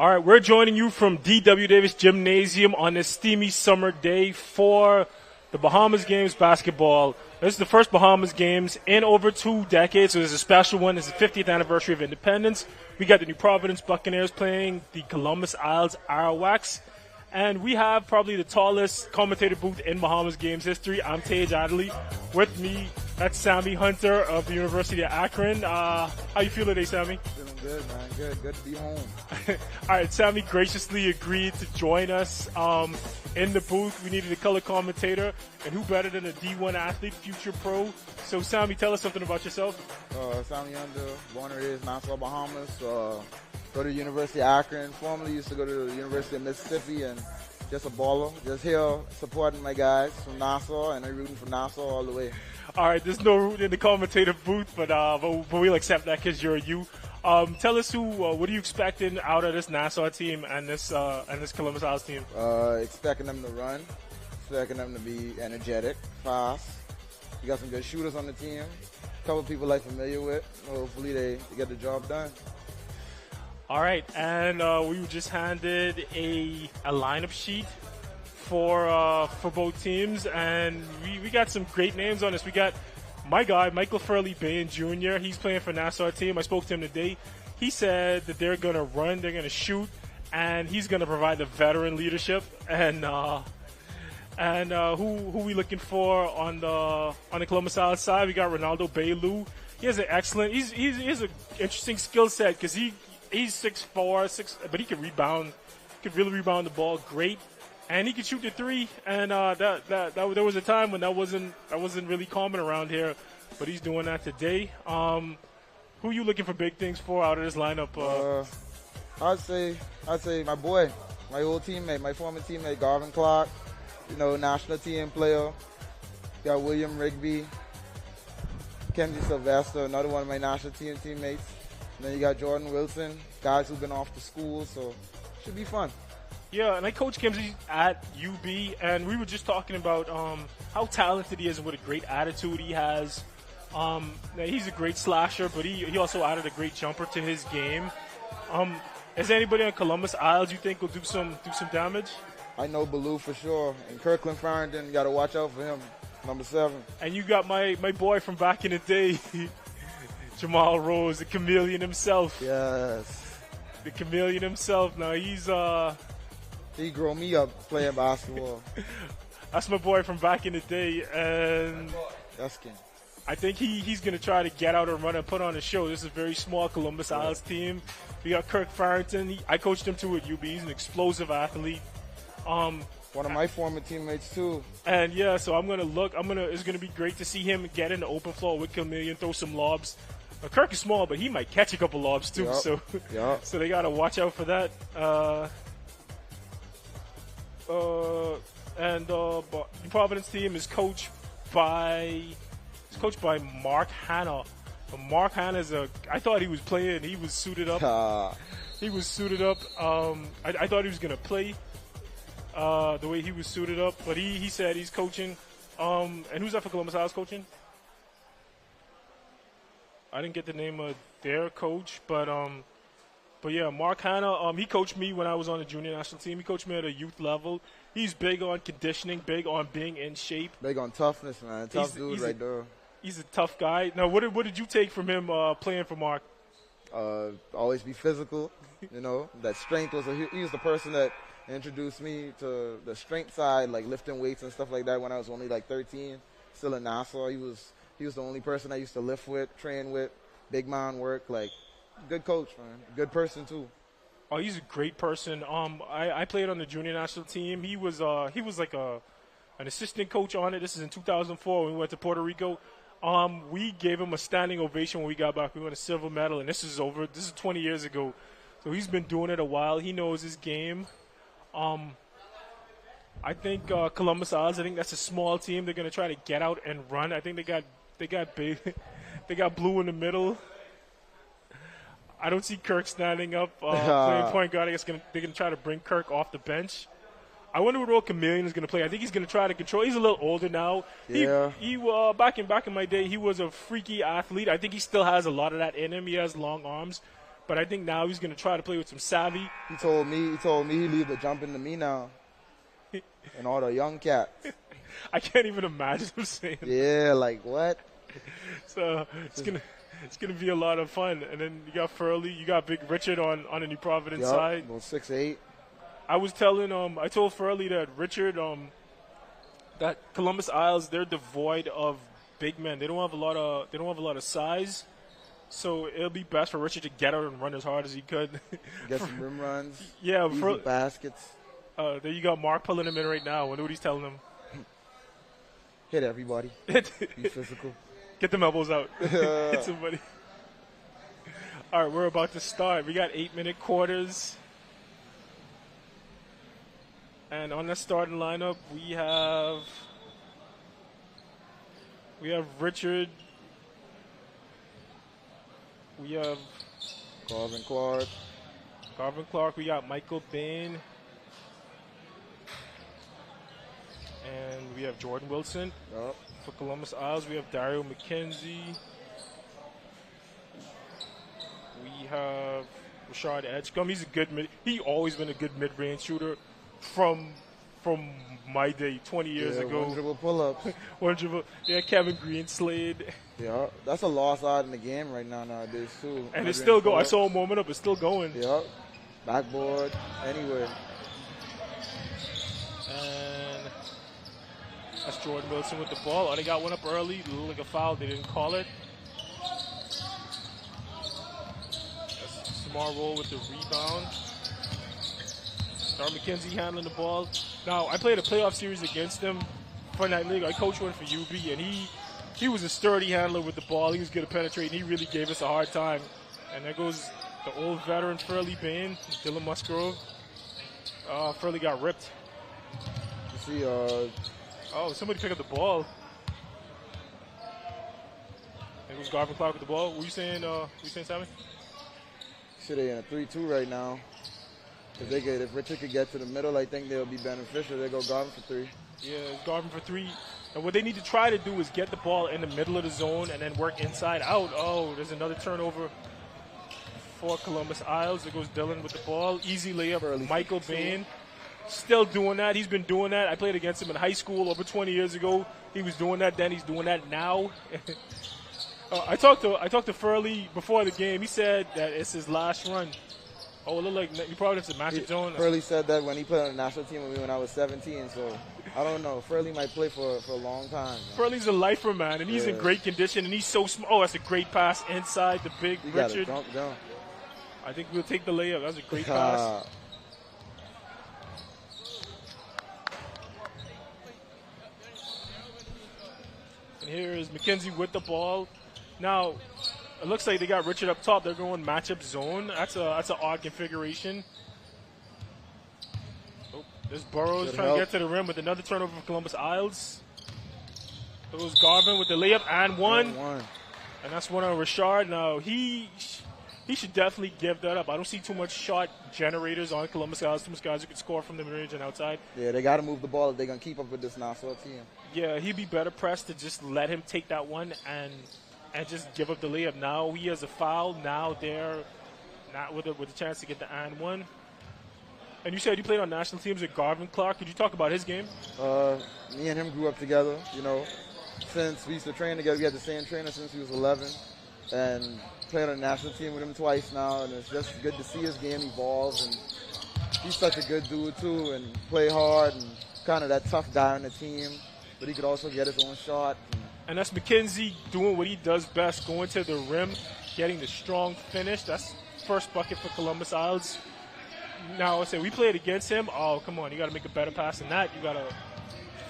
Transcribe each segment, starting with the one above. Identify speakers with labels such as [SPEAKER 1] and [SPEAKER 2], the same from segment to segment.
[SPEAKER 1] All right, we're joining you from D.W. Davis Gymnasium on this steamy summer day for the Bahamas Games basketball. This is the first Bahamas Games in over 2 decades, so this is a special one. This is the 50th anniversary of independence. We got the New Providence Buccaneers playing the Columbus Isles Arawaks. And we have probably the tallest commentator booth in Bahamas Games history. I'm Tage Adderley. With me, that's Sammy Hunter of the University of Akron. How you feel today, Sammy?
[SPEAKER 2] Feeling good, man. Good to be home.
[SPEAKER 1] All right, Sammy graciously agreed to join us in the booth. We needed a color commentator, and who better than a D1 athlete, future pro? So, Sammy, tell us something about yourself.
[SPEAKER 2] Sammy Hunter, born and raised Nassau, Bahamas. Go to the University of Akron. Formerly used to go to the University of Mississippi, and just a baller. Just here supporting my guys from Nassau, and I'm rooting for Nassau all the way.
[SPEAKER 1] All right, there's no root in the commentator booth, but we'll accept that because you're you. Tell us what are you expecting out of this Nassau team and this Columbus Isles team?
[SPEAKER 2] Expecting them to run, expecting them to be energetic, fast. We got some good shooters on the team. A couple people I'm familiar with. Hopefully they get the job done.
[SPEAKER 1] All right, and we were just handed a lineup sheet for both teams, and we got some great names on this. We got my guy, Michael Furley Bain Jr. He's playing for Nassau team. I spoke to him today. He said that they're going to run, they're going to shoot, and he's going to provide the veteran leadership. And who we looking for on the Columbus Isles side? We got Ronaldo Bailu. He has an excellent. He's an interesting skill set because he's 6'4", but he can rebound. Could really rebound the ball great, and he could shoot the three. And there was a time when that wasn't really common around here, but he's doing that today. Who are you looking for big things for out of this lineup?
[SPEAKER 2] I'd say my boy, my old teammate, my former teammate, Garvin Clark. National team player. Got William Rigby, Kenzie Sylvester, another one of my national team teammates. And then you got Jordan Wilson, guys who've been off to school, so should be fun.
[SPEAKER 1] Yeah, and I coach Kenzie at UB, and we were just talking about how talented he is and what a great attitude he has. He's a great slasher, but he also added a great jumper to his game. Is anybody on Columbus Isles you think will do some damage?
[SPEAKER 2] I know Baloo for sure, and Kirkland Farrington, you got to watch out for him, number 7.
[SPEAKER 1] And you got my boy from back in the day, Jamal Rose, the chameleon himself.
[SPEAKER 2] Yes.
[SPEAKER 1] The chameleon himself. Now
[SPEAKER 2] he grew me up playing basketball.
[SPEAKER 1] That's my boy from back in the day, and
[SPEAKER 2] that's king.
[SPEAKER 1] I think he's going to try to get out and run and put on a show. This is a very small Columbus Isles team. We got Kirk Farrington. I coached him too at UB. He's an explosive athlete.
[SPEAKER 2] One of my former teammates too.
[SPEAKER 1] And yeah, so it's gonna be great to see him get in the open floor with Chameleon, throw some lobs. Kirk is small, but he might catch a couple lobs too.
[SPEAKER 2] Yep.
[SPEAKER 1] So they gotta watch out for that. The Providence team is coached by Mark Hanna. Mark Hanna I thought he was playing. He was suited up. He was suited up. I thought he was gonna play. The way he was suited up, but he said he's coaching. And who's that for Columbus Isles coaching? I didn't get the name of their coach, but yeah, Mark Hanna. He coached me when I was on the junior national team. He coached me at a youth level. He's big on conditioning, big on being in shape,
[SPEAKER 2] big on toughness, man. Tough dude right there.
[SPEAKER 1] He's a tough guy. Now, what did you take from him playing for Mark?
[SPEAKER 2] Always be physical. That strength he was the person that introduced me to the strength side, like lifting weights and stuff like that when I was only like 13, still in Nassau. He was the only person I used to lift with, train with, big man work. Like, good coach, man. Good person too.
[SPEAKER 1] Oh, he's a great person. I played on the junior national team. He was like an assistant coach on it. This is in 2004 when we went to Puerto Rico. We gave him a standing ovation when we got back. We won a silver medal, and this is 20 years ago. So he's been doing it a while. He knows his game. I think Columbus Isles. I think that's a small team. They're gonna try to get out and run. I think they got big. They got Blue in the middle. I don't see Kirk standing up playing point guard. I guess they're gonna try to bring Kirk off the bench. I wonder what role Chameleon is gonna play. I think he's gonna try to control. He's a little older now.
[SPEAKER 2] Yeah.
[SPEAKER 1] He back in my day, he was a freaky athlete. I think he still has a lot of that in him. He has long arms. but I think now he's going to try to play with some savvy.
[SPEAKER 2] He told me he leave the jump into me now. And all the young cats.
[SPEAKER 1] I can't even imagine him saying that.
[SPEAKER 2] Yeah, like what?
[SPEAKER 1] So it's gonna be a lot of fun. And then you got Furley, you got Big Richard on the New Providence side.
[SPEAKER 2] Well, 6'8".
[SPEAKER 1] I told Furley that Richard, that Columbus Isles, they're devoid of big men. They don't have a lot of size. So it'll be best for Richard to get out and run as hard as he could.
[SPEAKER 2] Get some rim runs.
[SPEAKER 1] Yeah,
[SPEAKER 2] easy baskets.
[SPEAKER 1] There you got Mark pulling him in right now. I wonder what he's telling him.
[SPEAKER 2] Hit everybody. Be physical.
[SPEAKER 1] Get them elbows out. Hit somebody. All right, we're about to start. We got 8-minute quarters. And on the starting lineup, we have Richard. We have
[SPEAKER 2] Garvin
[SPEAKER 1] Clark. We got Michael Bain. And we have Jordan Wilson.
[SPEAKER 2] Yep.
[SPEAKER 1] For Columbus Isles, we have Dario McKenzie. We have Rashard Edgecombe. He's a good he always been a good mid-range shooter from my day 20 years ago.
[SPEAKER 2] One dribble pull-ups.
[SPEAKER 1] One dribble. Yeah, Kevin Greenslade.
[SPEAKER 2] Yeah, that's a lost art in the game right now nowadays too.
[SPEAKER 1] And it's still going. I saw a moment up. It's still going.
[SPEAKER 2] Yep. Backboard. Anywhere.
[SPEAKER 1] And that's Jordan Wilson with the ball. Oh, they got one up early. It looked like a foul. They didn't call it. That's Samar Roll with the rebound. Star McKenzie handling the ball. Now, I played a playoff series against him for Night League. I coached one for UB, and he was a sturdy handler with the ball. He was good at penetrating. He really gave us a hard time. And there goes the old veteran Furley Bain, Dylan Musgrove. Furley got ripped.
[SPEAKER 2] You see,
[SPEAKER 1] somebody pick up the ball. It was Garvin Clark with the ball. What you saying, Sammy?
[SPEAKER 2] See, they're in a 3-2 right now. If Richard could get to the middle, I think they'll be beneficial. They go Garvin for 3.
[SPEAKER 1] Yeah, Garvin for 3. And what they need to try to do is get the ball in the middle of the zone and then work inside out. Oh, there's another turnover for Columbus Isles. There goes Dylan with the ball. Easy layup.
[SPEAKER 2] Early
[SPEAKER 1] Michael Bain. Still doing that. He's been doing that. I played against him in high school over 20 years ago. He was doing that then. He's doing that now. I talked to Furley before the game. He said that it's his last run. Oh, it looked like you probably have to match zone.
[SPEAKER 2] Furley said that when he played on the national team with me when I was 17. So I don't know. Furley might play for a long time. Man.
[SPEAKER 1] Furley's a lifer, man, and he's in great condition, and he's so small. Oh, that's a great pass inside the big Richard.
[SPEAKER 2] Dunk down.
[SPEAKER 1] I think we'll take the layup. That's a great pass. And here is McKenzie with the ball. Now, it looks like they got Richard up top. They're going matchup zone. That's an odd configuration. Oh, there's Burrows trying to get to the rim with another turnover for Columbus Isles. It was Garvin with the layup and one. And that's one on Rashard. Now, he should definitely give that up. I don't see too much shot generators on Columbus Isles. Too much guys who can score from the mid-range and outside.
[SPEAKER 2] Yeah, they got to move the ball if they're going to keep up with this Nassau team.
[SPEAKER 1] Yeah, he'd be better pressed to just let him take that one and just give up the layup. Now he has a foul. Now they're not with a chance to get the and one. And you said you played on national teams with Garvin Clark. Could you talk about his game?
[SPEAKER 2] Me and him grew up together, since we used to train together. We had the same trainer since he was 11. And played on the national team with him twice now. And it's just good to see his game evolve. And he's such a good dude, too, and play hard and kind of that tough guy on the team. But he could also get his own shot.
[SPEAKER 1] And that's McKenzie doing what he does best, going to the rim, getting the strong finish. That's first bucket for Columbus Isles. Now, I say we played against him. Oh, come on. You got to make a better pass than that. You got to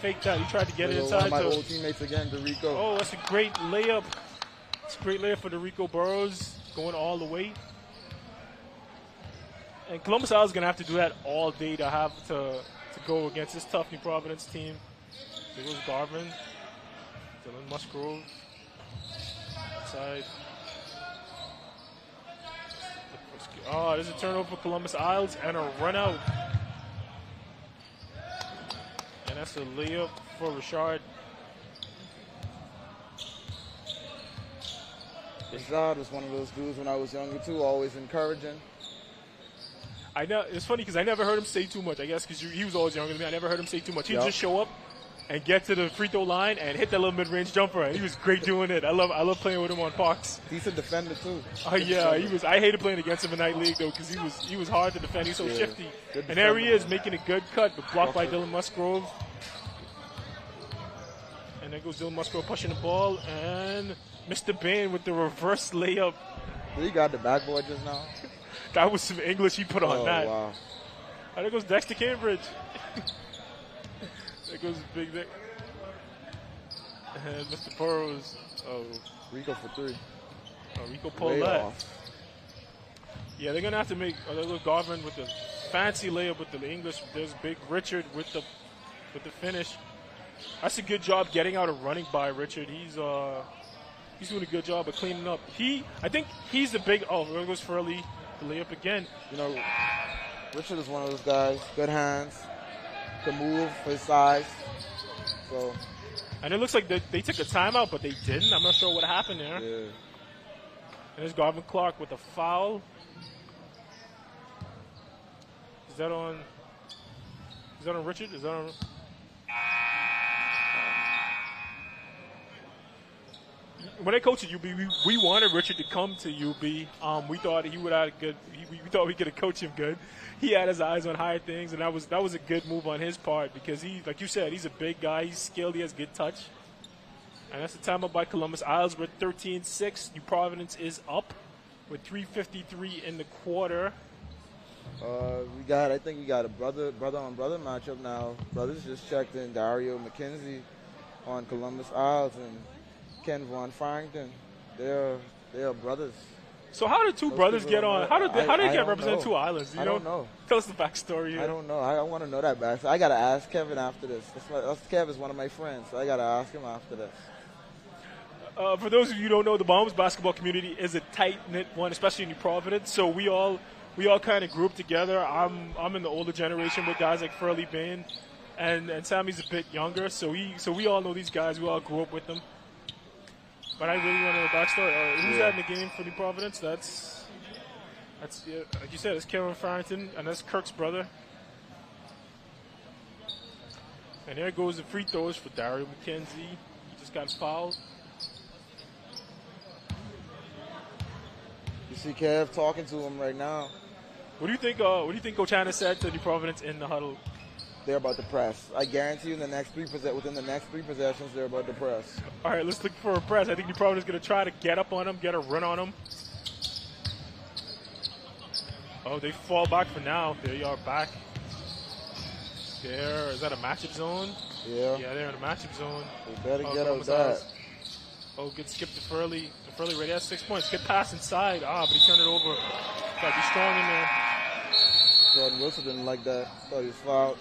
[SPEAKER 1] fake that. He tried to get it inside.
[SPEAKER 2] One of my old teammates again, Dorico.
[SPEAKER 1] Oh, that's a great layup. It's a great layup for Dorico Burrows, going all the way. And Columbus Isles is going to have to do that all day to have to go against this tough New Providence team. There goes Garvin. Dylan Musgrove. Side. Oh, there's a turnover for Columbus Isles and a run out. And that's a layup for Rashard.
[SPEAKER 2] Rashad was one of those dudes when I was younger too, always encouraging.
[SPEAKER 1] I know it's funny because I never heard him say too much. I guess because he was always younger than me. I never heard him say too much. He'd just show up and get to the free throw line and hit that little mid-range jumper. And he was great doing it. I love playing with him on Fox.
[SPEAKER 2] Decent defender too.
[SPEAKER 1] Oh yeah, he was. I hated playing against him in night league though because he was hard to defend. He's so shifty. And there he is making a good cut, but blocked by Dylan Musgrove. And there goes Dylan Musgrove pushing the ball, and Mr. Bain with the reverse layup.
[SPEAKER 2] He got the backboard just now.
[SPEAKER 1] That was some English he put on that.
[SPEAKER 2] Wow.
[SPEAKER 1] And there goes Dexter Cambridge. There goes Big Dick. And Mr. Burrows. Oh.
[SPEAKER 2] Rico for three.
[SPEAKER 1] Oh, Rico pulled that. Yeah, they're going to have to make a little Garvin with the fancy layup with the English. There's Big Richard with the finish. That's a good job getting out a running by Richard. He's doing a good job of cleaning up. I think he's the big. Oh, there goes Furley. The layup again.
[SPEAKER 2] You know, Richard is one of those guys. Good hands, can move for his size. So,
[SPEAKER 1] and it looks like they took a timeout, but they didn't. I'm not sure what happened there.
[SPEAKER 2] Yeah.
[SPEAKER 1] And there's Garvin Clark with a foul. Is that on Richard? Is that on? When I coached at UB, we wanted Richard to come to UB. We thought he would have a good. We thought we could have coached him good. He had his eyes on higher things, and that was a good move on his part because he, like you said, he's a big guy. He's skilled. He has good touch. And that's the timeout by Columbus. Isles with 13-6. New Providence is up with 3:53 in the quarter.
[SPEAKER 2] I think we got a brother on brother matchup now. Brothers just checked in Dario McKenzie on Columbus Isles and Ken Von Farrington. They're brothers.
[SPEAKER 1] So how did two brothers get on? How did they get represented two islands?
[SPEAKER 2] I don't know.
[SPEAKER 1] Tell us the backstory here.
[SPEAKER 2] I don't know. I want to know that back. So I got to ask Kevin after this. Kev is one of my friends, so I got to ask him after this.
[SPEAKER 1] For those of you who don't know, the Bahamas basketball community is a tight-knit one, especially in New Providence. So we all kind of group together. I'm in the older generation with guys like Furley Bain, and Sammy's a bit younger. So we all know these guys. We all grew up with them. But I really want to know the backstory. Who's that in the game for New Providence? That's like you said, it's Kevin Farrington, and that's Kirk's brother. And there goes the free throws for Dario McKenzie. He just got fouled.
[SPEAKER 2] You see Kev talking to him right now.
[SPEAKER 1] What do you think? What do you think Coach Hanna said to New Providence in the huddle?
[SPEAKER 2] They're about to press. I guarantee you, within the next three possessions, they're about to press.
[SPEAKER 1] All right, let's look for a press. I think New Providence is going to try to get up on them, get a run on them. Oh, they fall back for now. There you are, back. There, is that a matchup zone?
[SPEAKER 2] Yeah.
[SPEAKER 1] Yeah, they're in a matchup zone.
[SPEAKER 2] They better get out that.
[SPEAKER 1] Oh, good skip to Furley. Furley right at 6 points. Good pass inside. But he turned it over. Got to be strong in there.
[SPEAKER 2] Jordan Wilson didn't like that. Thought he was fouled.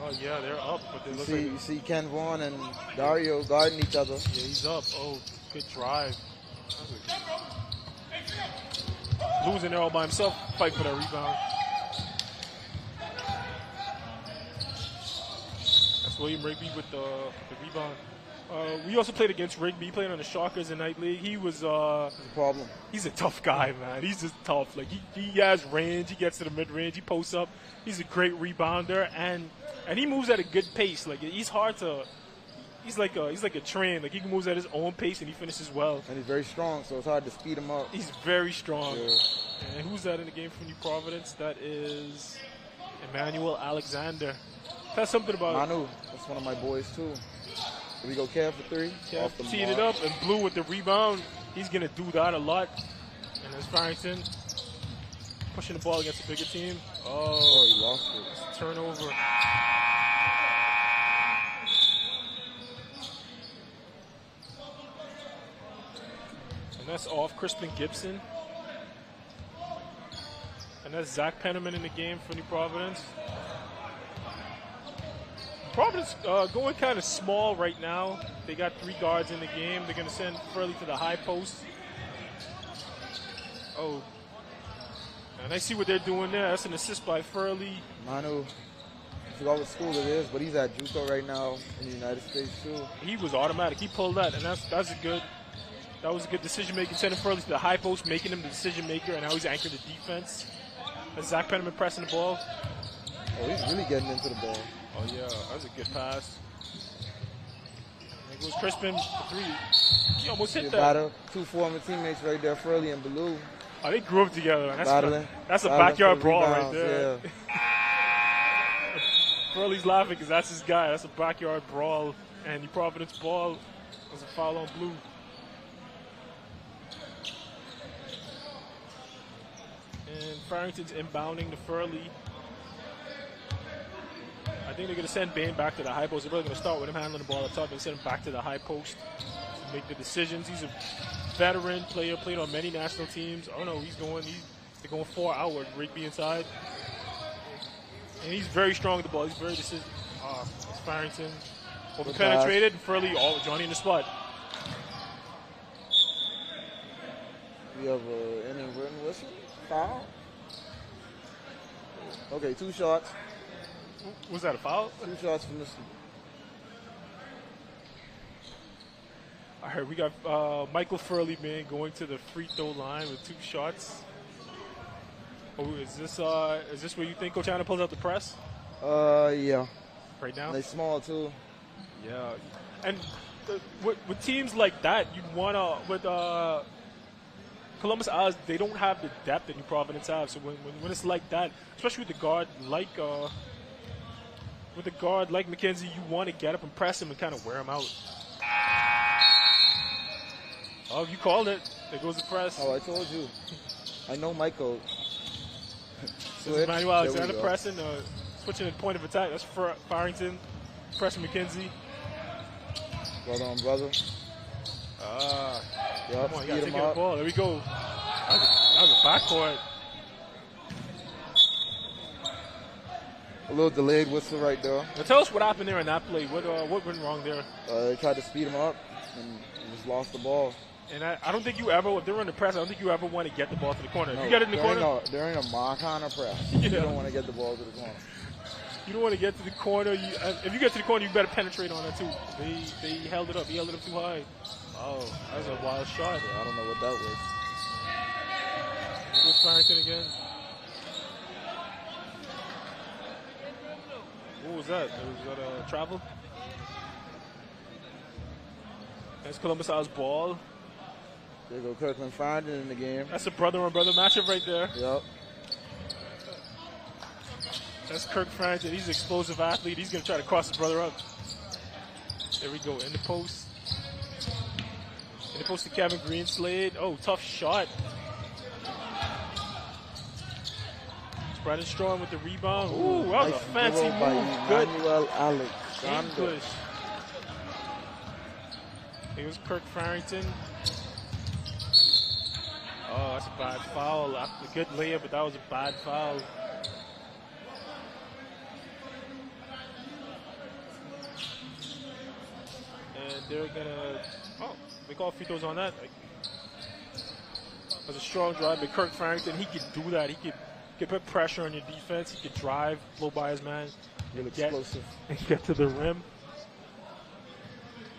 [SPEAKER 1] Oh, yeah, they're up. But they
[SPEAKER 2] you see Ken Vaughn and Dario guarding each other.
[SPEAKER 1] Yeah, he's up. Oh, good drive. Losing there all by himself. Fight for that rebound. That's William Rigby with the rebound. We also played against Rigby. He played on the Shockers in Night League. He was
[SPEAKER 2] a problem.
[SPEAKER 1] He's a tough guy, man. He's just tough. Like he has range. He gets to the mid range. He posts up. He's a great rebounder, and he moves at a good pace. Like he's hard to. He's like a train. Like he moves at his own pace and he finishes well.
[SPEAKER 2] And he's very strong, so it's hard to speed him up.
[SPEAKER 1] He's very strong.
[SPEAKER 2] Yeah.
[SPEAKER 1] And who's that in the game for New Providence? That is Emmanuel Alexander. That's something about
[SPEAKER 2] Manu. That's one of my boys too. Here we go, Kev for three.
[SPEAKER 1] Kev teed it up and Blue with the rebound. He's gonna do that a lot. And there's Farrington pushing the ball against a bigger team.
[SPEAKER 2] Oh, he lost it.
[SPEAKER 1] It's a turnover. And that's off Crispin Gibson. And that's Zach Penniman in the game for New Providence. Providence going kind of small right now. They got 3 guards in the game. They're going to send Furley to the high post. Oh. And I see what they're doing there. That's an assist by Furley.
[SPEAKER 2] Manu forgot what school it is, but he's at JUCO right now in the United States too.
[SPEAKER 1] He was automatic. He pulled that, and that was a good decision making. Sending Furley to the high post, making him the decision maker, and now he's anchored the defense. As Zach Penniman pressing the ball.
[SPEAKER 2] Oh, he's really getting into the ball.
[SPEAKER 1] Oh yeah, that was a good pass. There goes Crispin for three. He almost hit that.
[SPEAKER 2] Battle. Two former teammates right there, Furley and Baloo.
[SPEAKER 1] Oh, they grew up together. And that's a
[SPEAKER 2] battling
[SPEAKER 1] backyard
[SPEAKER 2] for
[SPEAKER 1] brawl
[SPEAKER 2] rebounds,
[SPEAKER 1] right there.
[SPEAKER 2] Yeah.
[SPEAKER 1] Furley's laughing because that's his guy. That's a backyard brawl. And the Providence ball was a foul on Blue. And Farrington's inbounding to Furley. I think they're going to send Bain back to the high post. They're really going to start with him handling the ball up top and send him back to the high post to make the decisions. He's a veteran player, played on many national teams. Oh no, they're going 4 outward, Rigby inside. And he's very strong with the ball. He's very decisive. It's Farrington. Over penetrated. Furley, Johnny in the spot.
[SPEAKER 2] We have an inadvertent whistle. Foul. Okay, 2 shots.
[SPEAKER 1] Was that a foul?
[SPEAKER 2] 2 shots from this.
[SPEAKER 1] All right, we got Michael Furley, man, going to the free throw line with 2 shots. Oh, is this where you think Coach Anna pulls out the press?
[SPEAKER 2] Yeah.
[SPEAKER 1] Right now?
[SPEAKER 2] They small too.
[SPEAKER 1] Yeah. And with teams like that, you'd want to, with Columbus Oz, they don't have the depth that New Providence have. So when it's like that, especially with the guard like McKenzie, you want to get up and press him and kind of wear him out. Oh, you called it. There goes the press.
[SPEAKER 2] Oh, I told you. I know Michael.
[SPEAKER 1] So Emmanuel Alexander pressing, switching the point of attack. That's Farrington, pressing McKenzie.
[SPEAKER 2] Brother on brother.
[SPEAKER 1] Come on, you gotta take the ball. There we go. That was a backcourt.
[SPEAKER 2] A little delayed whistle right there.
[SPEAKER 1] Now tell us what happened there in that play. What went wrong there?
[SPEAKER 2] They tried to speed him up and just lost the ball.
[SPEAKER 1] And I don't think you ever, if they're under press, I don't think you ever want to get the ball to the corner. If you get it in the corner.
[SPEAKER 2] There ain't a Marcana press. You don't want to get the ball to the corner.
[SPEAKER 1] You don't want to get to the corner. If you get to the corner, you better penetrate on it too. They held it up. He held it up too high. Oh, that was a wild shot.
[SPEAKER 2] Yeah, I don't know what that was.
[SPEAKER 1] There goes Farrington again. What was that? Was that a travel? That's Columbus House ball.
[SPEAKER 2] There you go, Kirkland Farrington in the game.
[SPEAKER 1] That's a brother-on-brother matchup right there.
[SPEAKER 2] Yep.
[SPEAKER 1] That's Kirk Farrington. He's an explosive athlete. He's going to try to cross his brother up. There we go. In the post. In the post to Kevin Greenslade. Oh, tough shot. Brandon Strong with the rebound. Ooh, that was a fancy move. Good.
[SPEAKER 2] Emmanuel Alexander.
[SPEAKER 1] English. Here's Kirk Farrington. Oh, that's a bad foul. A good layup, but that was a bad foul. And they're gonna, they call free throws on that. That's a strong drive by Kirk Farrington. He could do that. He could put pressure on your defense. He could drive, blow by his man,
[SPEAKER 2] Real explosive.
[SPEAKER 1] and get to the rim.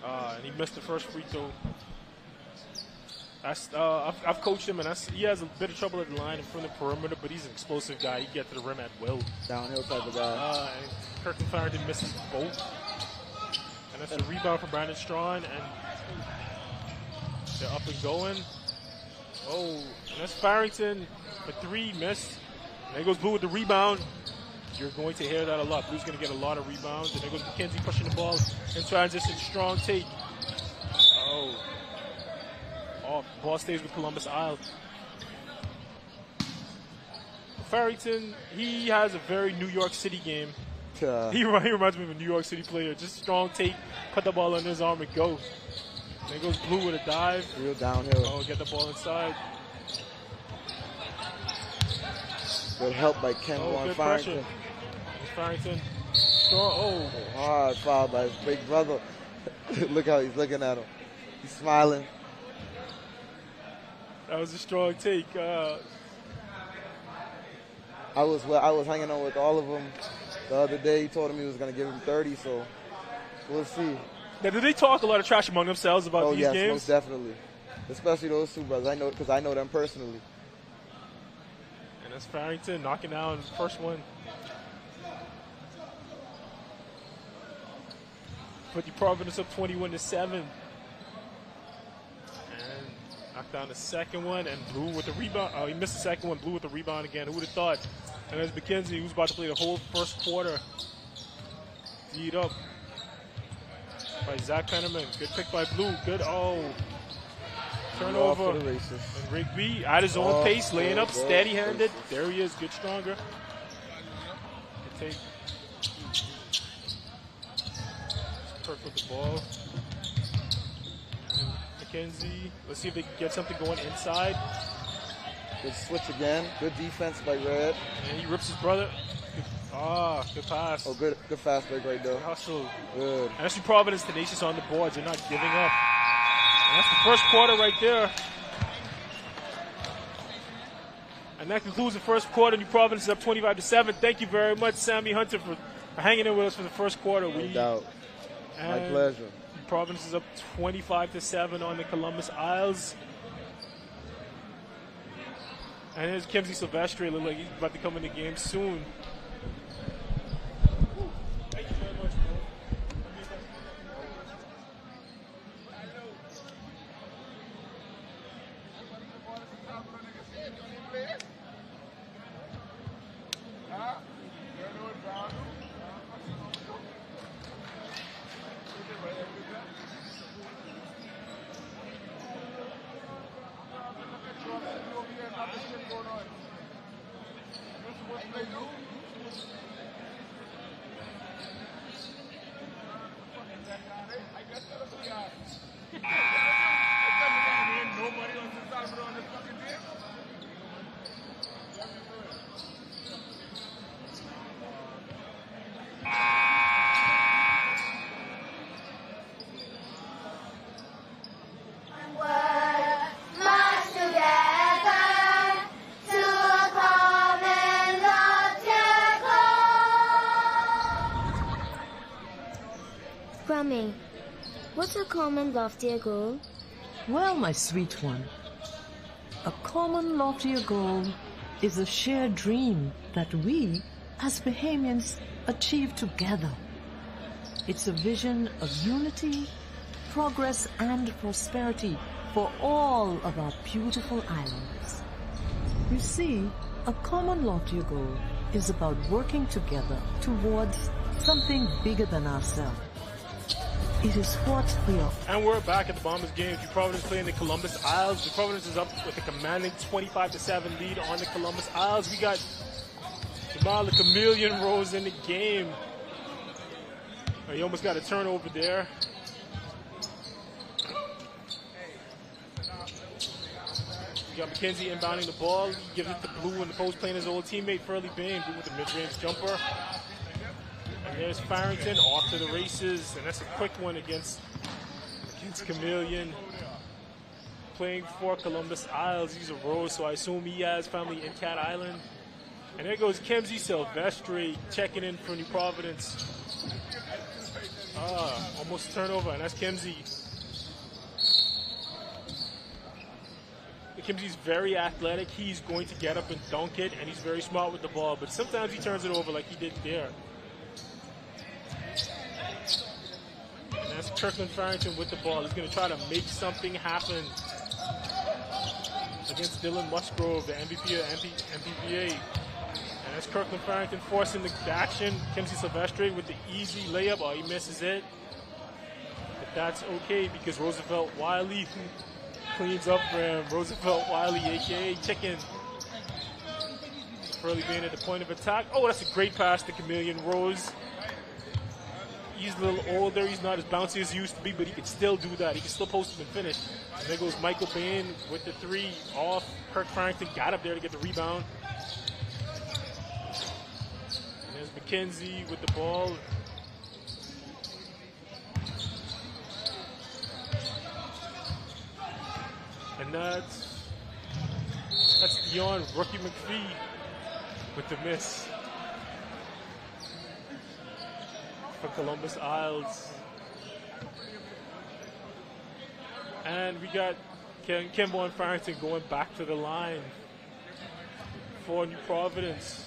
[SPEAKER 1] And he missed the first free throw. I've coached him, and he has a bit of trouble at the line and from the perimeter, but he's an explosive guy. He can get to the rim at will.
[SPEAKER 2] Downhill type of guy.
[SPEAKER 1] And Kirk Farrington misses both. And that's a rebound from Brandon Strawn, and they're up and going. Oh, and that's Farrington for 3, missed. And there goes Blue with the rebound. You're going to hear that a lot. Blue's going to get a lot of rebounds. And there goes McKenzie pushing the ball in transition. Strong take. Ball stays with Columbus Isle. Farrington, he has a very New York City game. He reminds me of a New York City player. Just strong take, put the ball under his arm and go. There goes Blue with a dive.
[SPEAKER 2] Real downhill.
[SPEAKER 1] Oh, get the ball inside.
[SPEAKER 2] Good help by Ken
[SPEAKER 1] good
[SPEAKER 2] Farrington.
[SPEAKER 1] Farrington. Strong.
[SPEAKER 2] Hard foul by his big brother. Look how he's looking at him. He's smiling.
[SPEAKER 1] That was a strong take.
[SPEAKER 2] I was hanging out with all of them The other day he told him he was going to give him 30, so we'll see.
[SPEAKER 1] Now, do they talk a lot of trash among themselves about
[SPEAKER 2] Oh,
[SPEAKER 1] these
[SPEAKER 2] yes,
[SPEAKER 1] games?
[SPEAKER 2] most definitely. Especially those two brothers. I know because I know them personally.
[SPEAKER 1] And that's Farrington knocking down the first one. Put the Providence up 21-7. And knocked down the second one, and Blue with the rebound. Oh, he missed the second one. Blue with the rebound again. Who would have thought? And there's McKenzie, who's about to play the whole first quarter. Lead up by Zach Penniman. Good pick by Blue. Good. Oh. Turnover. And Rigby at his own pace, laying up, steady-handed. There he is. Good stronger. Good take. Kirk with the ball. McKenzie. Let's see if they can get something going inside.
[SPEAKER 2] Good switch again. Good defense by Red.
[SPEAKER 1] And he rips his brother. Good pass.
[SPEAKER 2] Oh, good fast break right there.
[SPEAKER 1] Good hustle.
[SPEAKER 2] Good.
[SPEAKER 1] And that's Providence tenacious on the boards. They're not giving up. And that's the first quarter right there. And that concludes the first quarter. New Providence is up 25-7. Thank you very much, Sammy Hunter, for hanging in with us for the first quarter.
[SPEAKER 2] No doubt. My pleasure.
[SPEAKER 1] New Providence is up 25-7 on the Columbus Isles. And here's Kimsey Silvestre. Look like he's about to come in the game soon. Thank you very much, bro.
[SPEAKER 3] Grammy, what's a common loftier goal?
[SPEAKER 4] Well, my sweet one, a common loftier goal is a shared dream that we, as Bahamians, achieve together. It's a vision of unity, progress, and prosperity for all of our beautiful islands. You see, a common loftier goal is about working together towards something bigger than ourselves. It is what we are.
[SPEAKER 1] And we're back at the Bahamas games. New Providence playing the Columbus Isles. New Providence is up with a commanding 25-7 lead on the Columbus Isles. We got Jamal the Chameleon Rose in the game. He almost got a turnover there. We got McKenzie inbounding the ball. He gives it to Blue in the post, playing his old teammate, Furley Bain. Blue with the mid-range jumper. And there's Farrington off to the races, and that's a quick one against Chameleon. Playing for Columbus Isles. He's a Rose, so I assume he has family in Cat Island. And there goes Kimsey Silvestre checking in for New Providence. Almost a turnover, and that's Kimsey. Kimsey's very athletic. He's going to get up and dunk it, and he's very smart with the ball, but sometimes he turns it over like he did there. And that's Kirkland Farrington with the ball. He's going to try to make something happen against Dylan Musgrove, the MVP of MPBA. And that's Kirkland Farrington forcing the action. Kimsey Silvestre with the easy layup. Oh, he misses it. But that's okay because Roosevelt Wiley cleans up for him. Roosevelt Wiley, a.k.a. Chicken. Furley being at the point of attack. Oh, that's a great pass to Chameleon Rose. He's a little older. He's not as bouncy as he used to be, but he can still do that. He can still post it and finish. And there goes Michael Bain with the three off. Kirk Farrington got up there to get the rebound. And there's McKenzie with the ball. And that's beyond Rookie McPhee with the miss. for Columbus Isles. And we got Kimbo and Farrington going back to the line for New Providence.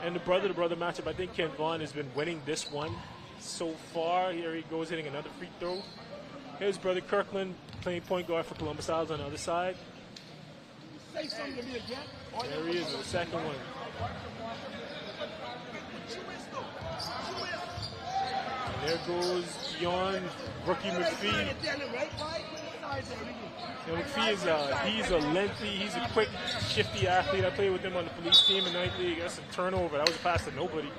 [SPEAKER 1] And the brother-to-brother matchup, I think Ken Vaughn has been winning this one so far. Here he goes hitting another free throw. Here's brother Kirkland playing point guard for Columbus Isles on the other side. There he is, the second one. And there goes beyond rookie McPhee. You know, McPhee is he's a lengthy, he's a quick, shifty athlete. I played with him on the police team in 9th league. That's a turnover. That was a pass to nobody.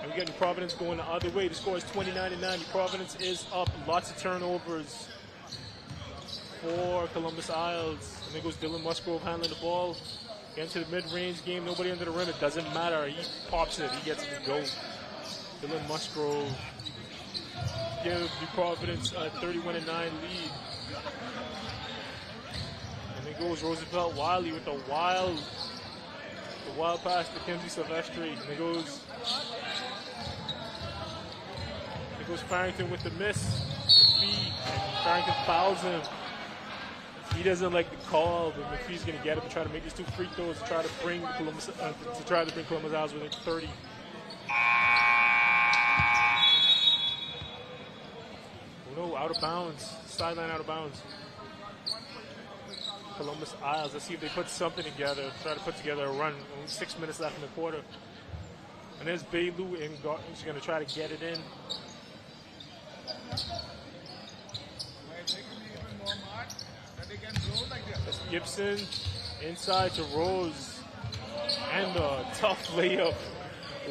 [SPEAKER 1] And we got New Providence going the other way. The score is 29-9. New Providence is up. Lots of turnovers for Columbus Isles. And there goes Dylan Musgrove handling the ball. Get into the mid-range game. Nobody under the rim. It doesn't matter. He pops it. He gets it to go. Dylan Musgrove give New Providence a 31-9 lead. And then goes Roosevelt Wiley with the wild pass to Kenzie Silvestri. And there goes Farrington with the miss. McPhee, Farrington fouls him. He doesn't like the call, but McPhee's going to get him and try to make these 2 free throws to try to bring Columbus Isles within 30. Oh no, out of bounds. Sideline out of bounds. Columbus Isles. Let's see if they put something together. Try to put together a run. Only 6 minutes left in the quarter. And there's Bailu and he's going to try to get it in. That's Gibson inside to Rose. And a tough layup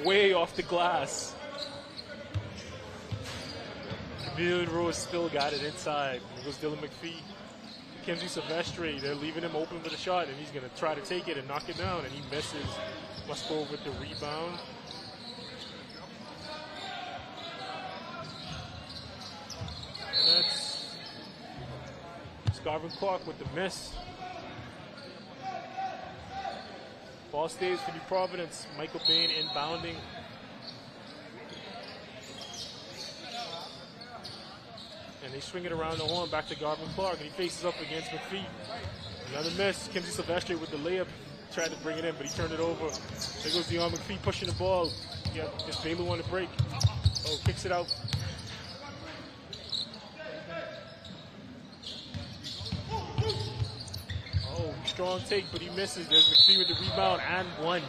[SPEAKER 1] way off the glass. Chameleon Rose still got it inside. There goes Dylan McPhee. Kenzie Silvestri, they're leaving him open for the shot, and he's going to try to take it and knock it down, and he misses. Must go with the rebound. And that's Garvin Clark with the miss. Ball stays for New Providence. Michael Bain inbounding. And they swing it around the horn back to Garvin Clark, and he faces up against McPhee. Another miss. Kenzie Silvestri with the layup. Tried to bring it in, but he turned it over. There goes Dion McPhee pushing the ball. Yeah, just Baylor on the break. Oh, kicks it out. Oh, strong take, but he misses. There's McPhee with the rebound and one.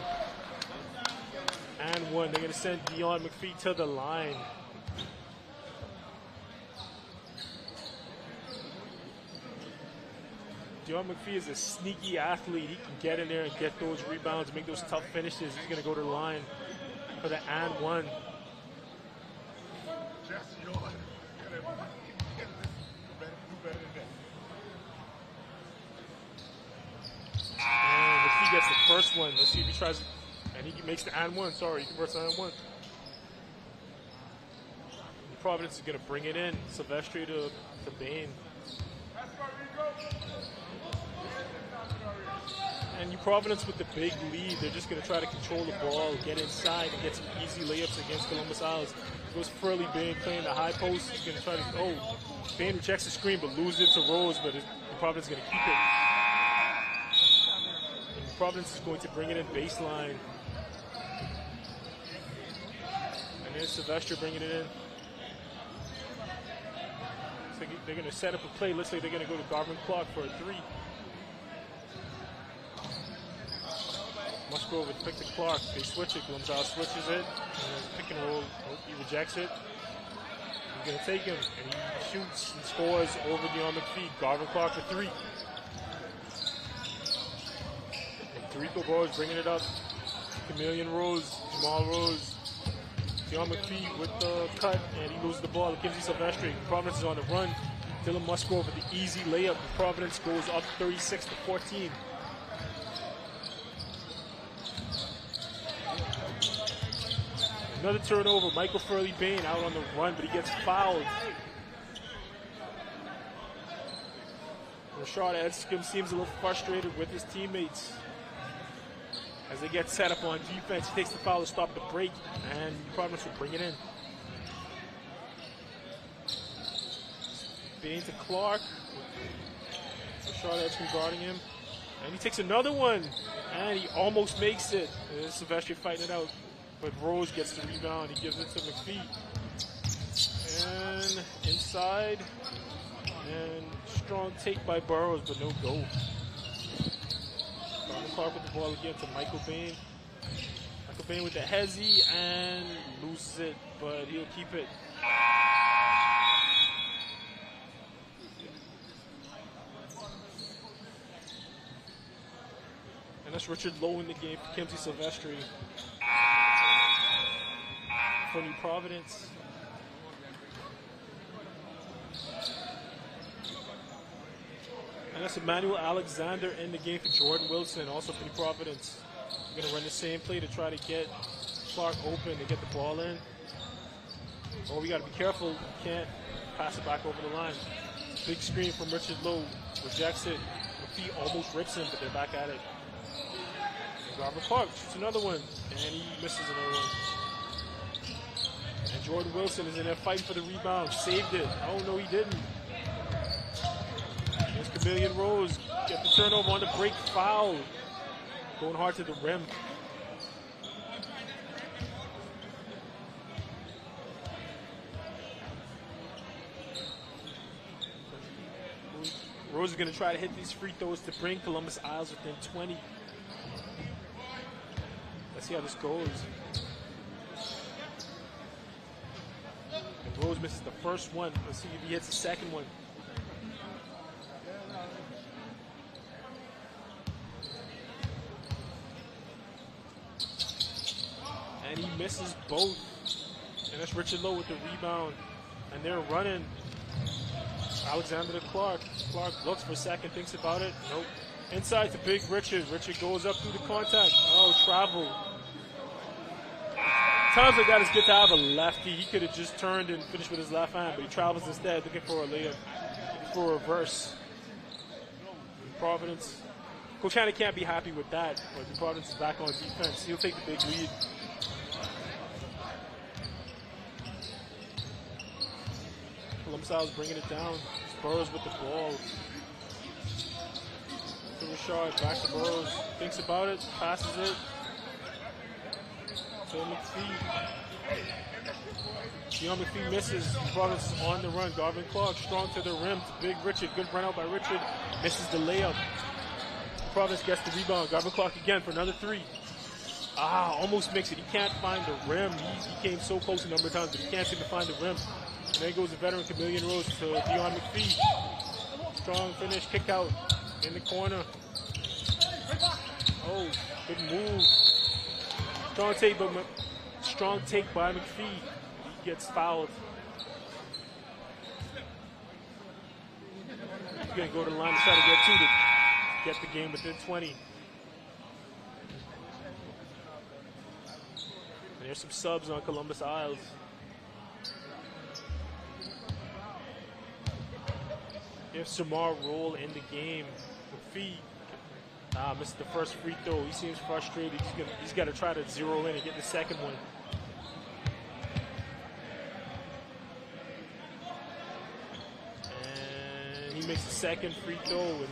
[SPEAKER 1] And one. They're going to send Dion McPhee to the line. Dion McPhee is a sneaky athlete. He can get in there and get those rebounds, make those tough finishes. He's going to go to the line for the and one. And McPhee gets the first one. Let's see if he tries, and he makes the and one. Sorry, he converts the and one. Providence is going to bring it in. Silvestri to Bain. And New Providence with the big lead, they're just going to try to control the ball, get inside, and get some easy layups against Columbus Isles. It goes Furley Bain playing the high post. He's going to try to, Bain rejects the screen but loses it to Rose, but New Providence is going to keep it. And New Providence is going to bring it in baseline. And there's Silvestri bringing it in. So they're going to set up a play. Looks like they're going to go to Garvin Clark for a three. Musgrove with pick to Clark. They switch it. Gonzalez switches it. And pick and roll. He rejects it. He's going to take him. And he shoots and scores over Dion McPhee. Garvin Clark for three. And Tarico Rose bringing it up. Chameleon Rose. Jamal Rose. Dion McPhee with the cut. And he loses the ball. Kenzie Silvestri. Providence is on the run. Dylan Musgrove with the easy layup. Providence goes up 36-14. Another turnover. Michael Furley Bain out on the run, but he gets fouled. Rashad Edscombe seems a little frustrated with his teammates. As they get set up on defense, he takes the foul to stop the break, and Providence will bring it in. Bain to Clark. Charlotte's guarding him. And he takes another one, and he almost makes it. Silvestri fighting it out, but Rose gets the rebound. He gives it to McPhee. And inside, and strong take by Burrows, but no go. Clark with the ball again to Michael Bain. Michael Bain with the hezzy and loses it, but he'll keep it. And that's Richard Lowe in the game for Kimsey Silvestri for New Providence. And that's Emmanuel Alexander in the game for Jordan Wilson, also for New Providence. We're going to run the same play to try to get Clark open to get the ball in. Oh, we got to be careful. We can't pass it back over the line. Big screen from Richard Lowe. Rejects it. McPhee almost rips him, but they're back at it. And Robert Clark shoots another one, and he misses another one. And Jordan Wilson is in there fighting for the rebound. Saved it. Oh, no, he didn't. There's Chameleon Rose. Get the turnover on the break, foul. Going hard to the rim. Rose is going to try to hit these free throws to bring Columbus Isles within 20. Let's see how this goes. And Rose misses the first one. Let's see if he hits the second one. And he misses both. And that's Richard Lowe with the rebound. And they're running. Alexander to Clark. Clark looks for a second, thinks about it. Nope. Inside to Big Richard. Richard goes up through the contact. Oh, travel. Times like that, it's good to have a lefty. He could have just turned and finished with his left hand, but he travels instead, looking for a layup, looking for a reverse. Providence. Coach Hanna can't be happy with that, but Providence is back on defense. He'll take the big lead. Columbus Isles bringing it down. Burrows with the ball. To Richard, back to Burrows. Thinks about it, passes it. To McPhee. Dion McPhee misses. Providence is on the run. Garvin Clark strong to the rim to Big Richard. Good run out by Richard. Misses the layup. Providence gets the rebound. Garvin Clark again for another three. Almost makes it. He can't find the rim. He came so close a number of times, but he can't seem to find the rim. And there goes the veteran Chameleon Rose to Dion McPhee. Strong finish, kick out in the corner. Oh, good move. Strong take by McPhee. He gets fouled. He's going to go to the line to try to get two to get the game within 20. And there's some subs on Columbus Isles. If Samar Roll in the game, McPhee missed the first free throw. He seems frustrated. He's got to try to zero in and get the second one. And he makes the second free throw. And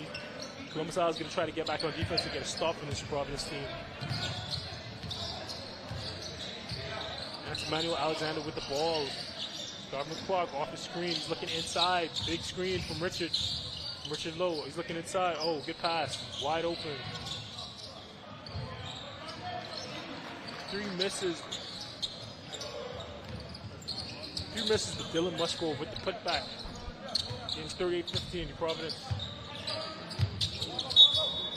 [SPEAKER 1] Columbus Isles is going to try to get back on defense and get a stop from this Providence team. That's Emmanuel Alexander with the ball. Garvin Clark off the screen. He's looking inside. Big screen from Richard. Richard Lowe. He's looking inside. Oh, good pass. Wide open. Three misses. But Dylan Musgrove with the putback. Game's 38-15 to Providence.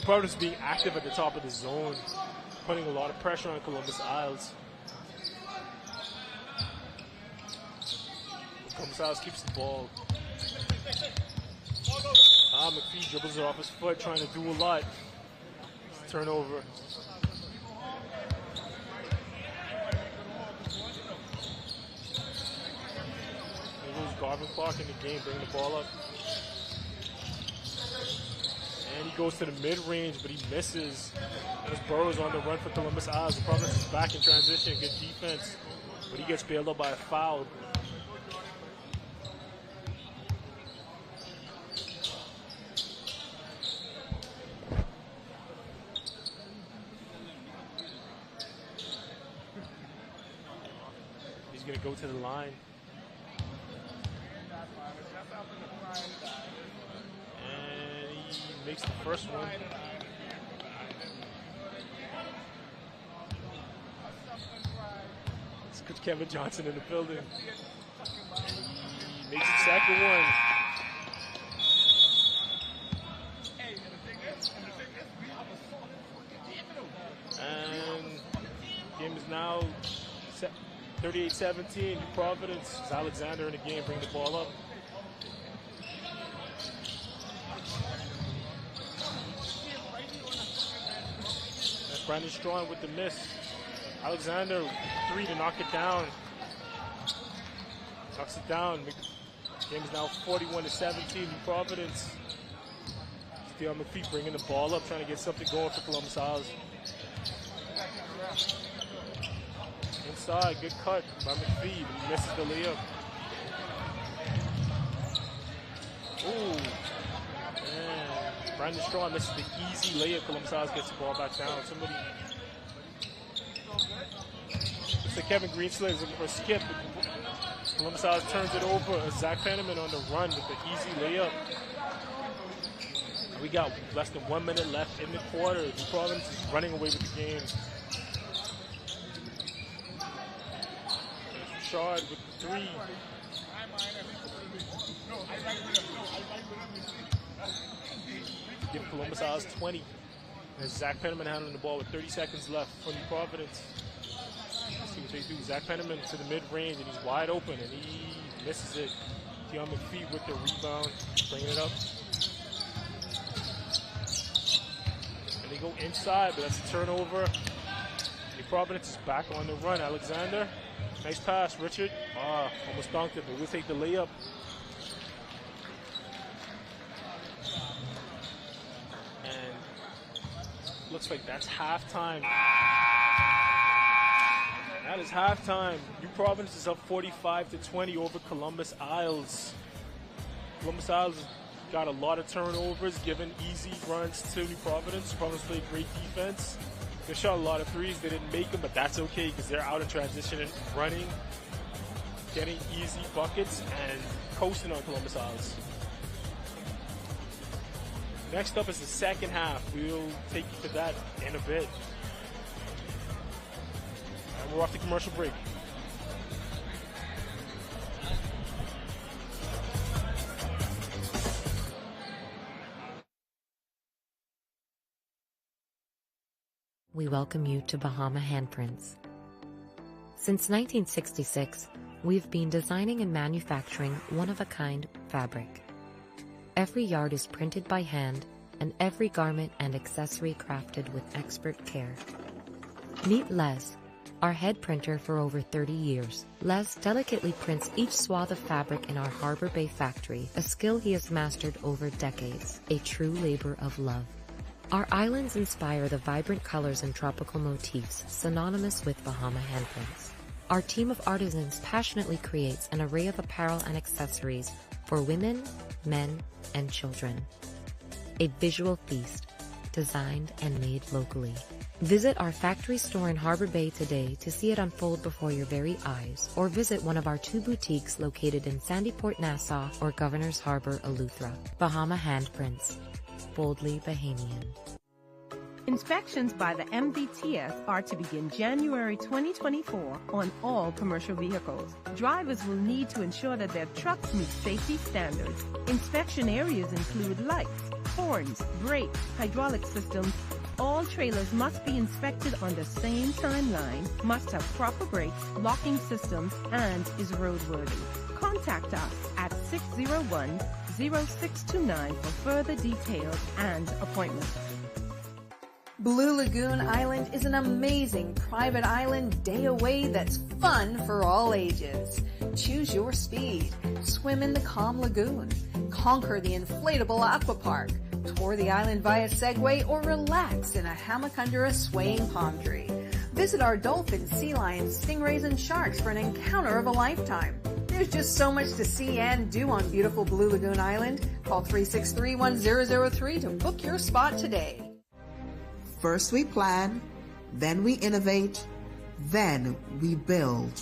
[SPEAKER 1] Providence being active at the top of the zone. Putting a lot of pressure on Columbus Isles. Columbus Isles keeps the ball. McPhee dribbles it off his foot, trying to do a lot. Turnover. There goes Garvin Clark in the game, bringing the ball up. And he goes to the mid-range, but he misses. There's Burrows on the run for Columbus Isles. The Providence is back in transition. Good defense. But he gets bailed out by a foul. He's going to go to the line. And he makes the first one. It's Coach Kevin Johnson in the building. He makes the second one. And game is now 38-17. Providence. It's Alexander in the game, bring the ball up. That's Brandon Strong with the miss. Alexander, 3 to knock it down. Knocks it down. Game is now 41-17. Providence. Steele McPhee bringing the ball up, trying to get something going for Columbus Isles. Inside, good cut by McPhee, but he misses the layup. Ooh. And Brandon Strong misses the easy layup. Columbus Isles gets the ball back down. Somebody. It's the Kevin Greenslade looking for a skip. Columbus Isles turns it over. Zach Penniman on the run with the easy layup. We got less than 1 minute left in the quarter. The Providence is running away with the game. Richard with the 3. Give Columbus Isles 20. And Zach Penniman handling the ball with 30 seconds left for the Providence. Let's see what they do. Zach Penniman to the mid-range, and he's wide open, and he misses it. Keon McPhee with the rebound, bringing it up. And they go inside, but that's a turnover. The Providence is back on the run. Alexander, nice pass. Richard, almost dunked it, but we'll take the layup. And looks like that's halftime. That is halftime. New Providence is up 45-20 over Columbus Isles. Columbus Isles got a lot of turnovers, giving easy runs to New Providence. Providence played great defense. They shot a lot of threes. They didn't make them, but that's okay because they're out in transition and running, getting easy buckets, and coasting on Columbus Isles. Next up is the second half. We'll take you to that in a bit. And we're off to commercial break.
[SPEAKER 5] We welcome you to Bahama Handprints. Since 1966, we've been designing and manufacturing one-of-a-kind fabric. Every yard is printed by hand, and every garment and accessory crafted with expert care. Meet Les, our head printer for over 30 years. Les delicately prints each swath of fabric in our Harbor Bay factory, a skill he has mastered over decades, a true labor of love. Our islands inspire the vibrant colors and tropical motifs synonymous with Bahama handprints. Our team of artisans passionately creates an array of apparel and accessories for women, men, and children. A visual feast, designed and made locally. Visit our factory store in Harbor Bay today to see it unfold before your very eyes, or visit one of our 2 boutiques located in Sandyport, Nassau, or Governor's Harbor, Eleuthera. Bahama Handprints. Boldly Bahamian.
[SPEAKER 6] Inspections by the MVTS are to begin January 2024 on all commercial vehicles. Drivers will need to ensure that their trucks meet safety standards. Inspection areas include lights, horns, brakes, hydraulic systems. All trailers must be inspected on the same timeline, must have proper brakes, locking systems, and is roadworthy. Contact us at 601-0629 for further details and appointments.
[SPEAKER 7] Blue Lagoon Island is an amazing private island day away that's fun for all ages. Choose your speed. Swim in the calm lagoon. Conquer the inflatable aqua park. tour the island via Segway, or relax in a hammock under a swaying palm tree. Visit our dolphins, sea lions, stingrays, and sharks for an encounter of a lifetime. There's just so much to see and do on beautiful Blue Lagoon Island. Call 363-1003 to book your spot today.
[SPEAKER 8] First we plan, then we innovate, then we build.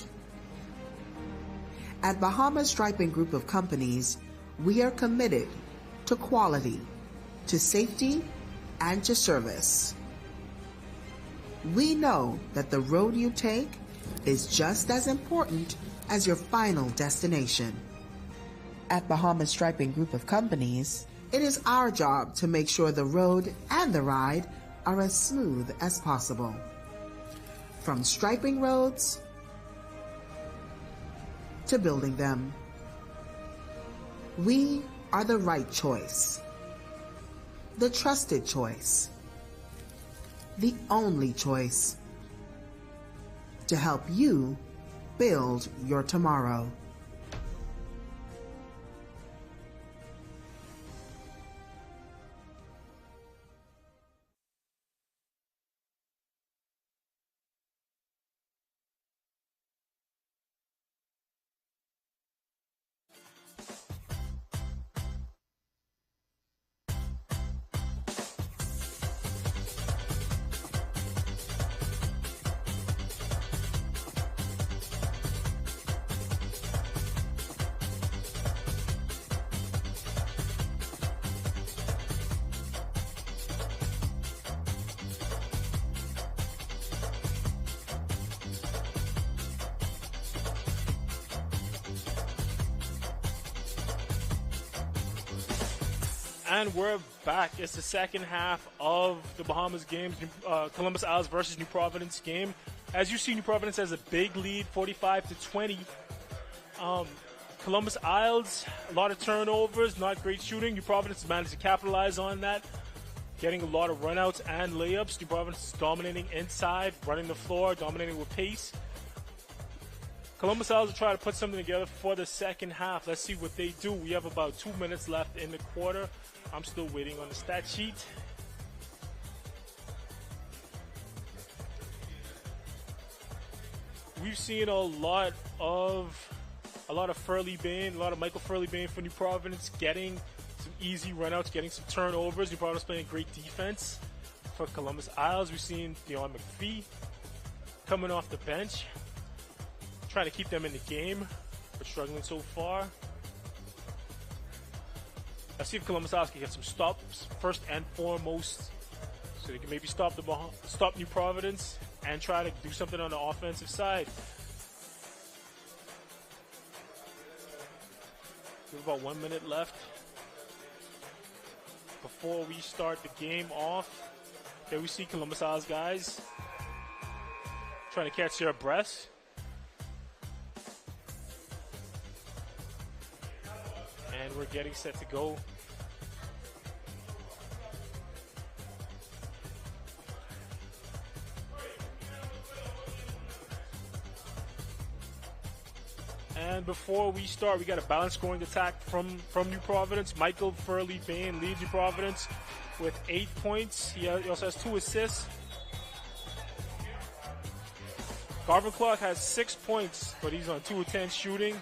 [SPEAKER 8] At Bahamas Striping Group of Companies, we are committed to quality, to safety, and to service. We know that the road you take is just as important as your final destination. At Bahamas Striping Group of Companies, it is our job to make sure the road and the ride are as smooth as possible. From striping roads to building them, we are the right choice, the trusted choice, the only choice to help you build your tomorrow.
[SPEAKER 1] And we're back. It's the second half of the Bahamas games, Columbus Isles versus New Providence game. As you see, New Providence has a big lead, 45-20. Columbus Isles, a lot of turnovers, not great shooting. New Providence managed to capitalize on that, getting a lot of runouts and layups. New Providence is dominating inside, running the floor, dominating with pace. Columbus Isles will try to put something together for the second half. Let's see what they do. We have about 2 minutes left in the quarter. I'm still waiting on the stat sheet. We've seen a lot of Furley Bain, a lot of Michael Furley Bain for New Providence, getting some easy runouts, getting some turnovers. New Providence playing great defense. For Columbus Isles, we've seen Dion McPhee coming off the bench, trying to keep them in the game, but struggling so far. Let's see if Columbus Isles can get some stops first and foremost, so they can maybe stop New Providence and try to do something on the offensive side. We have about 1 minute left before we start the game off. There we see Columbus Isles guys trying to catch their breaths. And we're getting set to go. And before we start, we got a balanced scoring attack from New Providence. Michael Furley Bain leads New Providence with 8 points. He also has 2 assists. Garvin Clark has 6 points, but he's on 2 of 10 shooting.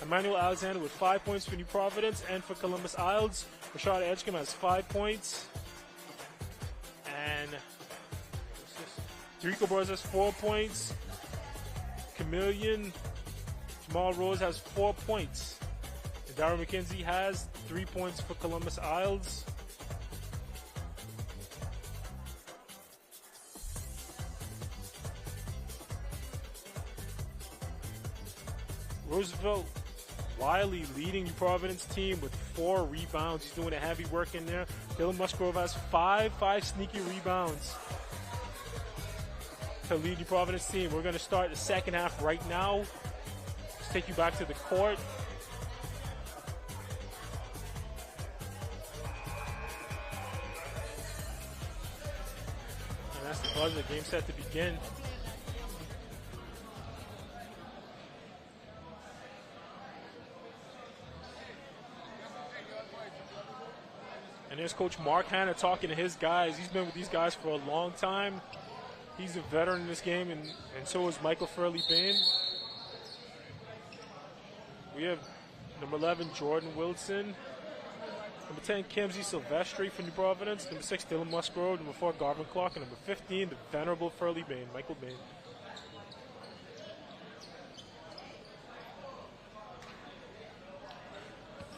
[SPEAKER 1] Emmanuel Alexander with 5 points for New Providence, and for Columbus Isles, Rashad Edgecombe has 5 points. And Derico Burrows has 4 points. Chameleon Jamal Rose has 4 points. And Darren McKenzie has 3 points for Columbus Isles. Roosevelt Wiley leading New Providence team with 4 rebounds. He's doing the heavy work in there. Dylan Musgrove has 5 sneaky rebounds to lead New Providence team. We're going to start the second half right now. Let's take you back to the court. And that's the buzzer. The game set to begin. And there's Coach Mark Hanna talking to his guys. He's been with these guys for a long time. He's a veteran in this game, and so is Michael Furley-Bain. We have number 11, Jordan Wilson. Number 10, Kimsey Silvestri from New Providence. Number 6, Dylan Musgrove. Number 4, Garvin Clark. And number 15, the venerable Furley-Bain, Michael Bain.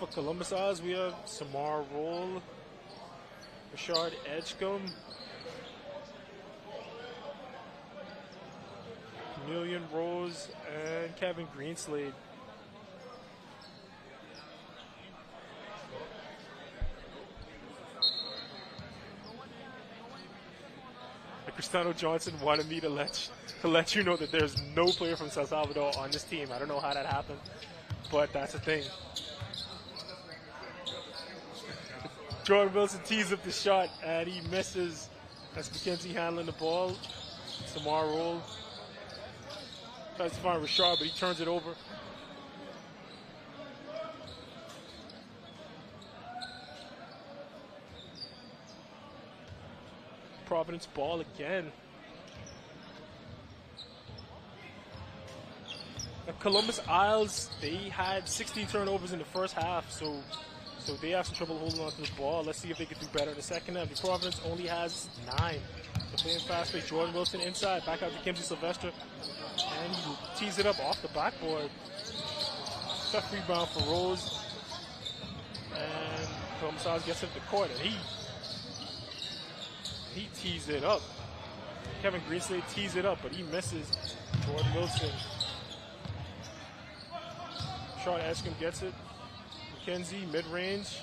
[SPEAKER 1] For Columbus Isles, we have Samar Roll, Rashard Edgecombe, Chameleon Rose, and Kevin Greenslade. Cristiano Johnson wanted me to let you know that there's no player from San Salvador on this team. I don't know how that happened, but that's the thing. Jordan Wilson tees up the shot, and he misses. That's McKenzie handling the ball. Samar Roll tries to find Rashard, but he turns it over. Providence ball again. Now, Columbus Isles, they had 16 turnovers in the first half, so they have some trouble holding on to the ball. Let's see if they can do better in the second half. The Providence only has 9. They're playing fast break. Jordan Wilson inside, back out to Kimsey Sylvester, and he tees it up off the backboard. Tough rebound for Rose, and Columbus Isles gets up the court, and he tees it up. Kevin Greenslade tees it up, but he misses. Jordan Wilson. Sean Escom gets it. McKenzie, mid-range.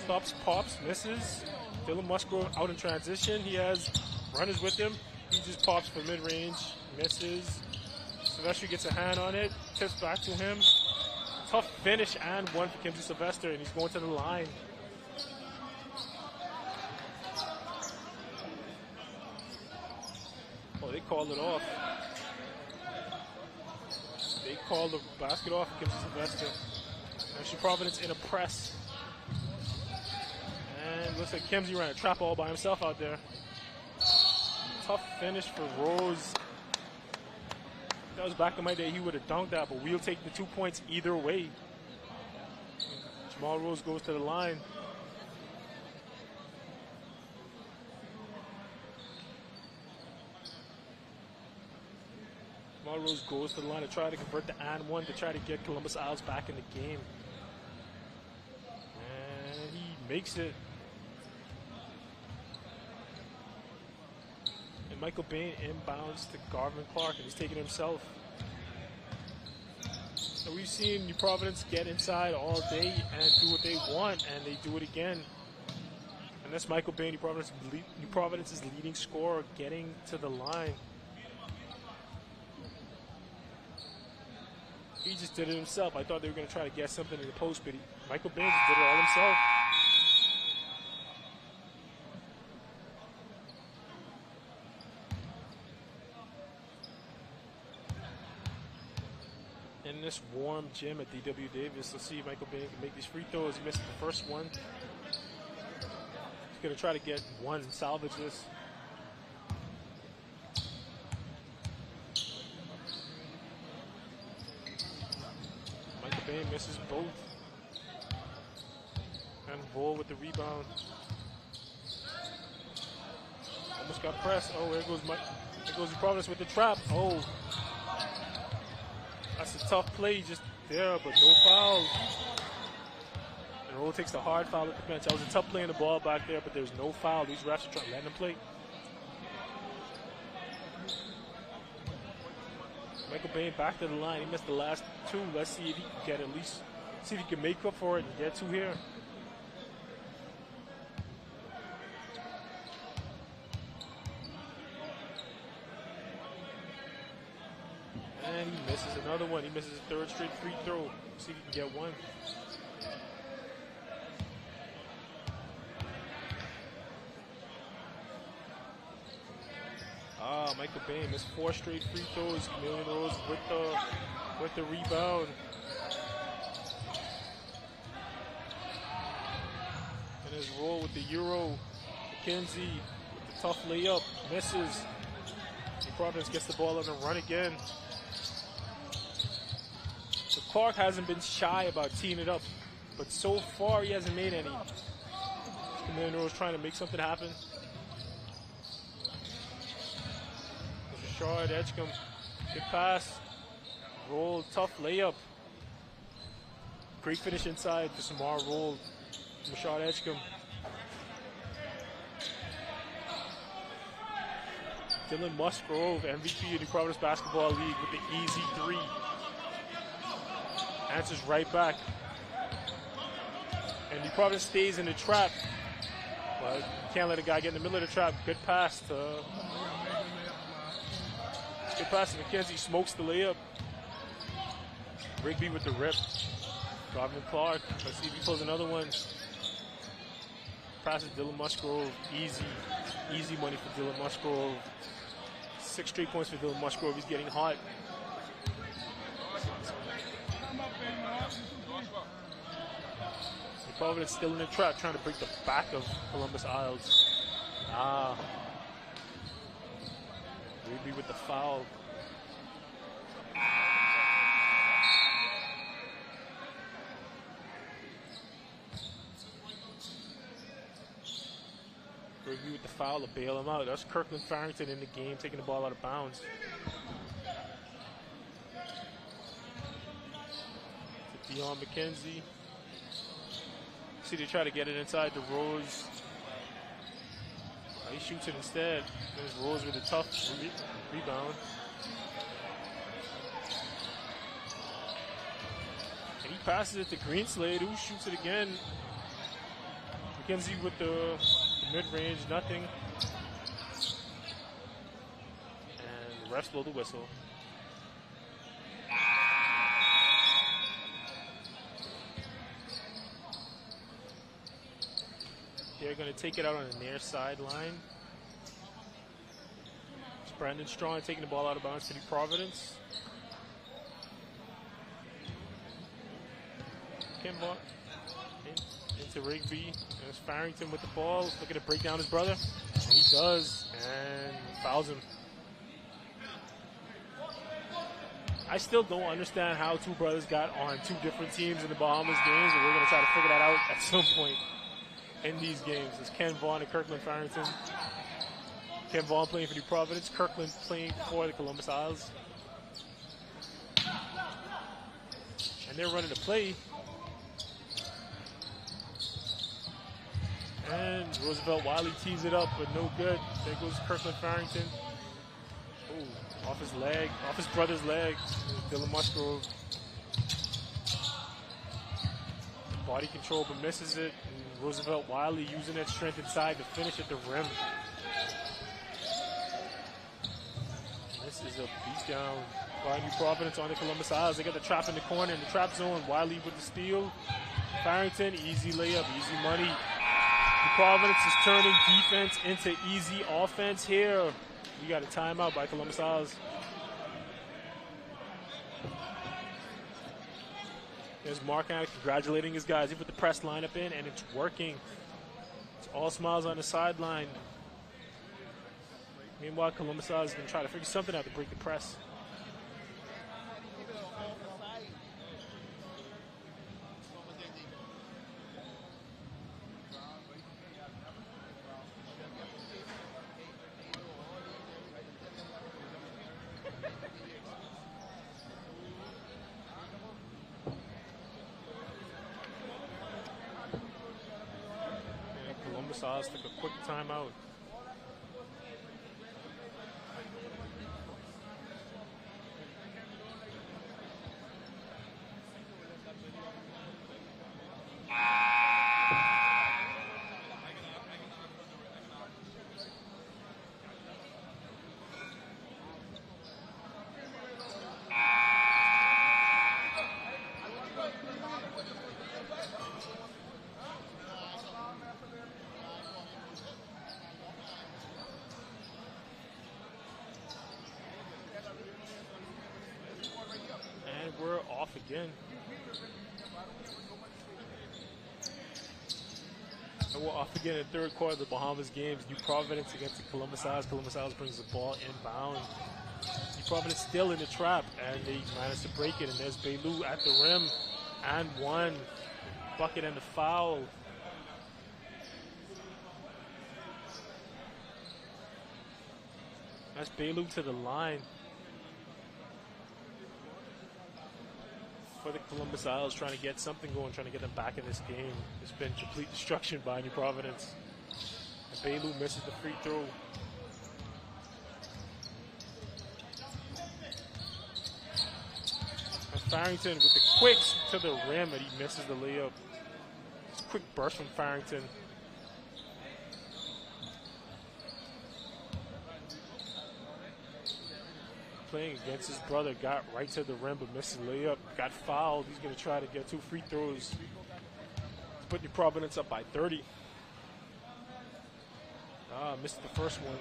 [SPEAKER 1] Stops, pops, misses. Dylan Musgrove out in transition. He has runners with him. He just pops for mid-range, misses. Sylvester gets a hand on it. Tips back to him. Tough finish and one for Kimsey Sylvester, and he's going to the line. Oh, they called it off. They called the basket off for Kimsey Sylvester. Actually, Providence in a press. And looks like Kimsey ran a trap all by himself out there. Tough finish for Rose. That was back in my day, he would have dunked that, but we'll take the 2 points either way. Jamal Rose goes to the line. Jamal Rose goes to the line to try to convert the and one to try to get Columbus Isles back in the game. And he makes it. And Michael Bain inbounds to Garvin Clark, and he's taking it himself. So we've seen New Providence get inside all day and do what they want, and they do it again. And that's Michael Bain, New Providence's leading scorer, getting to the line. He just did it himself. I thought they were going to try to get something in the post, but Michael Bain just did it all himself. In this warm gym at D.W. Davis, let's see if Michael Bain can make these free throws. He missed the first one. He's going to try to get one and salvage this. Michael Bain misses both. And Bull with the rebound. Almost got pressed. Oh, there goes New Providence with the trap. Oh. That's a tough play just there, but no foul. And Roll takes the hard foul at the bench. That was a tough play in the ball back there, but there's no foul. These refs are trying to let him play. Michael Bain back to the line. He missed the last two. Let's see if he can get at least, see if he can make up for it and get two here. And he misses another one. He misses a third straight free throw. See if he can get one. Michael Bain missed 4 straight free throws. Chameleon Rose with the rebound. And There's Roll with the Euro. McKenzie with the tough layup. Misses. And Providence gets the ball up and run again. So Clark hasn't been shy about teeing it up, but so far he hasn't made any. Commander was trying to make something happen. Rashard Edgecombe, good pass. Roll, tough layup. Great finish inside to Samar Roll. Rashard Edgecombe. Dylan Musgrove, MVP of the Providence Basketball League with the easy three. Answers right back. And the Providence stays in the trap. But you can't let a guy get in the middle of the trap. Good pass to McKenzie. Smokes the layup. Rigby with the rip. Robin Clark. Let's see if he pulls another one. Passes Dylan Musgrove. Easy money for Dylan Musgrove. 6 straight points for Dylan Musgrove. He's getting hot. Providence still in the trap, trying to break the back of Columbus Isles. Rigby with the foul. Rigby with the foul to bail him out. That's Kirkland Farrington in the game, taking the ball out of bounds. To Dion McKenzie. See, they try to get it inside the Rose. He shoots it instead. There's Rose with a tough rebound. And he passes it to Greenslade, who shoots it again. McKenzie with the mid-range, nothing. And the refs blow the whistle. They're going to take it out on the near sideline. It's Brandon Strong taking the ball out of bounds for the Providence. Kimball into Rigby. There's Farrington with the ball. Looking to break down his brother. And he does. And fouls him. I still don't understand how two brothers got on two different teams in the Bahamas games, and we're going to try to figure that out at some point in these games. It's Ken Vaughn and Kirkland Farrington. Ken Vaughn playing for the Providence, Kirkland playing for the Columbus Isles. And they're running a play. And Roosevelt Wiley tees it up, but no good. There goes Kirkland Farrington. Ooh, off his leg, off his brother's leg. Dylan Musgrove. Body control, but misses it. And Roosevelt Wiley using that strength inside to finish at the rim. This is a beatdown by New Providence on the Columbus Isles. They got the trap in the corner in the trap zone. Wiley with the steal. Farrington, easy layup, easy money. New Providence is turning defense into easy offense here. We got a timeout by Columbus Isles. There's Mark congratulating his guys. He put the press lineup in, and it's working. It's all smiles on the sideline. Meanwhile, Columbus Isles is going to try to figure something out to break the press. Sauce took a quick timeout. We're off again. And we're off again in the third quarter of the Bahamas games. New Providence against the Columbus Isles. Columbus Isles brings the ball inbound. New Providence still in the trap, and they manage to break it. And there's Bailu at the rim, and one. Bucket and the foul. That's Bailu to the line for the Columbus Isles, trying to get something going, trying to get them back in this game. It's been complete destruction by New Providence. And Bailu misses the free throw. And Farrington with the quicks to the rim, and he misses the layup. Just a quick burst from Farrington. Playing against his brother, got right to the rim but missed the layup, got fouled. He's going to try to get 2 free throws to put New Providence up by 30. Missed the first one.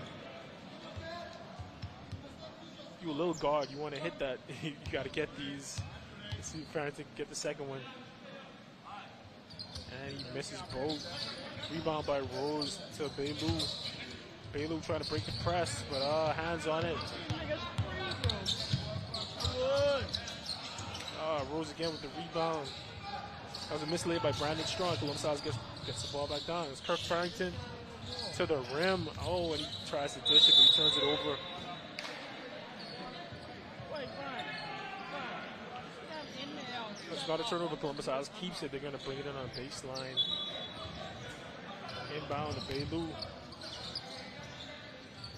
[SPEAKER 1] You a little guard, you want to hit that. You got to get these. Let's see if Farrington can get the second one. And he misses both. Rebound by Rose to Bailu. Bailu trying to break the press, but hands on it. Rose again with the rebound. That was a mislay by Brandon Strong. Columbus Isles gets the ball back down. It's Kirk Farrington to the rim. Oh, and he tries to dish it, but he turns it over. It's not a turnover. Columbus Isles keeps it. They're going to bring it in on baseline. Inbound to Bailu.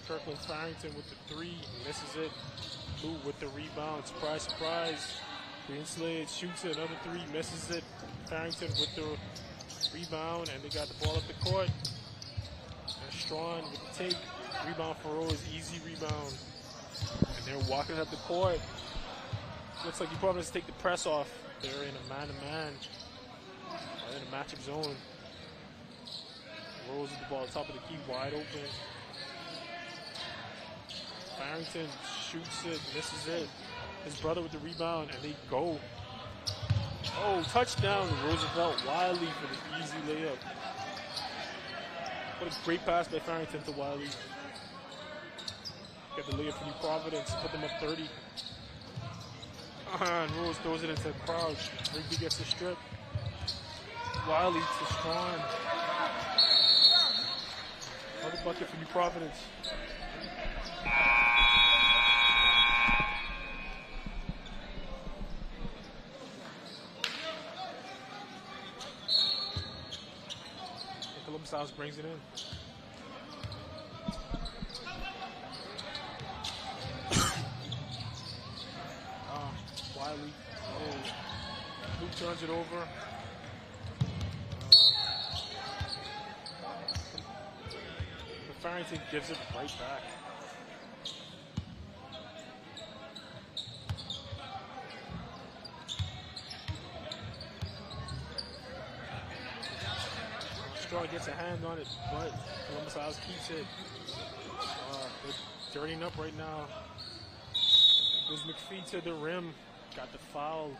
[SPEAKER 1] Kirkland Farrington with the 3, misses it. Lou with the rebound, surprise, surprise. Greenslade shoots it, another 3, misses it. Farrington with the rebound, and they got the ball up the court. And Strawn with the take, rebound for Rose, easy rebound. And they're walking up the court. Looks like you probably have to take the press off. They're in a man-to-man, or in a matchup zone. Rose with the ball top of the key, wide open. Farrington shoots it, misses it. His brother with the rebound, and they go. Oh, touchdown to Roosevelt Wiley for the easy layup. What a great pass by Farrington to Wiley. Got the layup for New Providence, put them up 30. And Rose throws it into the crowd. Rigby gets a strip. Wiley to Strawn. Another bucket for New Providence. Columbus Isles brings it in. Wiley. Who turns it over? Farrington gives it right back. Straw gets a hand on it, but Columbus Isles keeps it. They're dirtying up right now. Goes McPhee to the rim. Got the foul.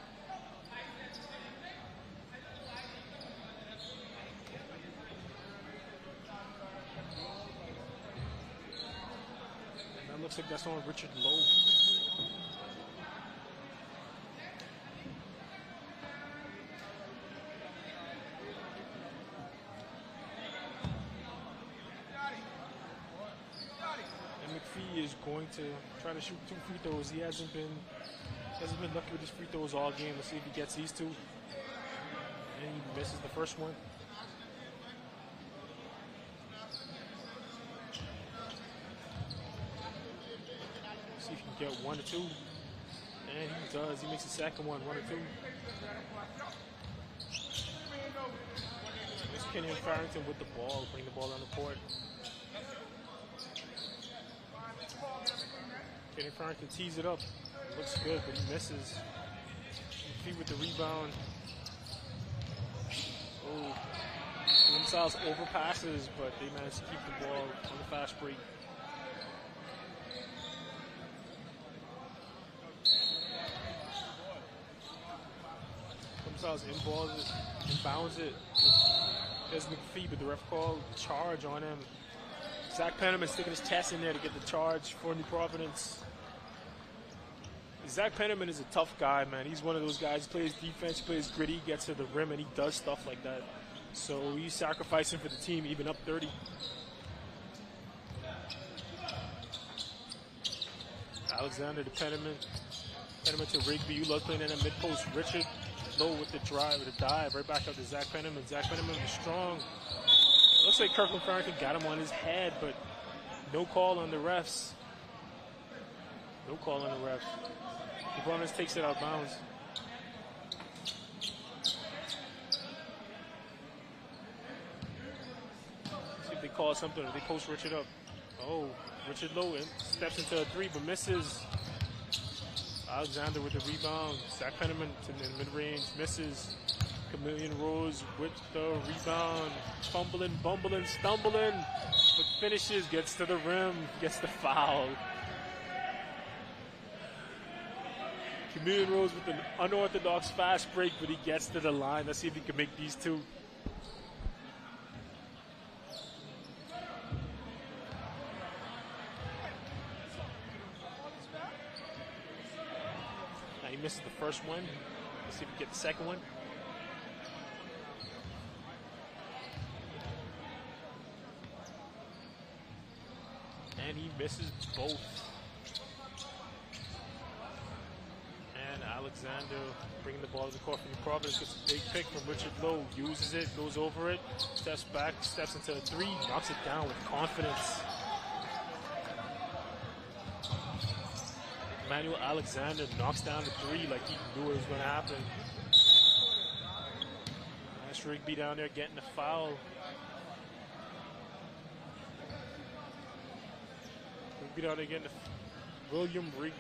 [SPEAKER 1] And that looks like that's on Richard Lowe. McPhee is going to try to shoot 2 free throws. He hasn't been lucky with his free throws all game. Let's see if he gets these 2. And he misses the first one. Let's see if he can get 1 or 2. And he does. He makes the second one, 1 or 2. It's Kenyon Farrington with the ball, bring the ball down the court. Kenyon Farrington tees it up. It looks good, but he misses. McPhee with the rebound. Oh, Columbus Isles overpasses, but they manage to keep the ball on the fast break. Columbus Isles inbounds it. There's McPhee, but the ref called charge on him. Zach Penniman sticking his chest in there to get the charge for New Providence. Zach Penniman is a tough guy, man. He's one of those guys who plays defense, he plays gritty, gets to the rim, and he does stuff like that. So he's sacrificing for the team, even up 30. Alexander to Penniman. Penniman to Rigby. You love playing in that mid-post. Richard Lowe with the drive, the dive. Right back up to Zach Penniman. Zach Penniman was strong. Looks like Kirkland Farrington got him on his head, but no call on the refs. No call on the refs. The Providence takes it out of bounds. See if they call something or they post Richard up. Oh, Richard Lowe steps into a three but misses. Alexander with the rebound. Zach Penniman to the mid-range, misses. Chameleon Rose with the rebound. Fumbling, bumbling, stumbling, but finishes, gets to the rim, gets the foul. Chameleon Rose with an unorthodox fast break, but he gets to the line. Let's see if he can make these two. Now he misses the first one. Let's see if he can get the second one. And he misses both. And Alexander bringing the ball to the court from Providence, gets a big pick from Richard Lowe, uses it, goes over it, steps back, steps into a three, knocks it down with confidence. Emmanuel Alexander knocks down the three like he knew it was going to happen. Nice Rigby down there getting the foul. Rigby down there getting the William Rigby.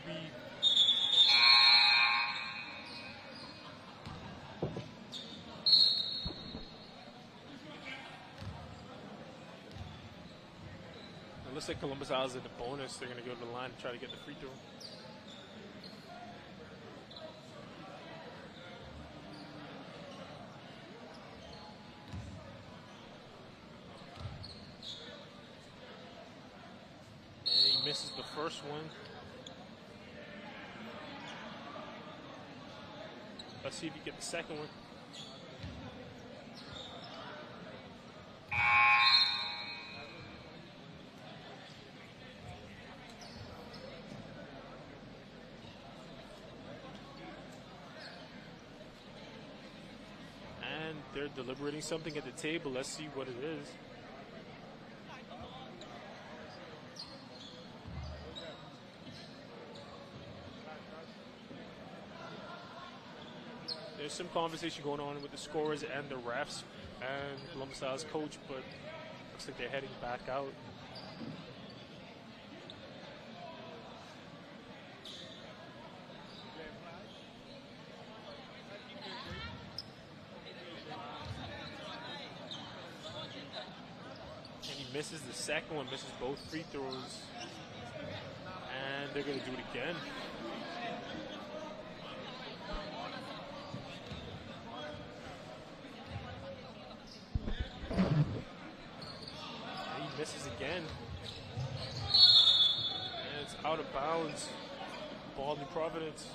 [SPEAKER 1] It looks like Columbus Isles in the bonus. They're going to go to the line and try to get the free throw. And he misses the first one. Let's see if he can get the second one. And they're deliberating something at the table. Let's see what it is. There's some conversation going on with the scorers and the refs and Columbus Isles coach, but looks like they're heading back out. And he misses the second one, misses both free throws. And they're going to do it again. Misses again. And it's out of bounds. Ball New Providence.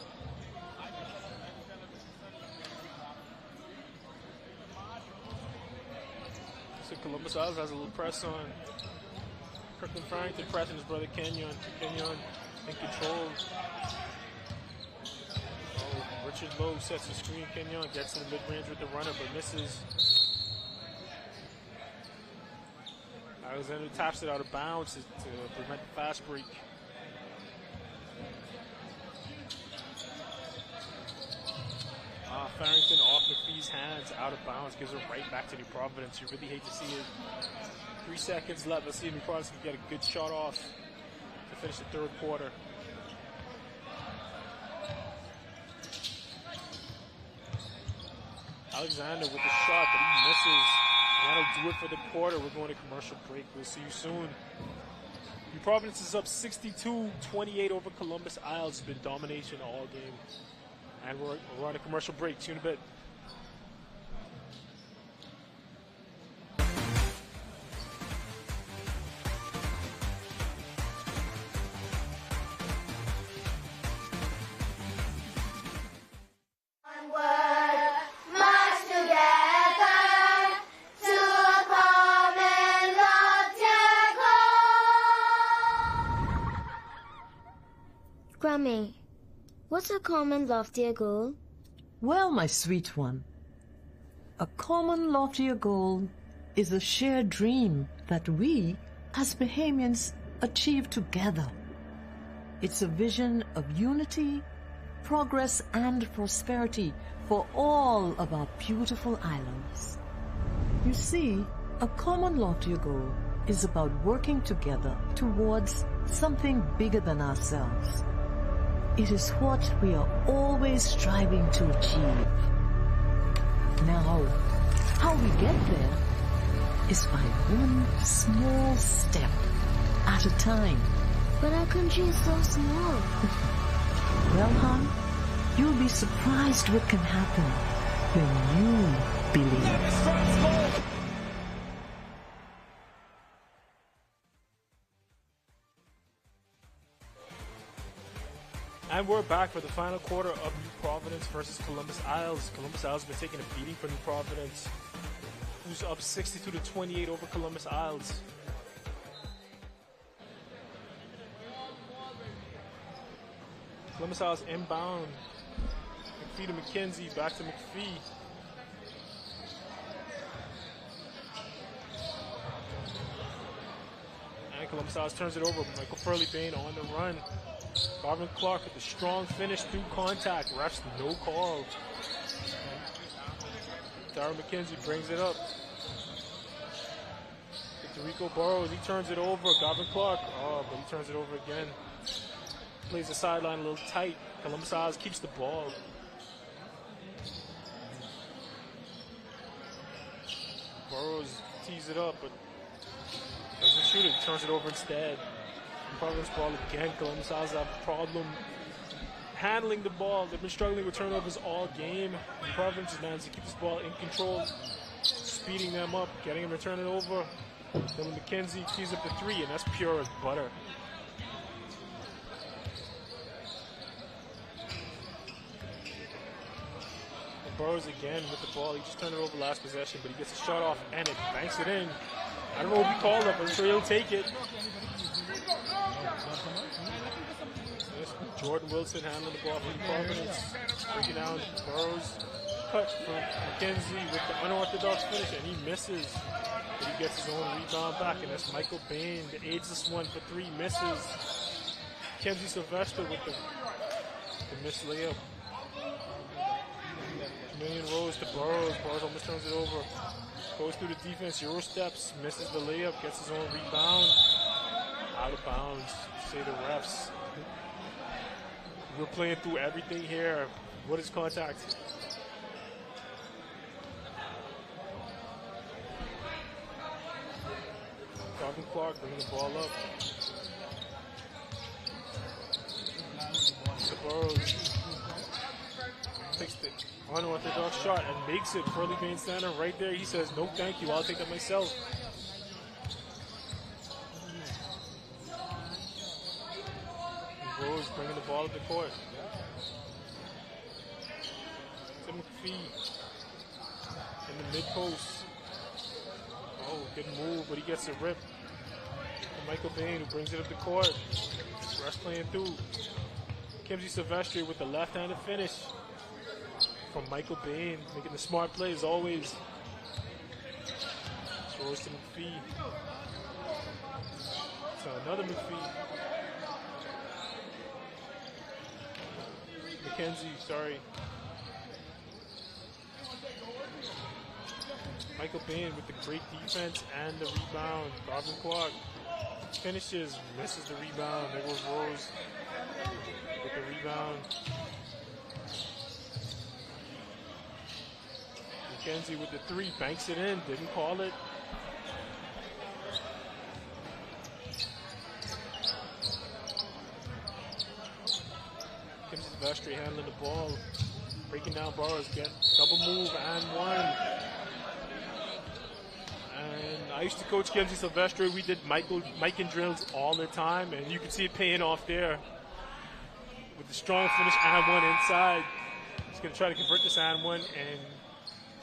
[SPEAKER 1] So Columbus Isles has a little press on. Kirkland Farrington pressing his brother Kenyon. Kenyon in control. Oh, Richard Lowe sets the screen. Kenyon gets to the mid-range with the runner but misses. Alexander taps it out of bounds to prevent the fast break. Farrington off McPhee's hands, out of bounds, gives it right back to New Providence. You really hate to see it. 3 seconds left. Let's see if New Providence can get a good shot off to finish the third quarter. Alexander with the shot, but he misses. That'll do it for the quarter. We're going to commercial break. We'll see you soon. New Providence is up 62-28 over Columbus Isles. It's been domination all game. And we're on a commercial break. See you in a bit.
[SPEAKER 3] Grammy, what's a common loftier goal?
[SPEAKER 4] Well, my sweet one, a common loftier goal is a shared dream that we, as Bahamians, achieve together. It's a vision of unity, progress, and prosperity for all of our beautiful islands. You see, a common loftier goal is about working together towards something bigger than ourselves. It is what we are always striving to achieve. Now, how we get there is by one small step at a time.
[SPEAKER 3] But our country is so small.
[SPEAKER 4] Well, hon, you'll be surprised what can happen when you believe.
[SPEAKER 1] And we're back for the final quarter of New Providence versus Columbus Isles. Columbus Isles has been taking a beating for New Providence, who's up 62-28 over Columbus Isles. Columbus Isles inbound. McPhee to McKenzie, back to McPhee. And Columbus Isles turns it over. Michael Furley-Bain on the run. Garvin Clark with the strong finish through contact. Refs no call. Darryl McKenzie brings it up. Rico Burrows, he turns it over. Garvin Clark, but he turns it over again. Plays the sideline a little tight. Columbus Isles keeps the ball. Burrows tees it up, but doesn't shoot it. Turns it over instead. Providence ball again. Columbus Isles have a problem handling the ball. They've been struggling with turnovers all game. Providence has managed to keep this ball in control, speeding them up, getting them to turn it over. Dylan McKenzie tees up the three, and that's pure as butter. Burrows again with the ball. He just turned it over last possession, but he gets a shot off and it banks it in. I don't know what he called it, but I'm sure he'll take it. Jordan Wilson handling the ball for Providence. Breaking down Burrows. Cut from McKenzie with the unorthodox finish, and he misses. But he gets his own rebound back, and that's Michael Bain, the ageless one for three, misses. Kenzie Sylvester with the missed layup. Million Rose to Burrows. Burrows almost turns it over. Goes through the defense, Euro steps, misses the layup, gets his own rebound. Out of bounds, say the refs. We're playing through everything here. What is contact? Garvin Clark bringing the ball up. To Burrows. Takes the unorthodox shot and makes it. Furley Bain standing right there. He says, no thank you, I'll take it myself. Rose bringing the ball up the court. To McPhee in the mid-post. Oh, good move, but he gets a rip. And Michael Bain, who brings it up the court. Rush playing through. Kimsey Silvestri with the left-handed finish from Michael Bain, making the smart play as always. Throws to McPhee. So another McPhee. McKenzie, sorry. Michael Bain with the great defense and the rebound. Garvin Clark finishes, misses the rebound. There goes Rose with the rebound. McKenzie with the three, banks it in, didn't call it. Kim Silvestri handling the ball, breaking down bars, get double move and one. And I used to coach Kimsey Silvestri. We did Mike and drills all the time, and you can see it paying off there with the strong finish and one inside. He's going to try to convert this and one and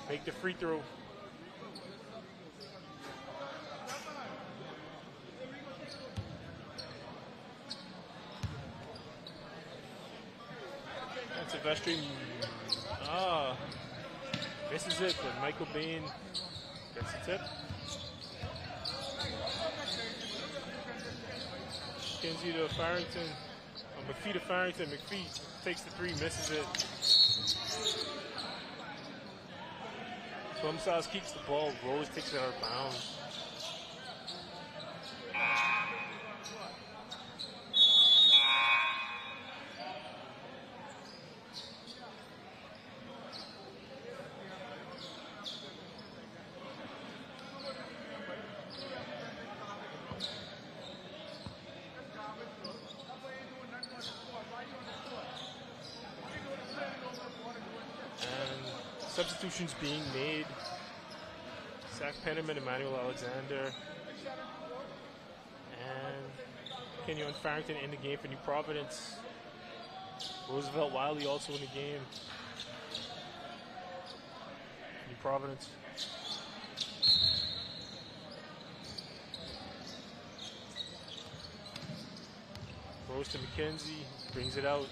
[SPEAKER 1] make the free throw. to Vestry. Misses it, but Michael Bain gets the tip. McKenzie to Farrington. McPhee to Farrington. McPhee takes the three, misses it. Plumsize keeps the ball. Rose takes it out of bounds. Substitutions being made. Zach Penniman, Emmanuel Alexander, and Kenyon Farrington in the game for New Providence. Roosevelt Wiley also in the game. New Providence. Rose to McKenzie, brings it out,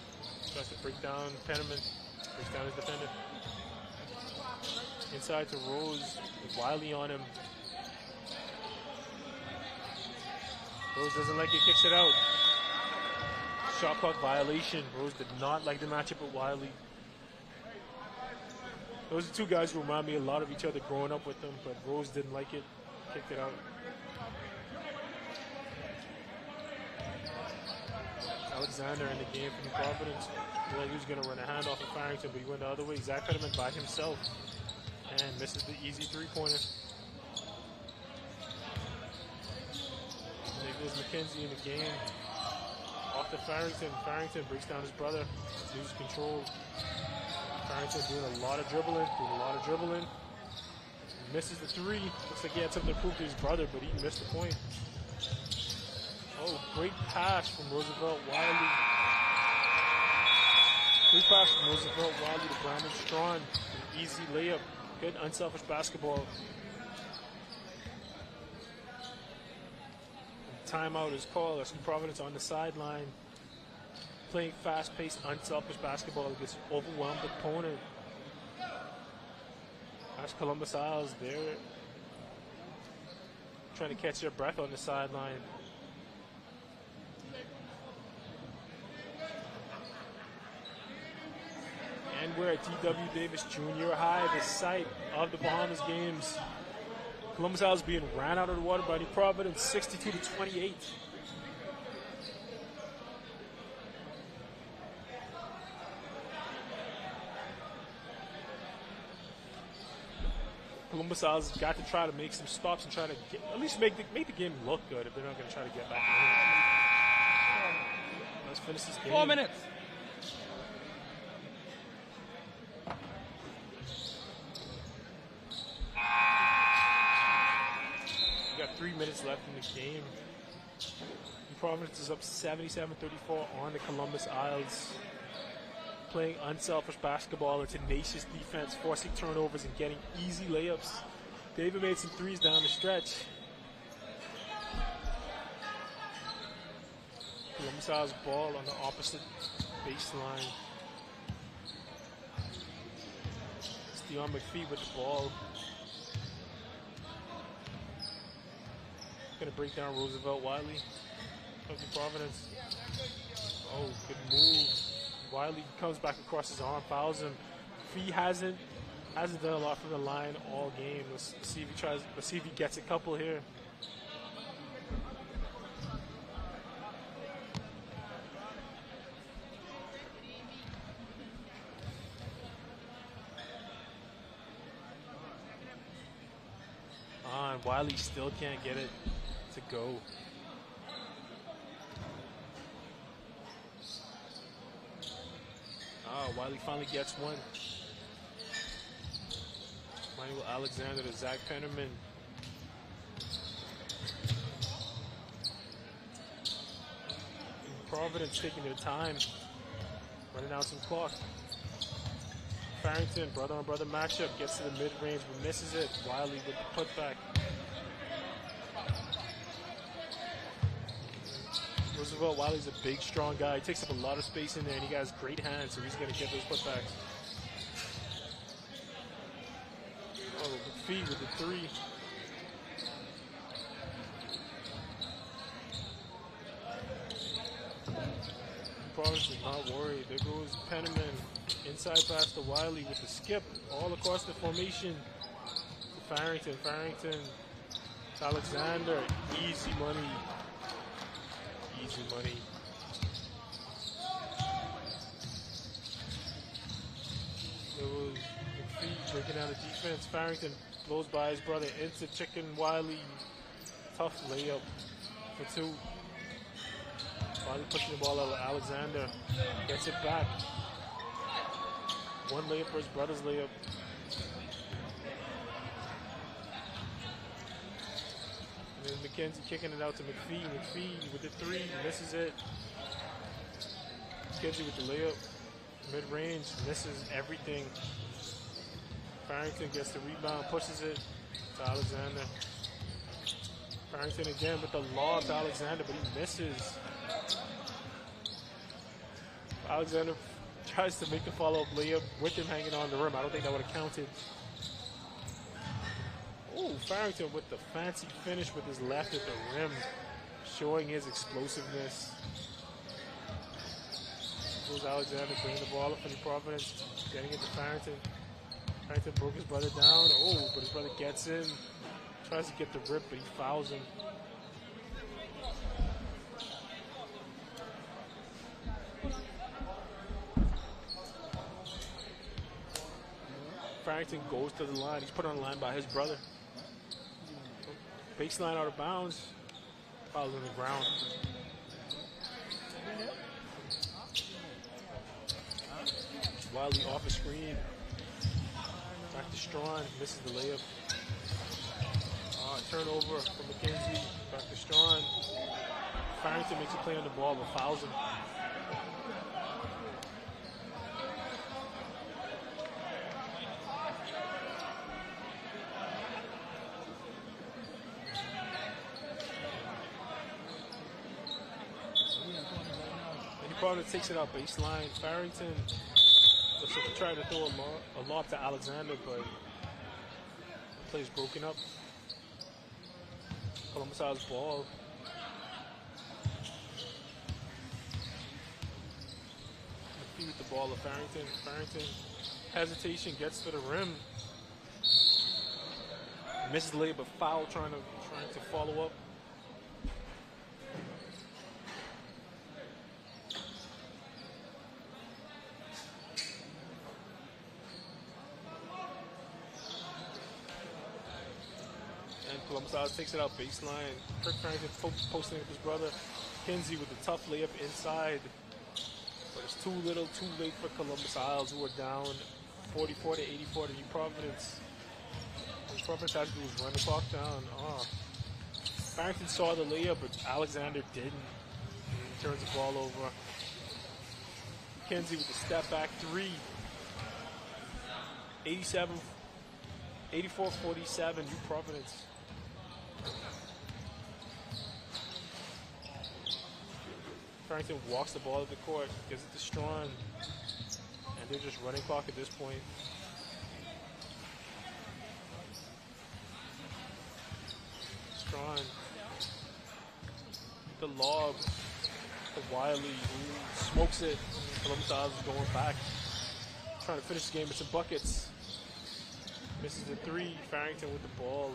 [SPEAKER 1] tries to break down Penniman, breaks down his defender. Inside to Rose, with Wiley on him. Rose doesn't like it, kicks it out. Shot clock violation. Rose did not like the matchup with Wiley. Those are two guys who remind me a lot of each other growing up with them, but Rose didn't like it, kicked it out. Alexander in the game for New Providence. Like he was going to run a handoff of Farrington, but he went the other way. Zach Penniman by himself. And misses the easy three-pointer. There goes McKenzie in the game. Off to Farrington. Farrington breaks down his brother. Loses control. Farrington doing a lot of dribbling. He misses the three. Looks like he had something to prove to his brother, but he missed the point. Oh, great pass from Roosevelt Wiley. Great pass from Roosevelt Wiley to Brandon Strawn. An easy layup. Good, unselfish basketball. Timeout is called. That's New Providence on the sideline. Playing fast-paced, unselfish basketball against an overwhelmed opponent. That's Columbus Isles. They're trying to catch their breath on the sideline. And we're at D.W. Davis Junior High, the site of the Bahamas games. Columbus Isles being ran out of the water by New Providence, 62-28. Columbus Isles has got to try to make some stops and try to at least make the game look good if they're not going to try to get back in here. Let's finish this game.
[SPEAKER 9] 4 minutes.
[SPEAKER 1] We got 3 minutes left in the game. New Providence is up 77-34 on the Columbus Isles. Playing unselfish basketball and tenacious defense, forcing turnovers and getting easy layups. David made some threes down the stretch. Columbus Isles ball on the opposite baseline. It's Dion McPhee with the ball. Gonna break down Roosevelt Wiley of New Providence. Oh, good move. Wiley comes back across his arm, fouls him. Fee hasn't done a lot from the line all game. Let's see if he tries. Let's see if he gets a couple here. And Wiley still can't get it to go. Wiley finally gets one. Emmanuel Alexander to Zach Penniman. Providence taking their time, running out some clock. Farrington, brother-on-brother matchup, gets to the mid-range but misses it. Wiley with the putback. give up. Wiley's a big, strong guy. He takes up a lot of space in there, and he has great hands, so he's going to get those putbacks. Oh, McPhee with the three. Providence is not worried. There goes Penniman. Inside pass to Wiley with the skip all across the formation. To Farrington. Farrington to Alexander. Easy money. Easy money. There was McPhee breaking out the defense. Farrington blows by his brother into Chicken Wiley. Tough layup for two. Wiley pushing the ball out with Alexander. Gets it back. One layup for his brother's layup. And then McKenzie kicking it out to McPhee. McPhee with the three, misses it. McKenzie with the layup. Mid-range, misses everything. Farrington gets the rebound, pushes it to Alexander. Farrington again with the lob to Alexander, but he misses. Alexander tries to make the follow-up layup with him hanging on the rim. I don't think that would have counted. Oh, Farrington with the fancy finish with his left at the rim, showing his explosiveness. Goes Alexander bringing the ball up for the Providence, getting it to Farrington. Farrington broke his brother down. Oh, but his brother gets in, tries to get the rip, but he fouls him. Farrington goes to the line. He's put on the line by his brother. Baseline out of bounds. Foul on the ground. Wiley off a screen. Back to Strawn. Misses the layup. Turnover from McKenzie. Back to Strawn. Farrington makes a play on the ball, but fouls him. Providence takes it out baseline. Farrington looks like he's trying to throw a lob to Alexander, but the play's broken up. Columbus has ball. McPhee with the ball to Farrington. Farrington hesitation, gets to the rim. Misses the layup, but foul trying to follow up. Columbus takes it out baseline. Kirk Farrington posting with his brother. Kinsey with the tough layup inside. But it's too little, too late for Columbus Isles, who are down 44 to 84 to New Providence. What Providence has to do is run the clock down. Farrington saw the layup, but Alexander didn't. And he turns the ball over. Kinsey with the step back three. 84-47, New Providence. Farrington walks the ball to the court, gives it to Strawn, and they're just running clock at this point. Strawn, the lob to Wiley, who smokes it. Columbus Isles is going back, trying to finish the game with some buckets. Misses the three. Farrington with the ball.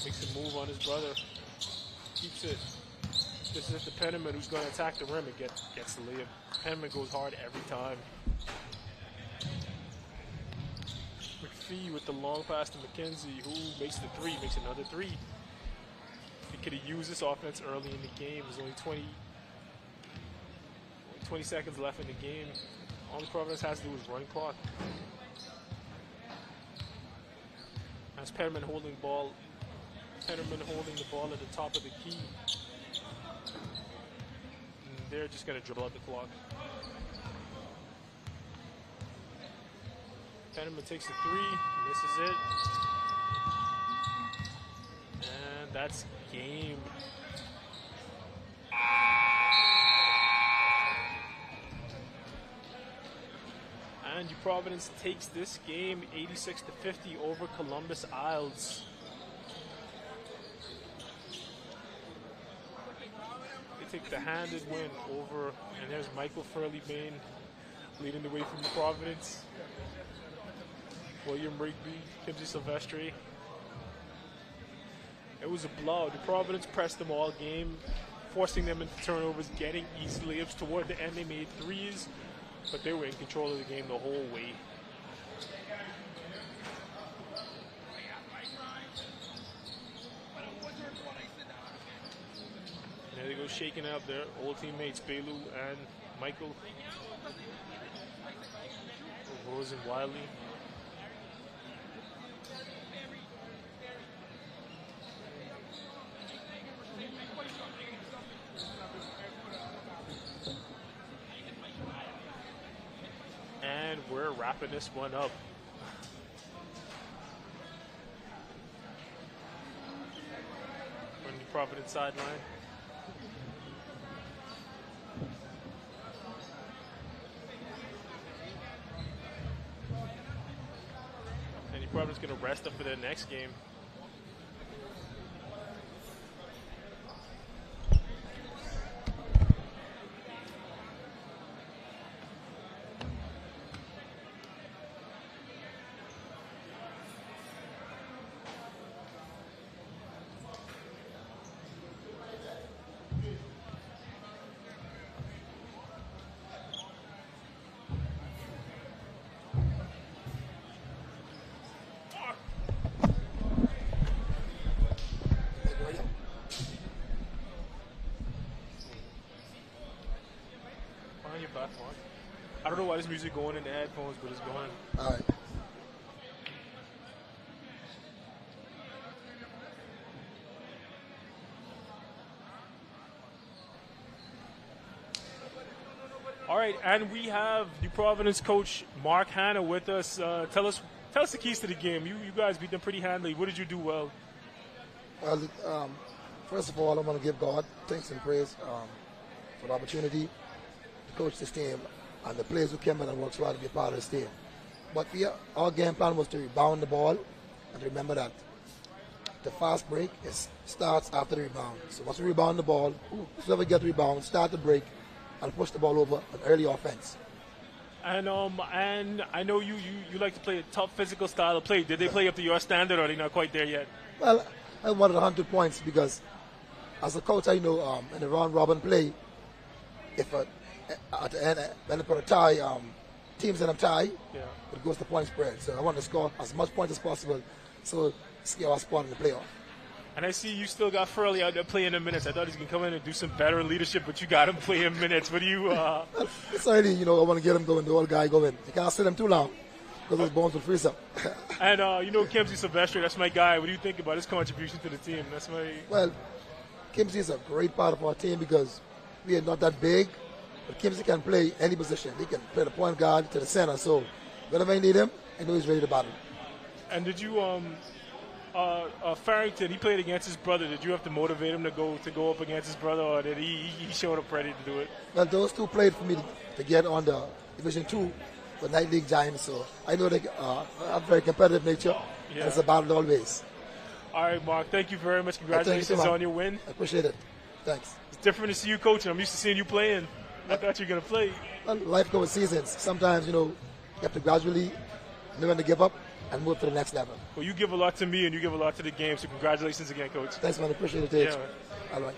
[SPEAKER 1] Makes a move on his brother. Keeps it. This is the Penniman who's going to attack the rim and gets the layup. Penniman goes hard every time. McPhee with the long pass to McKenzie, who makes the three, makes another three. He could have used this offense early in the game. There's only 20 seconds left in the game. All the Providence has to do is run clock. That's Penniman holding the ball. Penniman holding the ball at the top of the key. And they're just going to dribble out the clock. Penniman takes the three, misses it. And that's game. Providence takes this game 86-50 over Columbus Isles. They take the handed win over, and there's Michael Furley-Bain leading the way from Providence. William Rigby, Kimsey Silvestri. It was a blowout. The Providence pressed them all game, forcing them into turnovers, getting easy layups. Toward the end, they made threes, but they were in control of the game the whole way. There they go, shaking out their old teammates, Belu and Michael. Rose and Wiley. And we're wrapping this one up. From the Providence sideline. And the Providence going to rest up for their next game. I don't know why this music going in the headphones, but it's going.
[SPEAKER 9] All right.
[SPEAKER 1] All right, and we have the Providence coach Mark Hanna with us. Tell us the keys to the game. You guys beat them pretty handily. What did you do well?
[SPEAKER 9] Well, first of all, I want to give God thanks and praise for the opportunity to coach this team and the players who came in and worked hard to be a part of this team. But our game plan was to rebound the ball and remember that the fast break starts after the rebound. So once we rebound the ball, whoever get the rebound, start the break and push the ball over an early offense.
[SPEAKER 1] And I know you like to play a tough physical style of play. Did they play up to your standard, or are they not quite there yet?
[SPEAKER 9] Well, I wanted 100 points because as a coach, I know in the round robin play, if at the end, when they put a tie, teams in a tie, it goes to point spread. So I want to score as much points as possible, so secure our spot in the playoff.
[SPEAKER 1] And I see you still got Furley out there playing in minutes. I thought he's going to come in and do some veteran leadership, but you got him playing minutes. What do you...
[SPEAKER 9] It's already, I want to get him going, the old guy going. You can't sit him too long because his bones will freeze up.
[SPEAKER 1] And, Kimsey Silvestri, that's my guy. What do you think about his contribution to the team?
[SPEAKER 9] Well, Kimsey is a great part of our team because we are not that big. But Kimsey can play any position. He can play the point guard to the center. So whenever I need him, I know he's ready to battle.
[SPEAKER 1] And did you, Farrington, he played against his brother. Did you have to motivate him to go up against his brother, or did he showed up ready to do it?
[SPEAKER 9] Well, those two played for me to get on the Division II for Night League Giants. So I know they have a very competitive nature. Yeah. And it's a battle always.
[SPEAKER 1] All right, Mark. Thank you very much. Congratulations on your win.
[SPEAKER 9] I appreciate it. Thanks.
[SPEAKER 1] It's different to see you coaching. I'm used to seeing you playing. I thought you were going to play.
[SPEAKER 9] Well, life goes seasons. Sometimes, you have to gradually know when to give up and move to the next level.
[SPEAKER 1] Well, you give a lot to me and you give a lot to the game, so congratulations again, Coach.
[SPEAKER 9] Thanks, man. I appreciate it, Dave.
[SPEAKER 1] Yeah.
[SPEAKER 9] All right.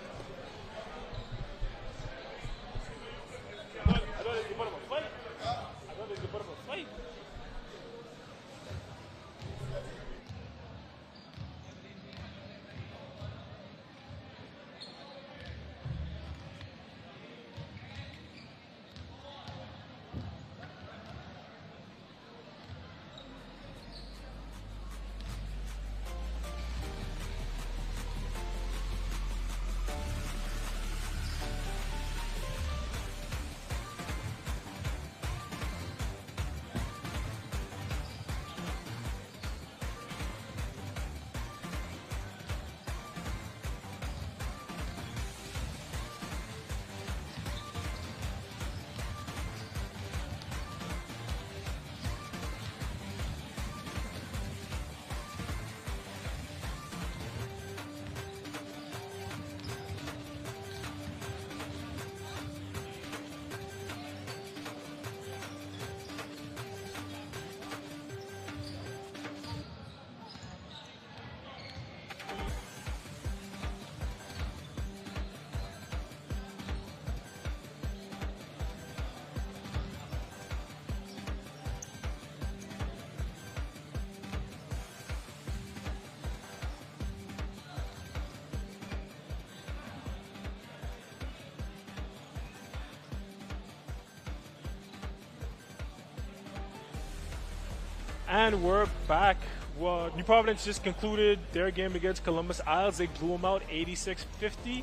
[SPEAKER 1] And we're back. Well, New Providence just concluded their game against Columbus Isles. They blew them out 86-50.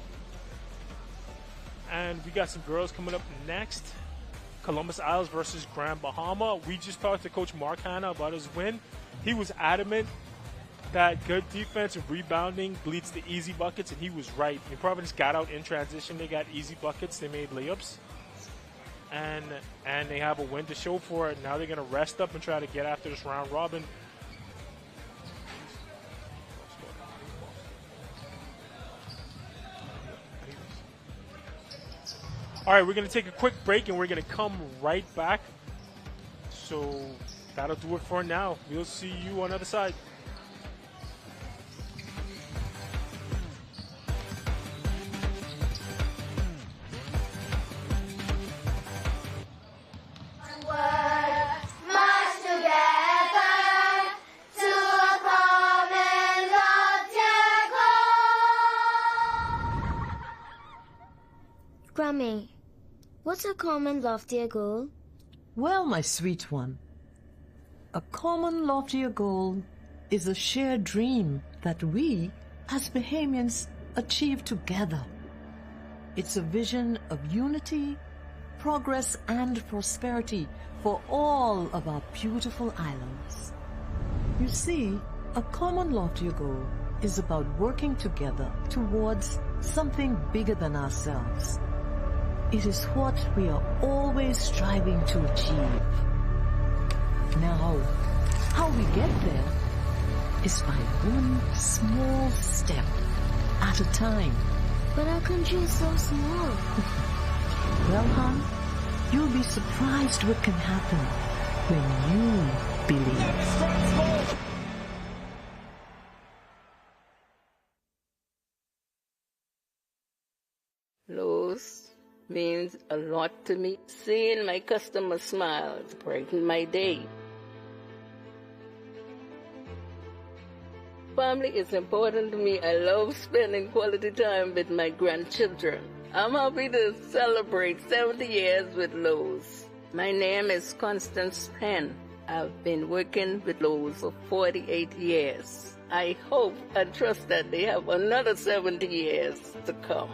[SPEAKER 1] And we got some girls coming up next. Columbus Isles versus Grand Bahama. We just talked to Coach Mark Hanna about his win. He was adamant that good defense and rebounding leads to easy buckets, and he was right. New Providence got out in transition. They got easy buckets. They made layups. And they have a win to show for it. Now they're going to rest up and try to get after this round robin. All right, we're going to take a quick break, and we're going to come right back. So that'll do it for now. We'll see you on the other side.
[SPEAKER 3] Grammy, what's a common loftier goal?
[SPEAKER 4] Well, my sweet one, a common loftier goal is a shared dream that we, as Bahamians, achieve together. It's a vision of unity, progress, and prosperity for all of our beautiful islands. You see, a common loftier goal is about working together towards something bigger than ourselves. It is what we are always striving to achieve. Now, how we get there is by one small step at a time.
[SPEAKER 3] But our country is so small.
[SPEAKER 4] Well, hon, you'll be surprised what can happen when you believe.
[SPEAKER 10] Lowe's means a lot to me. Seeing my customers smile brightens my day. Family is important to me. I love spending quality time with my grandchildren. I'm happy to celebrate 70 years with Lowe's. My name is Constance Penn. I've been working with Lowe's for 48 years. I hope and trust that they have another 70 years to come.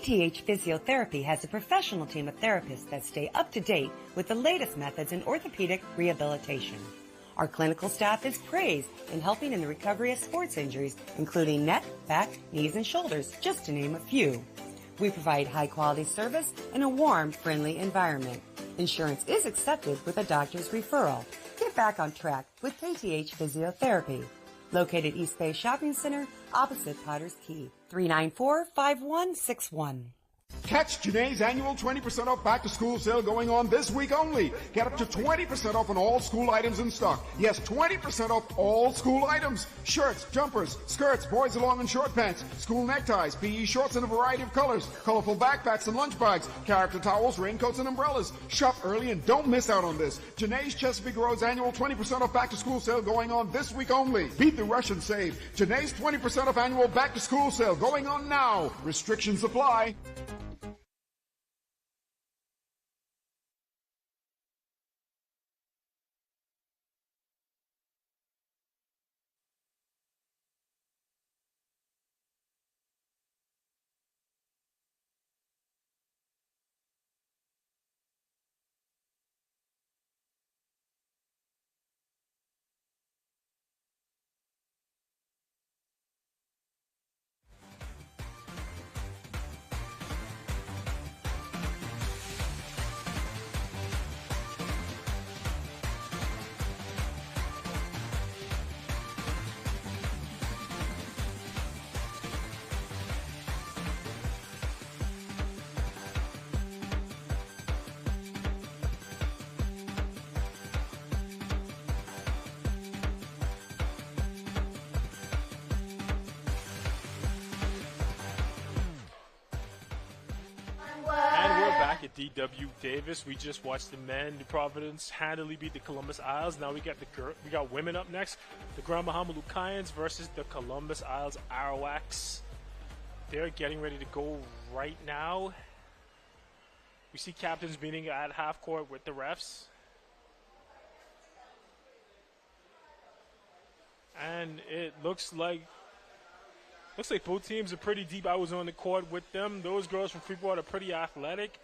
[SPEAKER 11] ATH Physiotherapy has a professional team of therapists that stay up to date with the latest methods in orthopedic rehabilitation. Our clinical staff is praised in helping in the recovery of sports injuries, including neck, back, knees, and shoulders, just to name a few. We provide high-quality service in a warm, friendly environment. Insurance is accepted with a doctor's referral. Get back on track with KTH Physiotherapy. Located East Bay Shopping Center, opposite Potter's Key. 394-5161.
[SPEAKER 12] Catch Janae's annual 20% off back-to-school sale going on this week only. Get up to 20% off on all school items in stock. Yes, 20% off all school items. Shirts, jumpers, skirts, boys' long and short pants, school neckties, PE shorts in a variety of colors, colorful backpacks and lunch bags, character towels, raincoats, and umbrellas. Shop early and don't miss out on this. Janae's Chesapeake Road's annual 20% off back-to-school sale going on this week only. Beat the rush and save. Janae's 20% off annual back-to-school sale going on now. Restrictions apply.
[SPEAKER 1] At DW Davis, we just watched the men. New Providence handily beat the Columbus Isles. Now we got women up next. The Grand Bahama Lucayans versus the Columbus Isles Arawaks. They're getting ready to go right now. We see captains meeting at half court with the refs. And it looks like both teams are pretty deep. I was on the court with them. Those girls from Freeport are pretty athletic.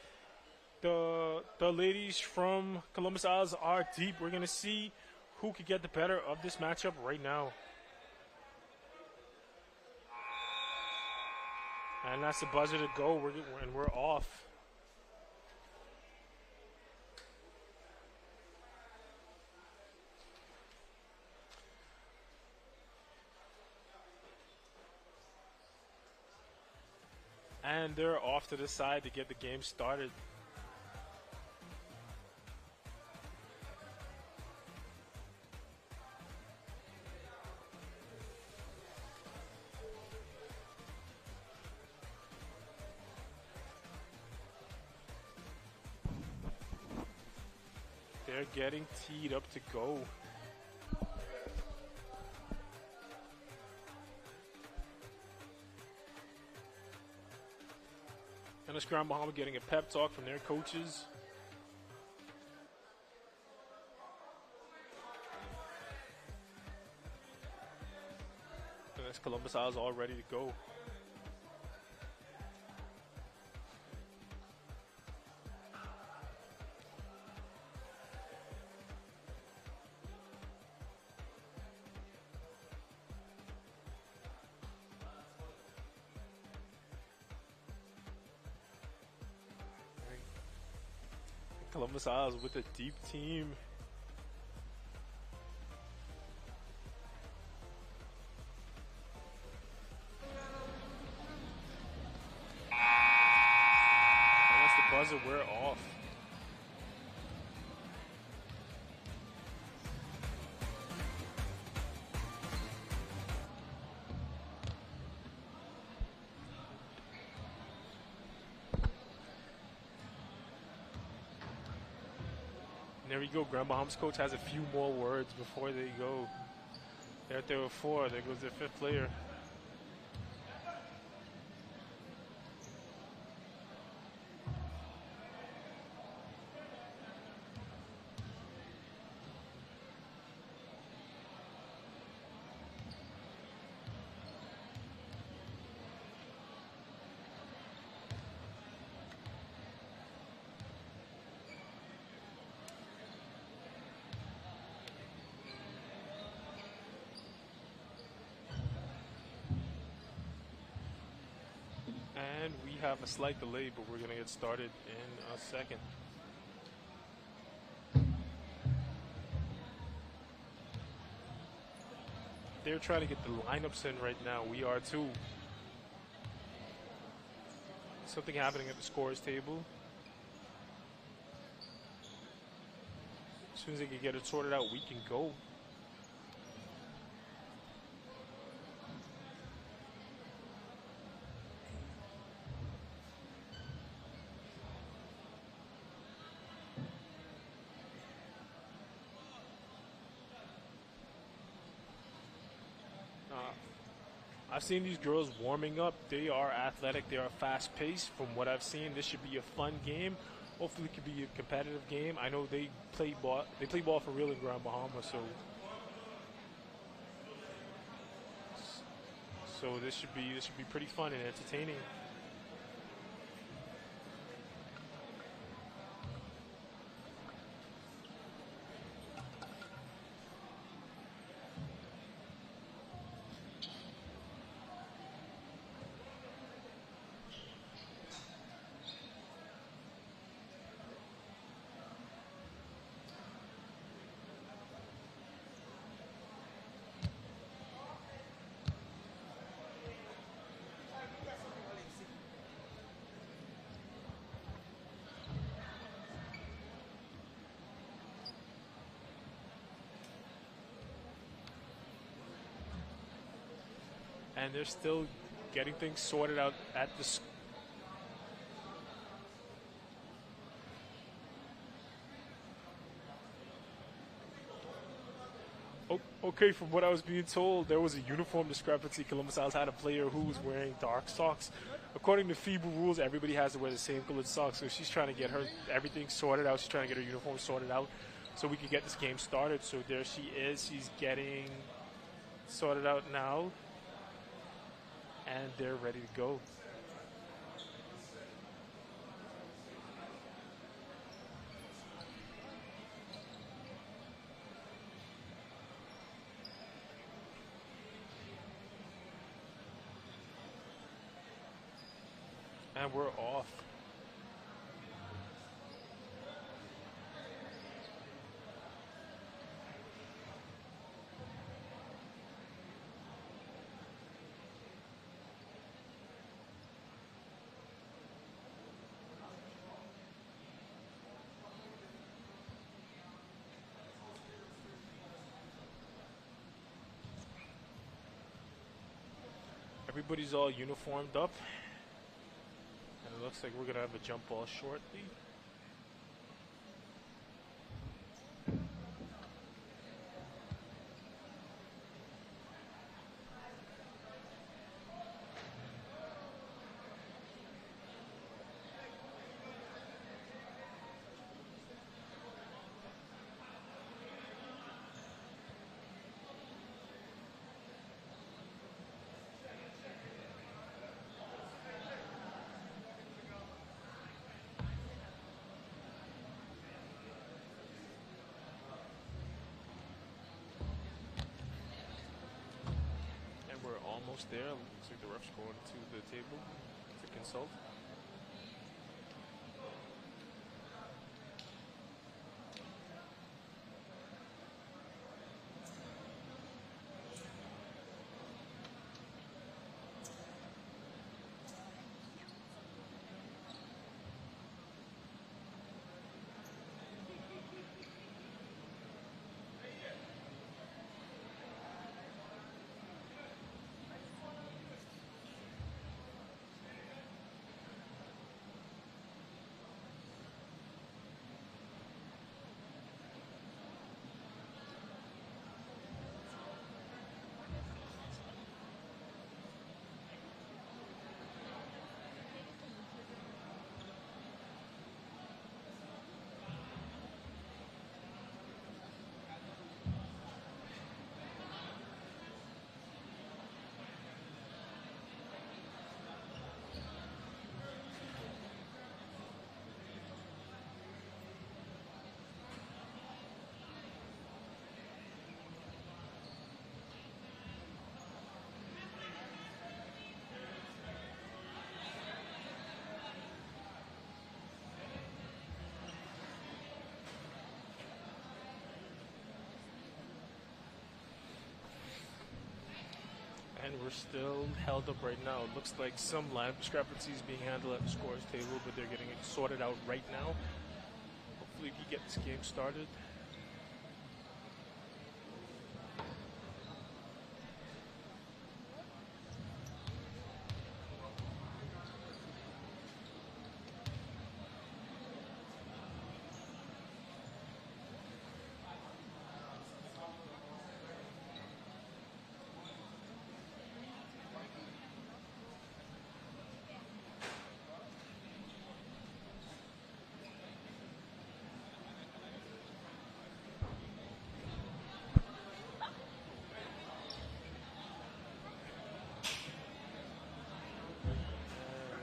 [SPEAKER 1] The ladies from Columbus Isles are deep. We're going to see who could get the better of this matchup right now. And that's the buzzer to go, and we're off. And they're off to the side to get the game started. They're getting teed up to go. And the Grand Bahama getting a pep talk from their coaches. And that's Columbus Isles all ready to go. Columbus Isles with a deep team. And that's the buzzer, we're off. There we go. Grand Bahamas coach has a few more words before they go. They're at their 4. There goes their 5th player. And we have a slight delay, but we're going to get started in a second. they're trying to get the lineups in right now. We are too. Something happening at the scores table. As soon as they can get it sorted out, we can go. I've seen these girls warming up. They are athletic. They are fast-paced. From what I've seen, this should be a fun game. Hopefully, it could be a competitive game. I know they play ball. They play ball for real in Grand Bahama, so this should be pretty fun and entertaining. And they're still getting things sorted out at the Okay, from what I was being told, there was a uniform discrepancy. Columbus Isles had a player who was wearing dark socks. According to FIBA rules, everybody has to wear the same colored socks, so she's trying to get everything sorted out. She's trying to get her uniform sorted out so we can get this game started. So there she is. She's getting sorted out now. And they're ready to go. And we're off. Everybody's all uniformed up. And it looks like we're going to have a jump ball shortly. We're almost there. Looks like the ref's going to the table to consult. And we're still held up right now. It looks like some line discrepancies being handled at the scores table, but they're getting it sorted out right now. Hopefully we get this game started.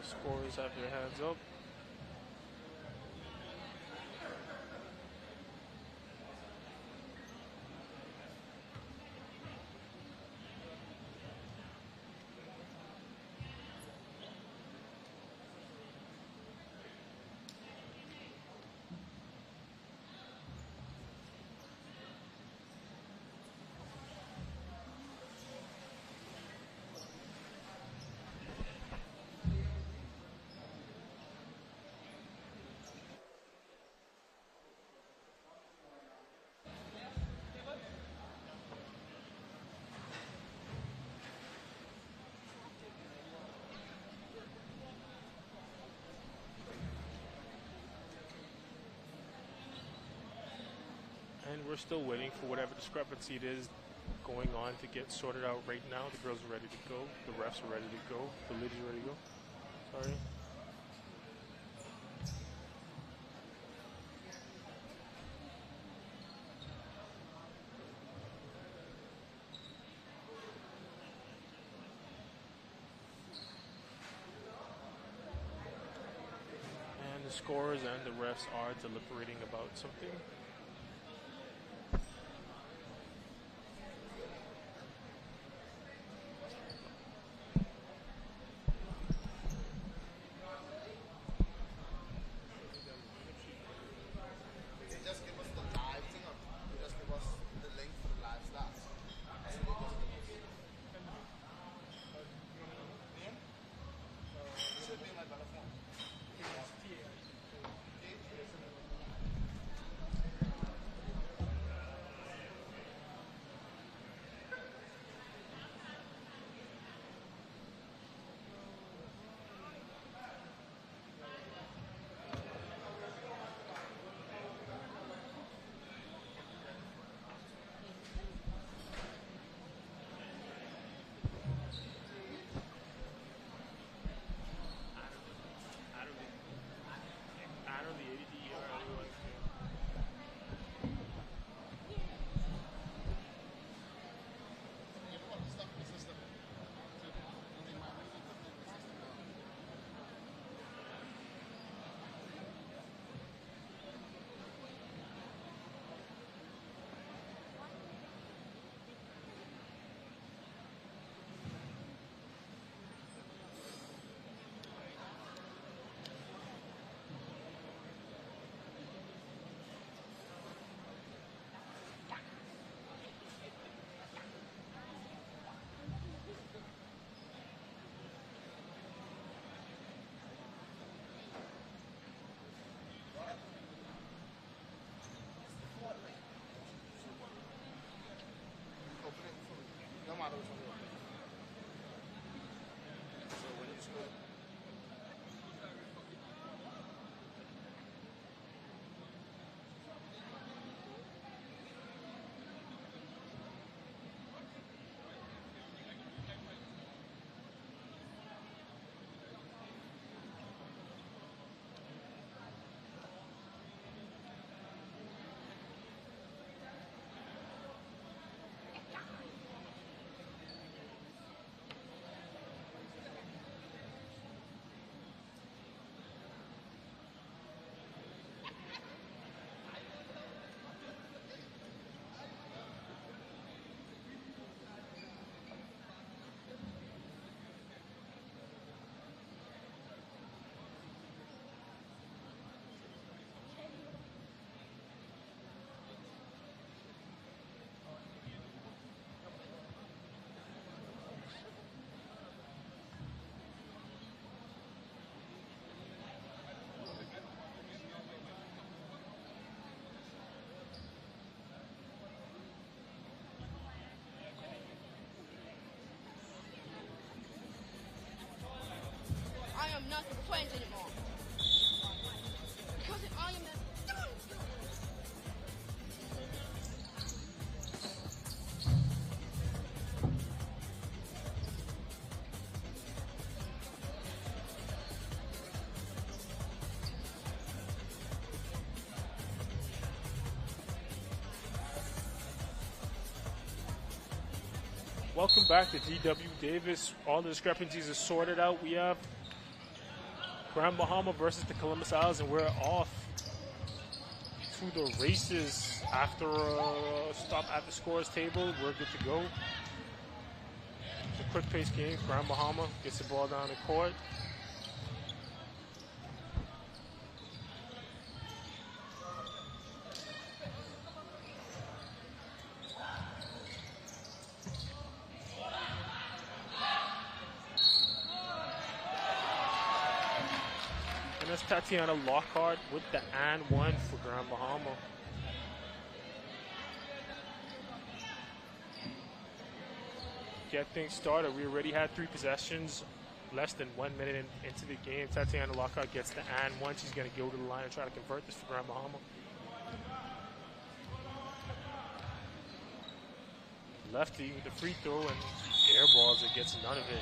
[SPEAKER 1] Scorers have their hands up. And we're still waiting for whatever discrepancy it is going on to get sorted out right now. The girls are ready to go. The refs are ready to go. The ladies are ready to go. Sorry. And the scorers and the refs are deliberating about something.
[SPEAKER 13] friends anymore. Because I am the...
[SPEAKER 1] Welcome back to DW Davis. All the discrepancies are sorted out. We have Grand Bahama versus the Columbus Isles, and we're off to the races after a stop at the scores table. We're good to go. It's a quick pace game. Grand Bahama gets the ball down the court. And that's Tatiana Lockhart with the and one for Grand Bahama. Get things started. We already had 3 possessions, less than 1 minute into the game. Tatiana Lockhart gets the and one. She's going to go to the line and try to convert this for Grand Bahama. Lefty with the free throw and airballs it, gets none of it.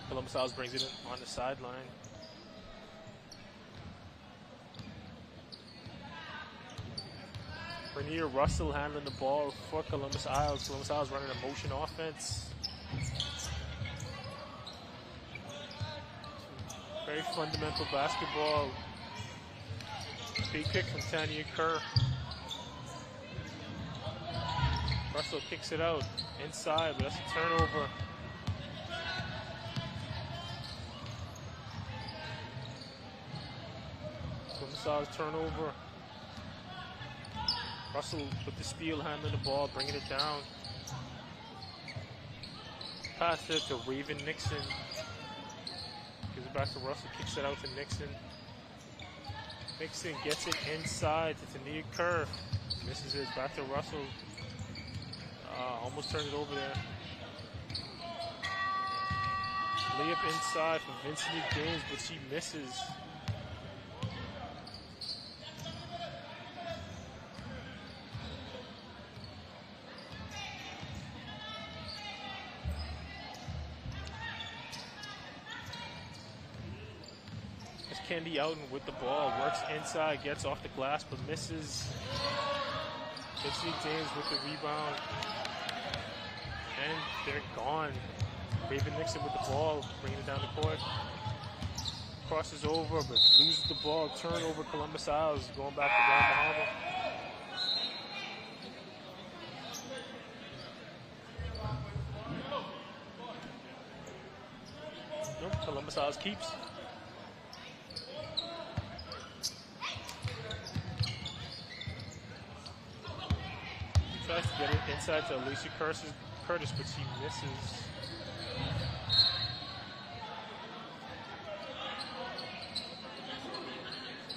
[SPEAKER 1] Columbus Isles brings it in on the sideline. Rainier Russell handling the ball for Columbus Isles. Columbus Isles running a motion offense. Very fundamental basketball. Big pick from Tanya Kerr. Russell kicks it out inside, but that's a turnover. Columbus turnover. Russell with the steal, handling the ball, bringing it down. Pass it to Raven Nixon. Gives it back to Russell, kicks it out to Nixon. Nixon gets it inside to Tania Kerr. Misses it, back to Russell. Almost turned it over there. Layup inside for Vincent Gaines, but she misses. Kendi Outen with the ball, works inside, gets off the glass, but misses. Vincent James with the rebound. And they're gone. Raven Nixon with the ball, bringing it down the court. Crosses over, but loses the ball. Turnover, Columbus Isles, going back to Grand Bahama. Nope, Columbus Isles keeps. Tries to get it inside to Alicia Curtis, but she misses.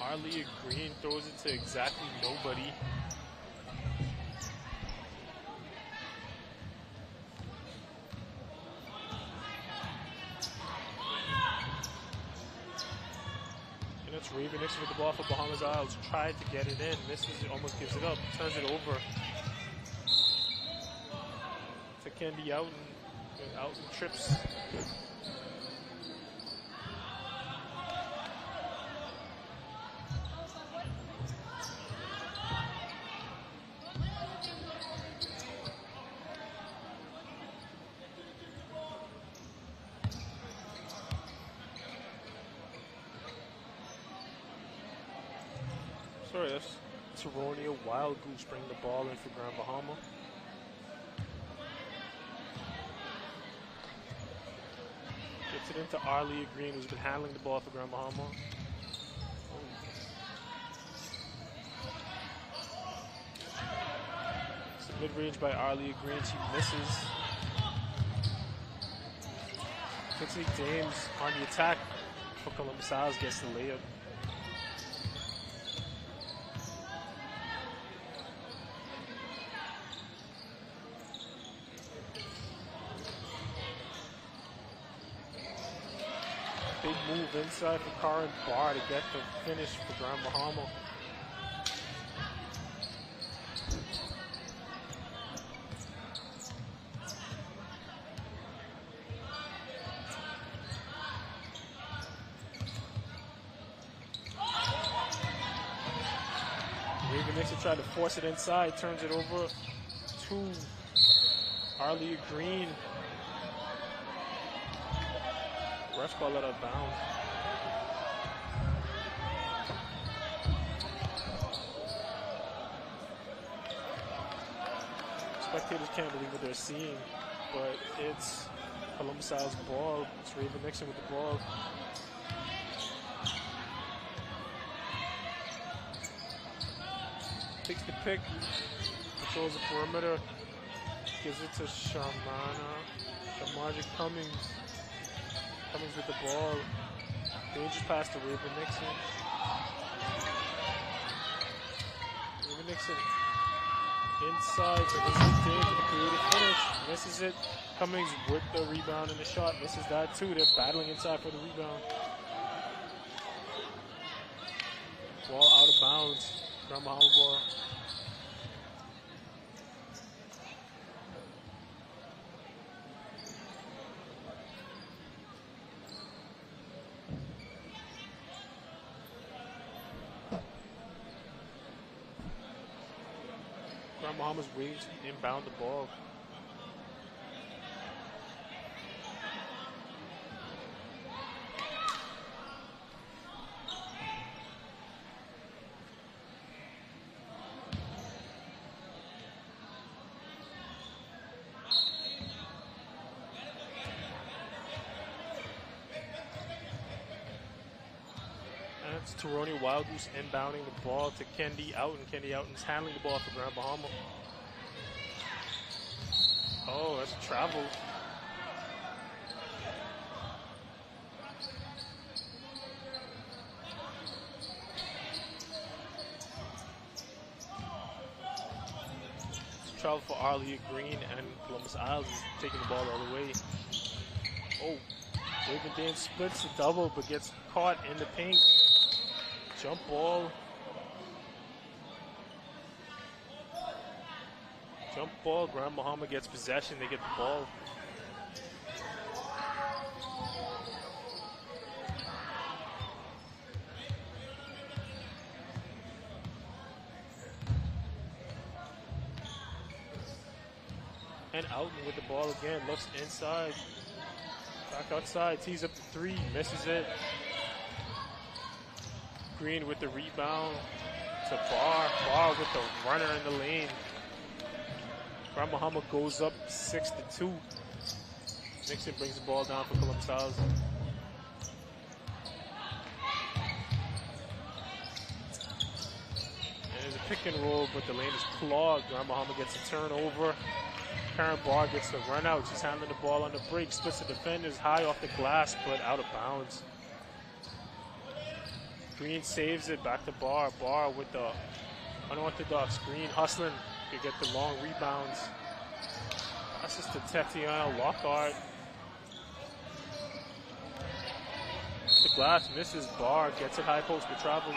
[SPEAKER 1] Arlia Green throws it to exactly nobody. And it's Raven Nixon with the ball for Bahamas Isles. Tried to get it in, misses it, almost gives it up, turns it over. Kendi Outen, and Outen trips. Sorry, that's Teronia Wild Goose bringing the ball in for Grand Bahama. Gets it into Arlia Green, who's been handling the ball for Grand Bahama. It's a mid-range by Arlia Green. She misses. Tiffany James on the attack for Columbus Isles gets the layup. Big move inside for Karan Barr to get the finish for Grand Bahama. Raven Nixon tried to force it inside, turns it over to Arlia Green. Refs call it out of bounds. Spectators can't believe what they're seeing, but it's Columbus Isle's ball. It's Raven Nixon with the ball. Takes the pick, controls the perimeter, gives it to Sharmaja Cummings. Cummings with the ball. Dangerous pass to Raven Nixon. Raven Nixon inside to James with the creative finish. Misses it. Cummings with the rebound and the shot. Misses that too. They're battling inside for the rebound. Ball out of bounds. Grand Bahama ball. Grand Bahama's waiting to inbound the ball. It's Toroni Wild Goose inbounding the ball to Kendi Outen. Kendi Outen's handling the ball for Grand Bahama. Oh, that's a travel. It's a travel for Arlia Green, and Columbus Isles is taking the ball all the way. Oh, Raven Dane splits the double, but gets caught in the paint. Jump ball. Jump ball. Grand Bahama gets possession. They get the ball. And Outen with the ball again. Looks inside. Back outside. Tees up the three. Misses it. Green with the rebound to Barr. Barr with the runner in the lane. Grand Bahama goes up 6-2. Nixon brings the ball down for Columbus Isles. And there's a pick and roll, but the lane is clogged. Grand Bahama gets a turnover. Karen Barr gets the run out. She's handling the ball on the break. Splits the defenders high off the glass, but out of bounds. Green saves it, back to Barr. Barr with the unorthodox Green hustling to get the long rebounds. Passes to Tatiana Lockhart. The glass misses. Barr gets it high post but travels.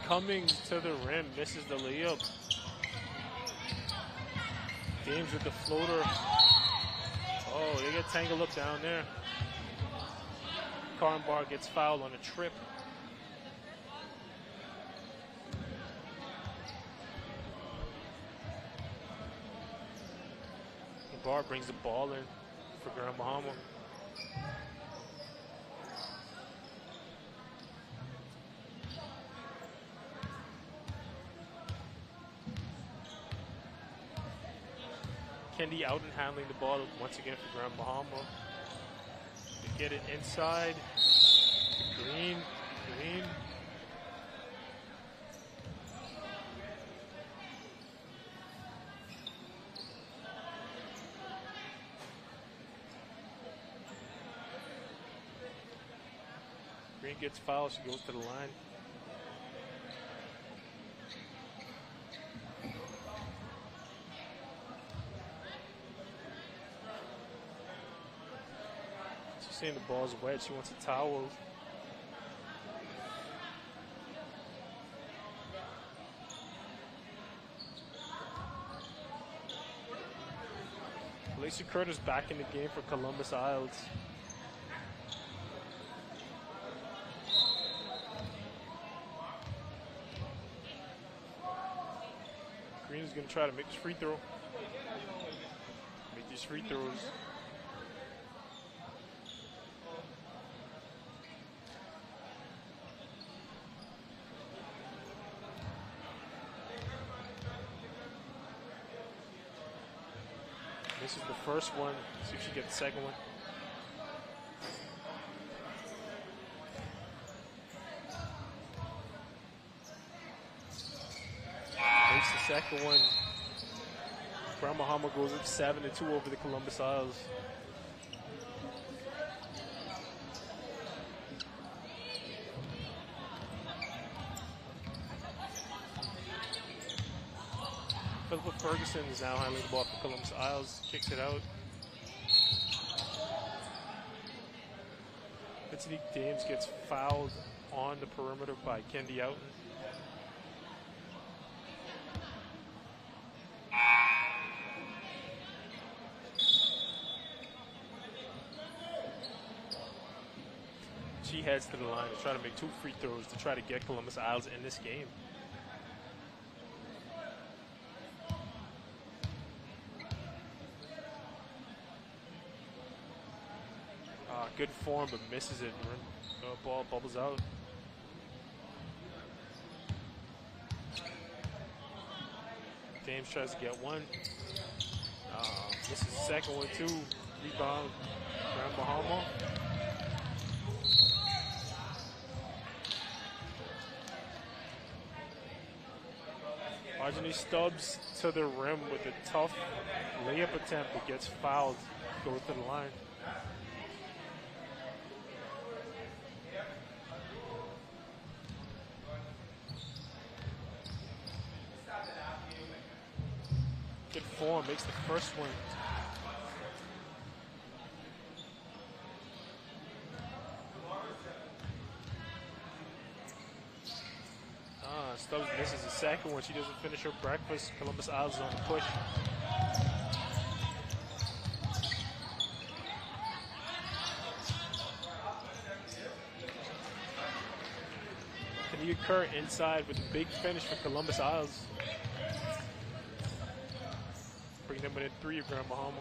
[SPEAKER 1] Cummings to the rim, misses the layup. James with the floater. Oh, they get tangled up down there. Karan Barr gets fouled on a trip. And Barr brings the ball in for Grand Bahama. Kendi Outen handling the ball once again for Grand Bahama. They get it inside. Green. Green gets fouled. She goes to the line. She's saying the ball's wet. She wants a towel. Lacey Curtis back in the game for Columbus Isles. Green is going to try to make this free throw. Make these free throws. This is the first one. See if she gets the second one. Makes the second one. Grand Bahama goes up 7-2 over the Columbus Isles. Philippa Ferguson is now handling the ball for Columbus Isles. Kicks it out. Betsy Dames gets fouled on the perimeter by Kendi Outen. She heads to the line to try to make 2 free throws to try to get Columbus Isles in this game. Good form, but misses it. Ball bubbles out. James tries to get one. This is the second one too. Rebound, Grand Bahama. Marjorie Stubbs to the rim with a tough layup attempt, but gets fouled. Goes to the line. Good form, makes the first one. Stubbs misses the second one. She doesn't finish her breakfast. Columbus Isles is on the push. Kania Kerr inside with a big finish for Columbus Isles. Bring them within 3 of Grand Bahama.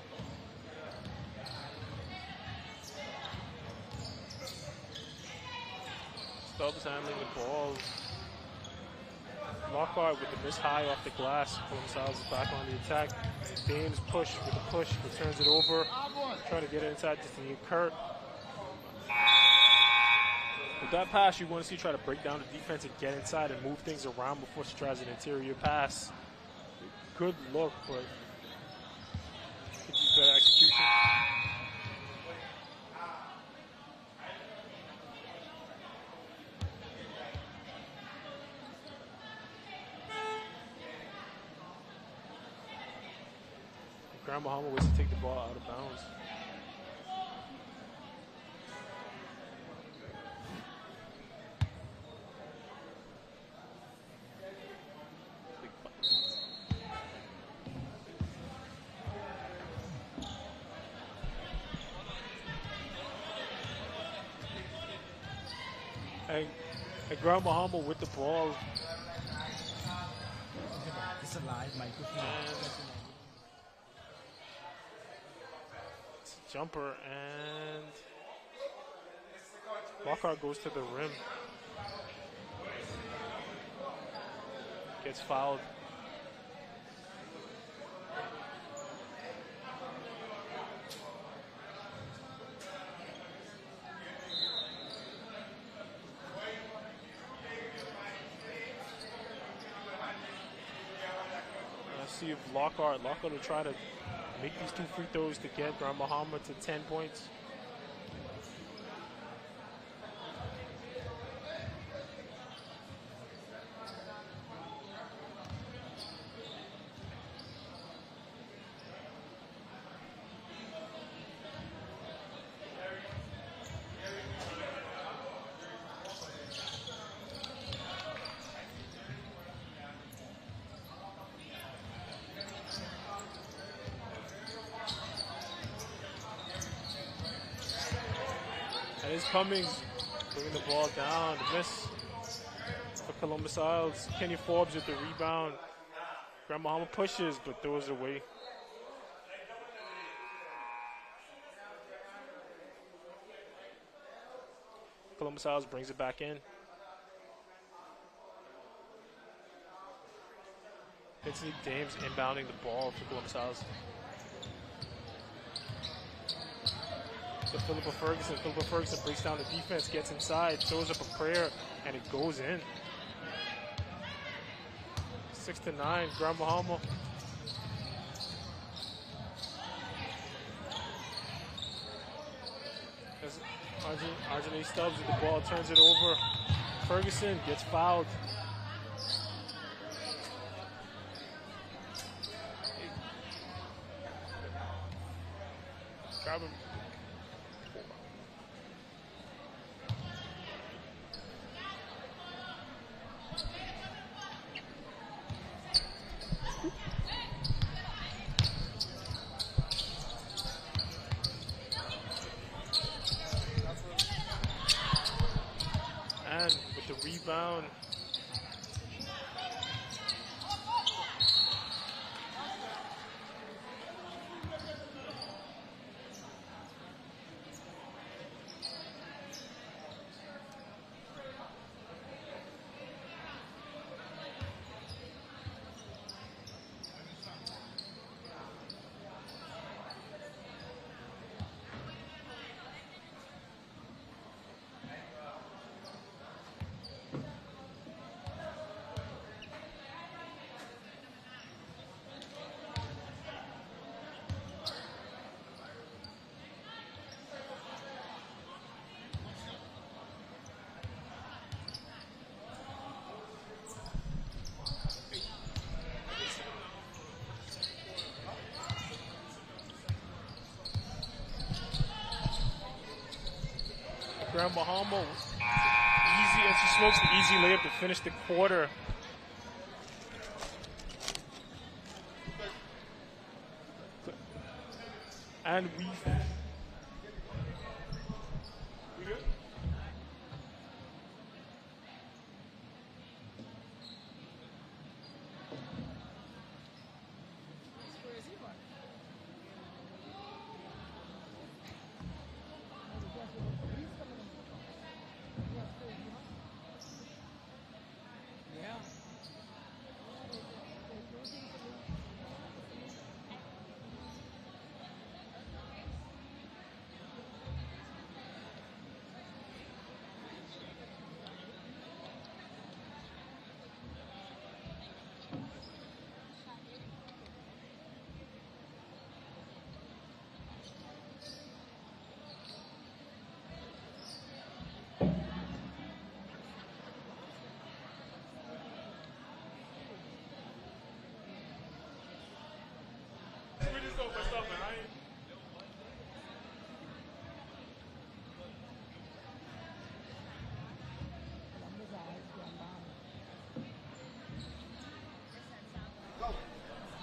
[SPEAKER 1] Stubbs handling the ball. Lockhart with the miss high off the glass. Columbus Isles is back on the attack. Dames push with the push, returns it over. Trying to get it inside to Kania Kerr. With that pass, you want to see try to break down the defense and get inside and move things around before she tries an interior pass. Good look, but could be better execution. Grand Bahama waits to take the ball out of bounds. And Grand Bahama with the ball.
[SPEAKER 13] It's a live microphone.
[SPEAKER 1] It's a jumper, and Lockhart goes to the rim. Gets fouled. See if Lockhart will try to make these 2 free throws to get Grand Bahama to 10 points. And it's Cummings bringing the ball down. The miss for Columbus Isles. Kenny Forbes with the rebound. Grand Bahama pushes, but throws it away. Columbus Isles brings it back in. Anthony Dames inbounding the ball for Columbus Isles. To Philippa Ferguson. Philippa Ferguson breaks down the defense, gets inside, throws up a prayer, and it goes in. 6-9, Grand Bahama. As Arjun Stubbs with the ball, turns it over. Ferguson gets fouled. Grab him. And with the rebound, Grand Bahama, easy, and she smokes the easy layup to finish the quarter. And we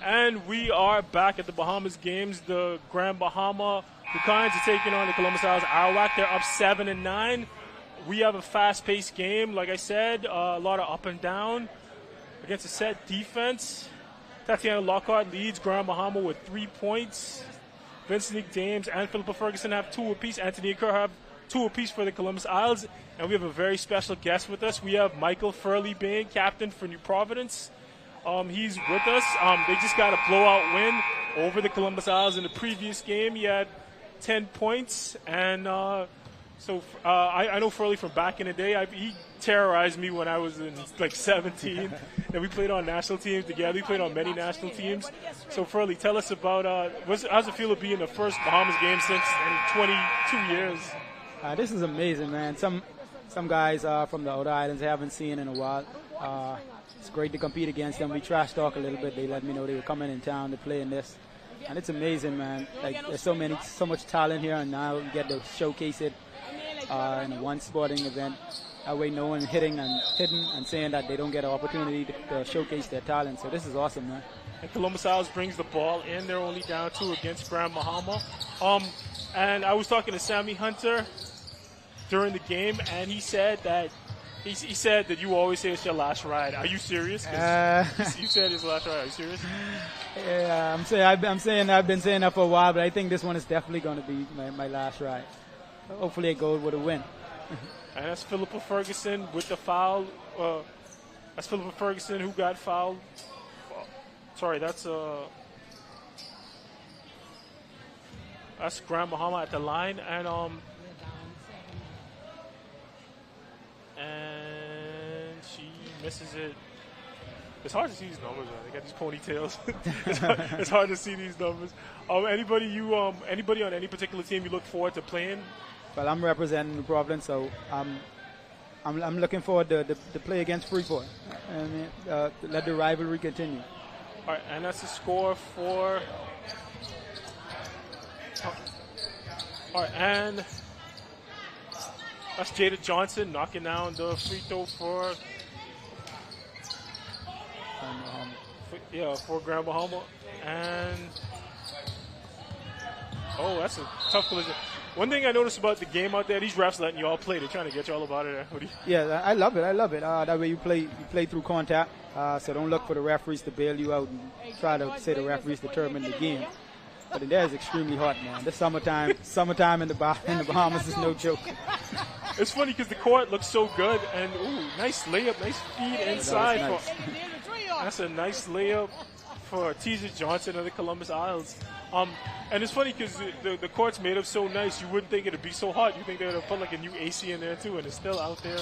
[SPEAKER 1] And we are back at the Bahamas games. The Grand Bahama Bucans are taking on the Columbus Isles Arawak. They're up 7-9. We have a fast-paced game, like I said, a lot of up and down against a set defense. Tatiana Lockhart leads Grand Bahama with 3 points. Vincent Dames and Philippa Ferguson have 2 apiece. Anthony Kerr have 2 apiece for the Columbus Isles. And we have a very special guest with us. We have Michael Furley-Bain, captain for New Providence. He's with us. They just got a blowout win over the Columbus Isles in the previous game. He had 10 points. And so I know Furley from back in the day. He terrorized me when I was in like 17. And we played on national teams together. We played on many national teams. So Furley, tell us about how's it feel to be in the first Bahamas game since 22 years?
[SPEAKER 13] This is amazing, man. Some guys from the outer islands I haven't seen in a while. It's great to compete against them. We trash talk a little bit. They let me know they were coming in town to play in this. And it's amazing, man. Like, there's so much talent here, and now we get to showcase it in one sporting event. That way no one hitting and saying that they don't get an opportunity to showcase their talent. So this is awesome, man.
[SPEAKER 1] And Columbus Isles brings the ball in. They're only down 2 against Grand Bahama. And I was talking to Sammy Hunter. during the game, and he said that he said that you always say it's your last ride. Are you serious? 'Cause you said it's the last ride. Are you serious?
[SPEAKER 13] Yeah, I've been saying that for a while, but I think this one is definitely going to be my last ride. Hopefully, it goes with a win.
[SPEAKER 1] And that's Philippa Ferguson with the foul. That's Philippa Ferguson who got fouled. Sorry, that's Graham Bahama at the line, and she misses it. It's hard to see these numbers, man. They got these ponytails. It's hard to see these numbers. Anybody on any particular team you look forward to playing?
[SPEAKER 13] Well, I'm representing New Providence, so I'm looking forward to play against Freeport and let the rivalry continue.
[SPEAKER 1] All right, and that's the score for. All right, and that's Jada Johnson knocking down the free throw for Grand Bahama. And that's a tough collision. One thing I noticed about the game out there, these refs letting you all play. They're trying to get you all about it.
[SPEAKER 13] Yeah, I love it. That way you play through contact. So don't look for the referees to bail you out and try to say the referees determine the game. But in there is extremely hot, man. This summertime in the Bahamas is no joke.
[SPEAKER 1] It's funny because the court looks so good, and nice layup, nice feed inside.
[SPEAKER 13] Nice.
[SPEAKER 1] That's a nice layup for Teaser Johnson of the Columbus Isles. And it's funny because the court's made up so nice, you wouldn't think it'd be so hot. You think they would have put like a new AC in there too, and it's still out there.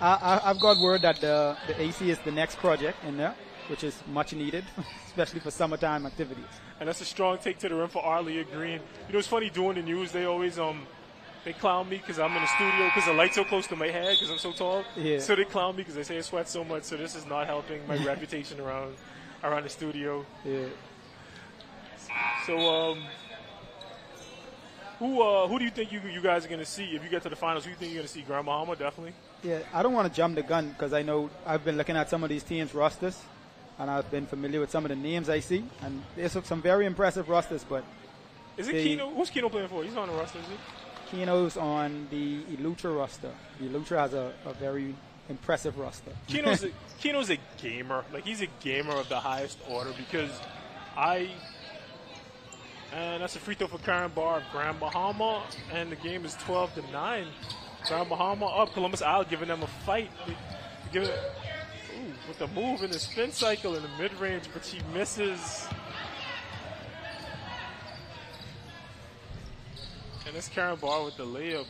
[SPEAKER 13] I've got word that the AC is the next project in there, which is much needed, especially for summertime activities.
[SPEAKER 1] And that's a strong take to the rim for Arlia Green. You know, it's funny doing the news. They always they clown me because I'm in the studio because the light's so close to my head because I'm so tall.
[SPEAKER 13] Yeah.
[SPEAKER 1] So they clown me because they say I sweat so much. So this is not helping my reputation around the studio.
[SPEAKER 13] Yeah.
[SPEAKER 1] So who do you think you guys are going to see if you get to the finals? Who do you think you're going to see? Grand Bahama, definitely.
[SPEAKER 13] Yeah, I don't want to jump the gun because I know I've been looking at some of these teams' rosters, and I've been familiar with some of the names I see, and there's some very impressive rosters. But
[SPEAKER 1] is it Keno? Who's Keno playing for? He's on the roster, is he?
[SPEAKER 13] Keno's on the Elutra roster. The Elutra has a very impressive roster.
[SPEAKER 1] Keno's a gamer. Like, he's a gamer of the highest order because and that's a free throw for Karen Barr of Grand Bahama, and the game is 12-9. Grand Bahama up. Columbus Isle giving them a fight. With the move in the spin cycle in the mid-range, but she misses. And it's Karen Barr with the layup.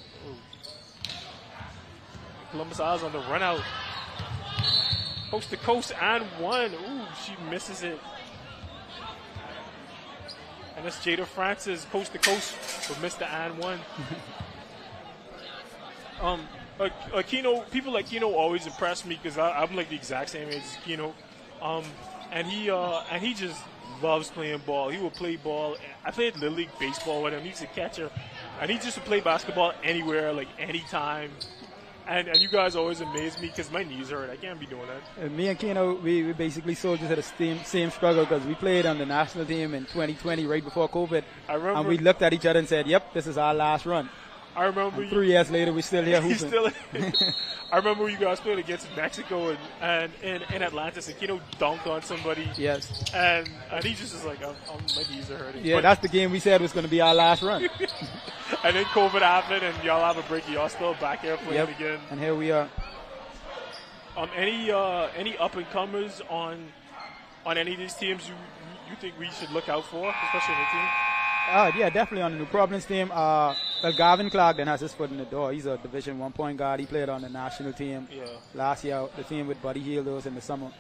[SPEAKER 1] Columbus Isle's on the run out. Coast to coast and one. She misses it. And that's Jada Francis, coast to coast with Mr. and one. Keno, people like Keno always impress me because I'm like the exact same age as Keno. And he just loves playing ball. He will play ball. I played Little League baseball with him. He's a catcher. And he just would play basketball anywhere, like anytime. And you guys always amaze me because my knees hurt. I can't be doing that.
[SPEAKER 13] Me and Keno, we basically soldiers of the same struggle because we played on the national team in 2020 right before COVID.
[SPEAKER 1] I remember.
[SPEAKER 13] And we looked at each other and said, yep, this is our last run.
[SPEAKER 1] I remember.
[SPEAKER 13] And 3 years later, we're still here hooping.
[SPEAKER 1] I remember you guys played against Mexico and in Atlantis, and Keno dunked on somebody.
[SPEAKER 13] Yes.
[SPEAKER 1] And he just is like, my knees are hurting.
[SPEAKER 13] Yeah, that's the game we said was going to be our last run.
[SPEAKER 1] And then COVID happened, and y'all have a break. Y'all still back here playing again.
[SPEAKER 13] And here we are.
[SPEAKER 1] Any up and comers on any of these teams you think we should look out for, especially in the team?
[SPEAKER 13] Yeah, definitely on the New Providence team. Well, Garvin Clark then has his foot in the door. He's a Division 1 point guard. He played on the national team last year. The team with Buddy Hield was in the summer.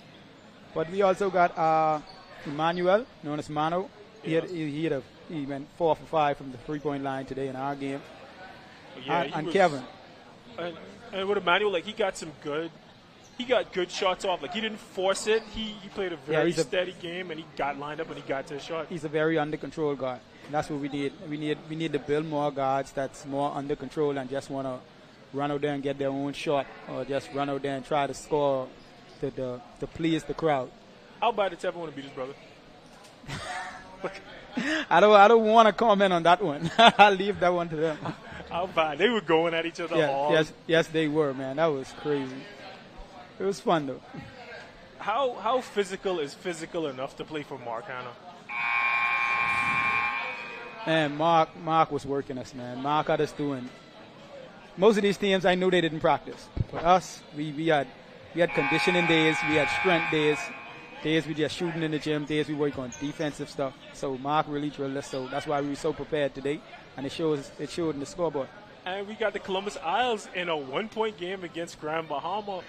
[SPEAKER 13] But we also got Emmanuel, known as Mano. He went 4 for 5 from the 3-point line today in our game.
[SPEAKER 1] Yeah,
[SPEAKER 13] and Kevin.
[SPEAKER 1] And with Emmanuel, like, he got good shots off. Like, he didn't force it. He played a very steady game, and he got lined up and he got to the shot.
[SPEAKER 13] He's a very under control guard. And that's what we need. We need to build more guards that's more under control and just want to run out there and get their own shot, or just run out there and try to score to please the crowd.
[SPEAKER 1] How bad did Tevin want to beat his brother?
[SPEAKER 13] I don't want to comment on that one. I'll leave that one to them.
[SPEAKER 1] How bad. They were going at each other all.
[SPEAKER 13] Yes, they were, man. That was crazy. It was fun, though.
[SPEAKER 1] How physical is physical enough to play for Mark Hanna?
[SPEAKER 13] And Mark was working us, man. Mark had us doing. Most of these teams, I knew they didn't practice. For us, we had conditioning days, we had strength days we just shooting in the gym, days we work on defensive stuff. So Mark really drilled us, so that's why we were so prepared today, and it showed in the scoreboard.
[SPEAKER 1] And we got the Columbus Isles in a 1-point game against Grand Bahama.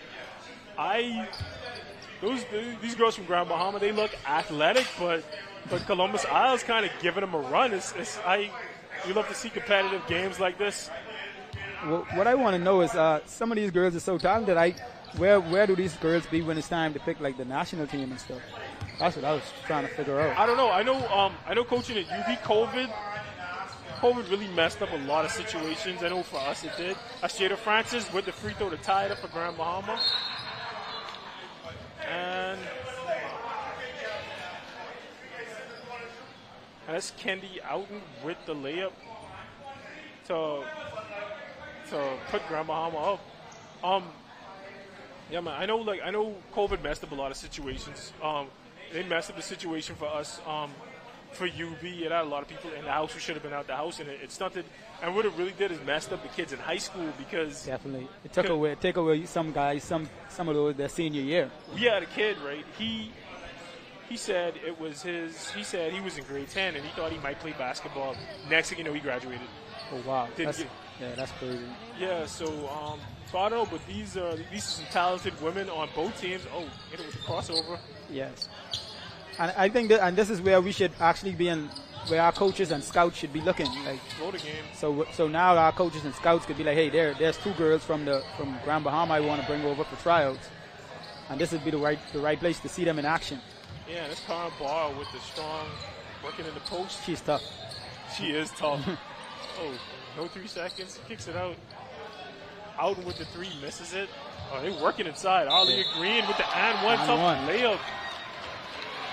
[SPEAKER 1] These girls from Grand Bahama, they look athletic, but Columbus Isles kind of giving them a run. You love to see competitive games like this.
[SPEAKER 13] Well, what I want to know is some of these girls are so talented. Where do these girls be when it's time to pick like the national team and stuff? That's what I was trying to figure out.
[SPEAKER 1] I don't know. I know coaching at UV, COVID really messed up a lot of situations. I know for us it did. Ashada Francis with the free throw to tie it up for Grand Bahama. And that's Kendi Outen with the layup to put Grand Bahama up. Yeah, man. I know COVID messed up a lot of situations. They messed up the situation for us. For UV, it had a lot of people in the house who should have been out the house, and it stunted. And what it really did is messed up the kids in high school because
[SPEAKER 13] definitely it took away some guys, some of those their senior year.
[SPEAKER 1] We had a kid, right? He said it was his. He said he was in grade 10 and he thought he might play basketball. Next thing you know, he graduated.
[SPEAKER 13] Oh wow, that's crazy.
[SPEAKER 1] Yeah, so I don't know, but these are some talented women on both teams. Oh, hit it with the crossover.
[SPEAKER 13] Yes. And I think and this is where we should actually be where our coaches and scouts should be looking. Like,
[SPEAKER 1] slow the game.
[SPEAKER 13] So now our coaches and scouts could be like, hey, there's two girls from Grand Bahama I want to bring over for tryouts, and this would be the right place to see them in action.
[SPEAKER 1] Yeah, this Karen Barr with the strong working in the post.
[SPEAKER 13] She's tough.
[SPEAKER 1] She is tough. Oh, no 3 seconds. Kicks it out. Out with the 3, misses it. Oh, they working inside. Arlia Green with the and one layup.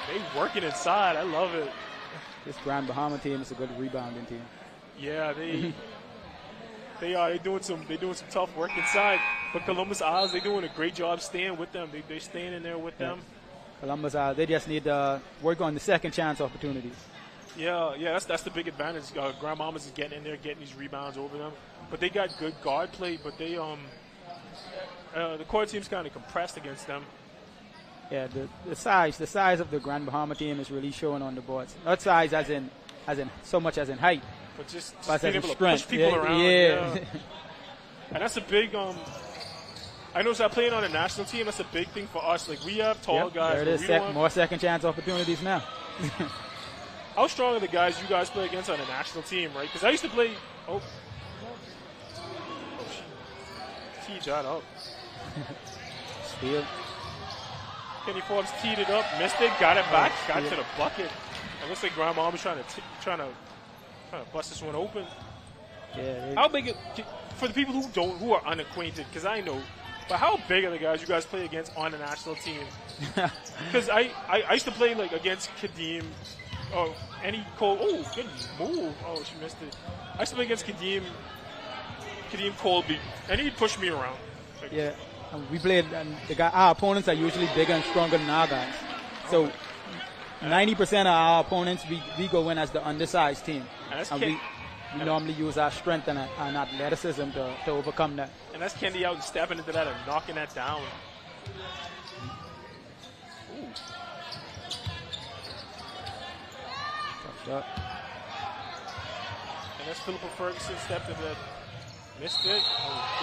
[SPEAKER 1] They working inside. I love it.
[SPEAKER 13] This Grand Bahama team is a good rebounding team.
[SPEAKER 1] Yeah, they are. They're doing some tough work inside. But Columbus Isles, they're doing a great job staying with them. They're staying in there with them.
[SPEAKER 13] Columbus Isles, they just need to work on the second chance opportunities.
[SPEAKER 1] Yeah, that's the big advantage. Grand Bahama is getting in there, getting these rebounds over them. But they got good guard play. But they the court team's kind of compressed against them.
[SPEAKER 13] Yeah, the size of the Grand Bahama team is really showing on the boards. Not size as in so much as in height,
[SPEAKER 1] but just
[SPEAKER 13] being
[SPEAKER 1] able
[SPEAKER 13] strength.
[SPEAKER 1] To push people around. Yeah. And that's a big. I know that playing on a national team, that's a big thing for us. Like we have tall guys.
[SPEAKER 13] There it is. More second chance opportunities now.
[SPEAKER 1] How strong are the guys you guys play against on a national team, right? Because I used to play. She teed that up.
[SPEAKER 13] Steal.
[SPEAKER 1] Kenny Forbes teed it up, missed it, got it back, got to the bucket. It looks like Grand Bahama was trying to bust this one open.
[SPEAKER 13] Yeah.
[SPEAKER 1] How big for the people who are unacquainted? Because I know, but how big are the guys you guys play against on the national team? Because I used to play like against Kadeem. Oh, any Cole. Oh, good move. Oh, she missed it. I used to play against Kadeem Colby, and he'd push me around. Like,
[SPEAKER 13] yeah. We played, and our opponents are usually bigger and stronger than our guys. So 90% of our opponents, we go in as the undersized team. And we normally use our strength and athleticism to overcome that.
[SPEAKER 1] And that's Kendi out and stepping into that and knocking that down. Ooh.
[SPEAKER 13] Tough shot.
[SPEAKER 1] And that's Philippa Ferguson stepped into that. Missed it.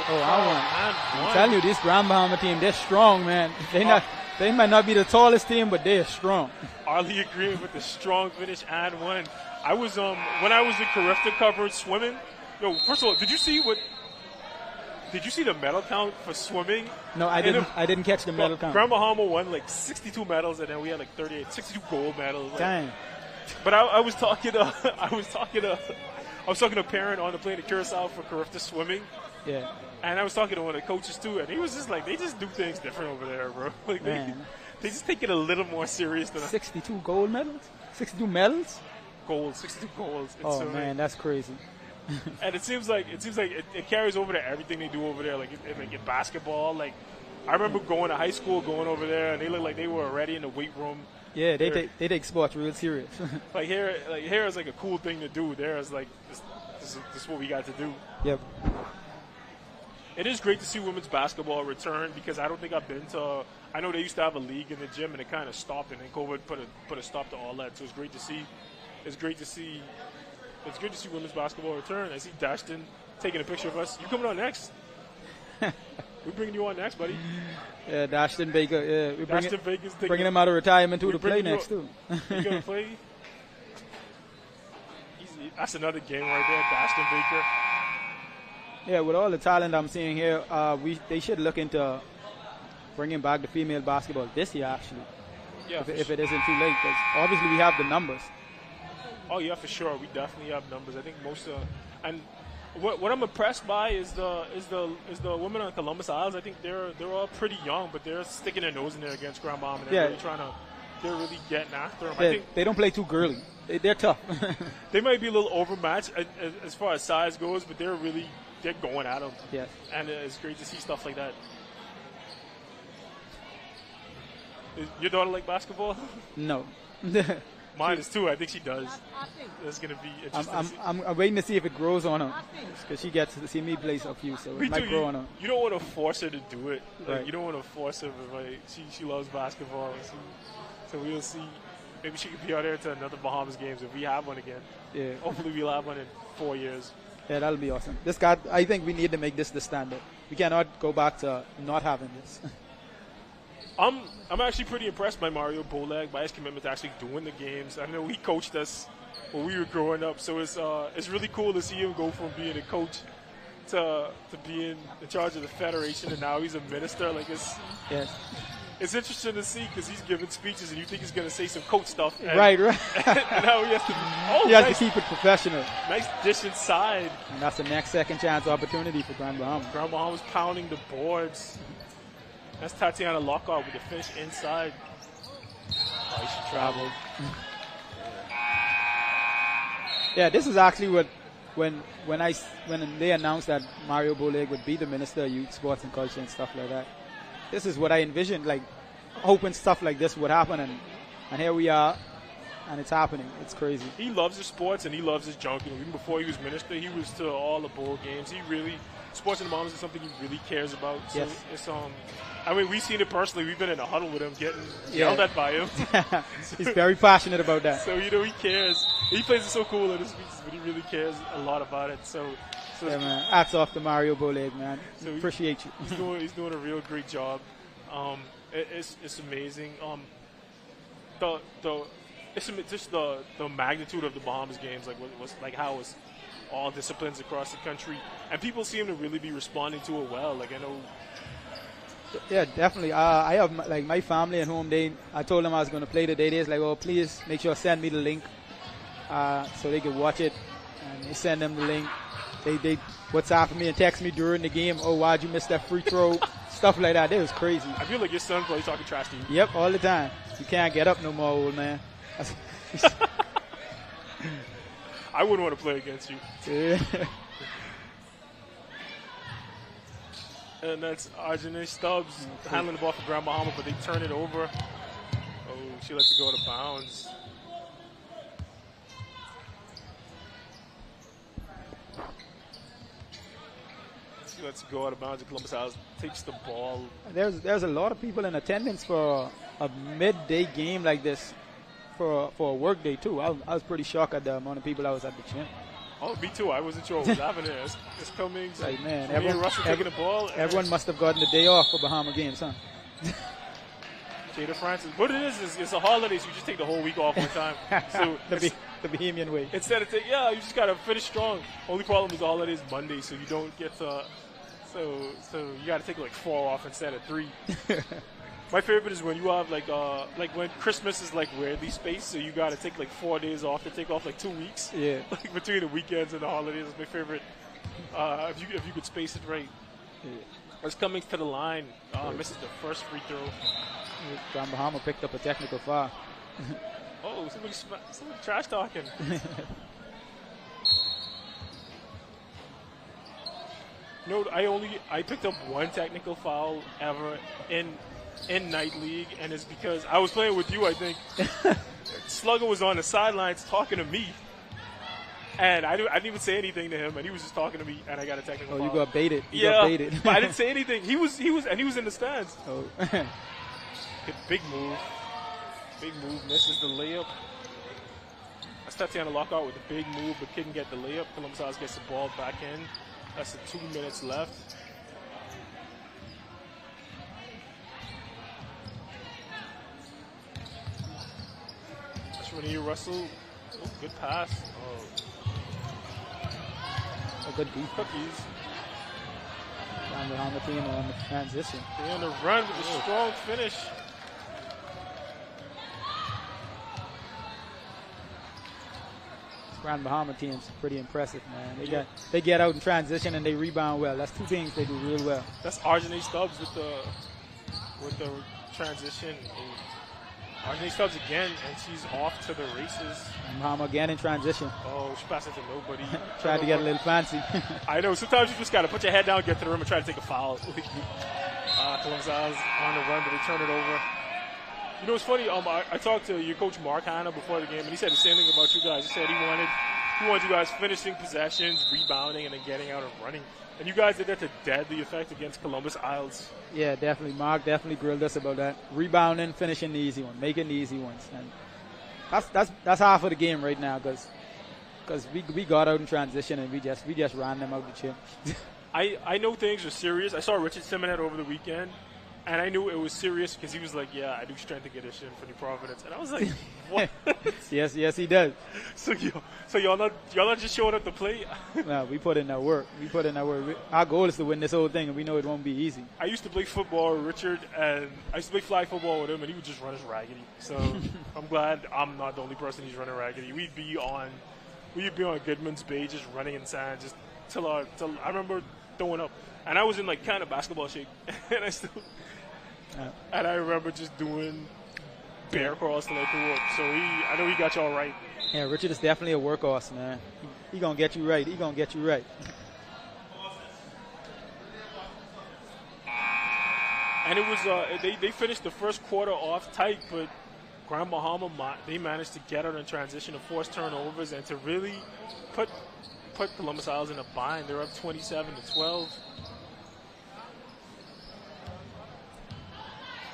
[SPEAKER 13] I'm telling you, this Grand Bahama team, they're strong, man. They might not be the tallest team, but they're strong.
[SPEAKER 1] Arlie Green with the strong finish and one. I was when I was in Carifta covered swimming. First of all, did you see the medal count for swimming?
[SPEAKER 13] No, I didn't catch the medal count.
[SPEAKER 1] Grand Bahama won like 62 medals, and then we had like 62 gold medals.
[SPEAKER 13] Dang.
[SPEAKER 1] But I was talking to a parent on the plane to Curacao for Carifta swimming.
[SPEAKER 13] Yeah.
[SPEAKER 1] And I was talking to one of the coaches too, and he was just like, they just do things different over there, bro. Like they just take it a little more serious than
[SPEAKER 13] 62 gold medals? 62 medals?
[SPEAKER 1] Gold, 62 golds.
[SPEAKER 13] Oh man, that's crazy.
[SPEAKER 1] And it seems like it carries over to everything they do over there. Like in basketball, like I remember going to high school, going over there, and they looked like they were already in the weight room.
[SPEAKER 13] Yeah, they take sports real serious.
[SPEAKER 1] Like here is like a cool thing to do. There is like this is what we got to do.
[SPEAKER 13] Yep.
[SPEAKER 1] It is great to see women's basketball return because I don't think I've been to. I know they used to have a league in the gym and it kind of stopped, and then COVID put a stop to all that. So it's great to see. It's great to see women's basketball return. I see Dashton taking a picture of us. You coming on next? We're bringing you on next, buddy.
[SPEAKER 13] Yeah, Dashton Baker. Yeah,
[SPEAKER 1] Dashton Baker's
[SPEAKER 13] bringing him out of retirement to play next too.
[SPEAKER 1] He's gonna play. That's another game right there, Dashton Baker.
[SPEAKER 13] Yeah, with all the talent I'm seeing here, they should look into bringing back the female basketball this year, actually.
[SPEAKER 1] Yeah,
[SPEAKER 13] if it isn't too late, because obviously we have the numbers.
[SPEAKER 1] Oh yeah, for sure. We definitely have numbers. I think most and what I'm impressed by is the women on Columbus Isles. I think they're all pretty young, but they're sticking their nose in there against Grand Bahama. They're really getting after them.
[SPEAKER 13] Yeah,
[SPEAKER 1] I think
[SPEAKER 13] they don't play too girly. They're tough.
[SPEAKER 1] They might be a little overmatched as far as size goes, but they're going at them.
[SPEAKER 13] Yes.
[SPEAKER 1] And it's great to see stuff like that. Your daughter like basketball?
[SPEAKER 13] No.
[SPEAKER 1] Mine is too. I think she does. That's going to be interesting.
[SPEAKER 13] I'm waiting to see if it grows on her, because she gets to see me play a few, so it might grow on her.
[SPEAKER 1] You don't want to force her to do it.
[SPEAKER 13] Right.
[SPEAKER 1] You don't want to force her, but like, she loves basketball. So we'll see. Maybe she could be out there to another Bahamas games if we have one again.
[SPEAKER 13] Yeah.
[SPEAKER 1] Hopefully we'll have one in 4 years.
[SPEAKER 13] Yeah, that'll be awesome. I think we need to make this the standard. We cannot go back to not having this.
[SPEAKER 1] I'm actually pretty impressed by Mario Bolag, by his commitment to actually doing the games. I know he coached us when we were growing up, so it's really cool to see him go from being a coach to being in charge of the federation, and now he's a minister. Like it's interesting to see because he's giving speeches, and you think he's going to say some coach stuff. And,
[SPEAKER 13] right.
[SPEAKER 1] And now he has
[SPEAKER 13] to. To keep it professional.
[SPEAKER 1] Nice dish inside.
[SPEAKER 13] And that's the next second chance opportunity for Grand Bahama.
[SPEAKER 1] Grand Bahama's pounding the boards. That's Tatiana Lockhart with the finish inside. Oh, she traveled.
[SPEAKER 13] Yeah, this is actually when they announced that Mario Boleg would be the Minister of Youth, Sports and Culture and stuff like that. This is what I envisioned, like hoping stuff like this would happen, and here we are, and it's happening. It's crazy.
[SPEAKER 1] He loves his sports and he loves his junk. Even before he was minister, he was to all the bowl games. Sports in the Bahamas is something he really cares about. So
[SPEAKER 13] yes.
[SPEAKER 1] It's I mean, we've seen it personally. We've been in a huddle with him, getting yelled at by him.
[SPEAKER 13] He's very passionate about that.
[SPEAKER 1] So he cares. He plays it so cool in his speeches, but he really cares a lot about it. So
[SPEAKER 13] yeah, man. Hats off to Mario Boleg, man. So appreciate you.
[SPEAKER 1] He's doing a real great job. It's amazing. Just the magnitude of the Bahamas games, like how it's all disciplines across the country, and people seem to really be responding to it well. Like I know.
[SPEAKER 13] Yeah, definitely. I have my family at home. I told them I was going to play today. They was like, "Oh, please make sure send me the link, so they could watch it." And they send them the link. They WhatsApp me and text me during the game. Oh, why'd you miss that free throw? Stuff like that. It was crazy.
[SPEAKER 1] I feel like your son's probably talking trash to you.
[SPEAKER 13] Yep, all the time. You can't get up no more, old man.
[SPEAKER 1] I wouldn't want to play against you.
[SPEAKER 13] Yeah.
[SPEAKER 1] And that's Arjane Stubbs handling the ball for Grand Bahama, but they turn it over. Oh, she lets it go to bounds. She lets it go out of bounds. Columbus House takes the ball.
[SPEAKER 13] There's a lot of people in attendance for a midday game like this, for a work day too. I was pretty shocked at the amount of people that was at the gym.
[SPEAKER 1] Oh, me too. I wasn't sure what was happening there. It's Cummings.
[SPEAKER 13] Like, man,
[SPEAKER 1] taking the ball.
[SPEAKER 13] Everyone must have gotten the day off for Bahama games, huh?
[SPEAKER 1] Jada Francis. What it is it's a holiday, so you just take the whole week off one time. So
[SPEAKER 13] the Bahamian way.
[SPEAKER 1] Instead of you just got to finish strong. Only problem is the holiday is Monday, so you don't get to. So you got to take 4 off instead of 3. My favorite is when you have like when Christmas is weirdly spaced, so you got to take 4 days off to take off 2 weeks.
[SPEAKER 13] Yeah.
[SPEAKER 1] Between the weekends and the holidays is my favorite. If you could space it right.
[SPEAKER 13] Yeah.
[SPEAKER 1] It's coming to the line. Misses the first free throw.
[SPEAKER 13] Grand Bahama picked up a technical foul.
[SPEAKER 1] Oh, somebody trash talking. No, I picked up one technical foul ever in night league, and it's because I was playing with you. I think Slugger was on the sidelines talking to me, and I didn't even say anything to him, and he was just talking to me, and I got a technical foul.
[SPEAKER 13] You got baited.
[SPEAKER 1] Yeah,
[SPEAKER 13] got baited.
[SPEAKER 1] but I didn't say anything. He was in the stands.
[SPEAKER 13] Oh.
[SPEAKER 1] Big move, misses the layup. Tatiana Lockhart with a big move, but couldn't get the layup. Columbus House gets the ball back in. That's 2 minutes left. That's Renee Russell. Oh, good pass.
[SPEAKER 13] A good beat.
[SPEAKER 1] Cookies.
[SPEAKER 13] Down the Bahama team on the transition.
[SPEAKER 1] They're on the run with a strong finish.
[SPEAKER 13] Grand Bahama team's pretty impressive, man. They get out in transition and they rebound well. That's two things they do real well.
[SPEAKER 1] That's Arjane Stubbs with the transition. Arjane Stubbs again, and she's off to the races.
[SPEAKER 13] And Bahama again in transition.
[SPEAKER 1] Oh, she passed it to nobody.
[SPEAKER 13] Tried to get a little fancy.
[SPEAKER 1] I know. Sometimes you just got to put your head down, get to the rim, and try to take a foul. Columbus House on the run, but they turn it over. You know, it's funny. I talked to your coach Mark Hanna before the game, and he said the same thing about you guys. He said he wanted you guys finishing possessions, rebounding, and then getting out and running. And you guys did that to deadly effect against Columbus Isles.
[SPEAKER 13] Yeah, definitely. Mark definitely grilled us about that. Rebounding, finishing the easy one, making the easy ones, and that's half of the game right now because we got out in transition and we just ran them out the chin.
[SPEAKER 1] I know things are serious. I saw Richard Simonet over the weekend. And I knew it was serious because he was like, "Yeah, I do strength and conditioning for New Providence," and I was like, "What?"
[SPEAKER 13] yes, he does.
[SPEAKER 1] So y'all not just showing up to play?
[SPEAKER 13] No, we put in that work. Our goal is to win this whole thing, and we know it won't be easy.
[SPEAKER 1] I used to play football with Richard, and I used to play flag football with him, and he would just run us raggedy. So I'm glad I'm not the only person he's running raggedy. We'd be on Goodman's Bay just running in sand just till I remember throwing up, and I was in like kind of basketball shape, and I remember just doing bear crawls till I threw up. So I know he got y'all right.
[SPEAKER 13] Yeah, Richard is definitely a workhorse, man. He gonna get you right.
[SPEAKER 1] And it was they finished the first quarter off tight, but Grand Bahama they managed to get out in transition to force turnovers and to really put Columbus Isles in a bind. They're up 27-12.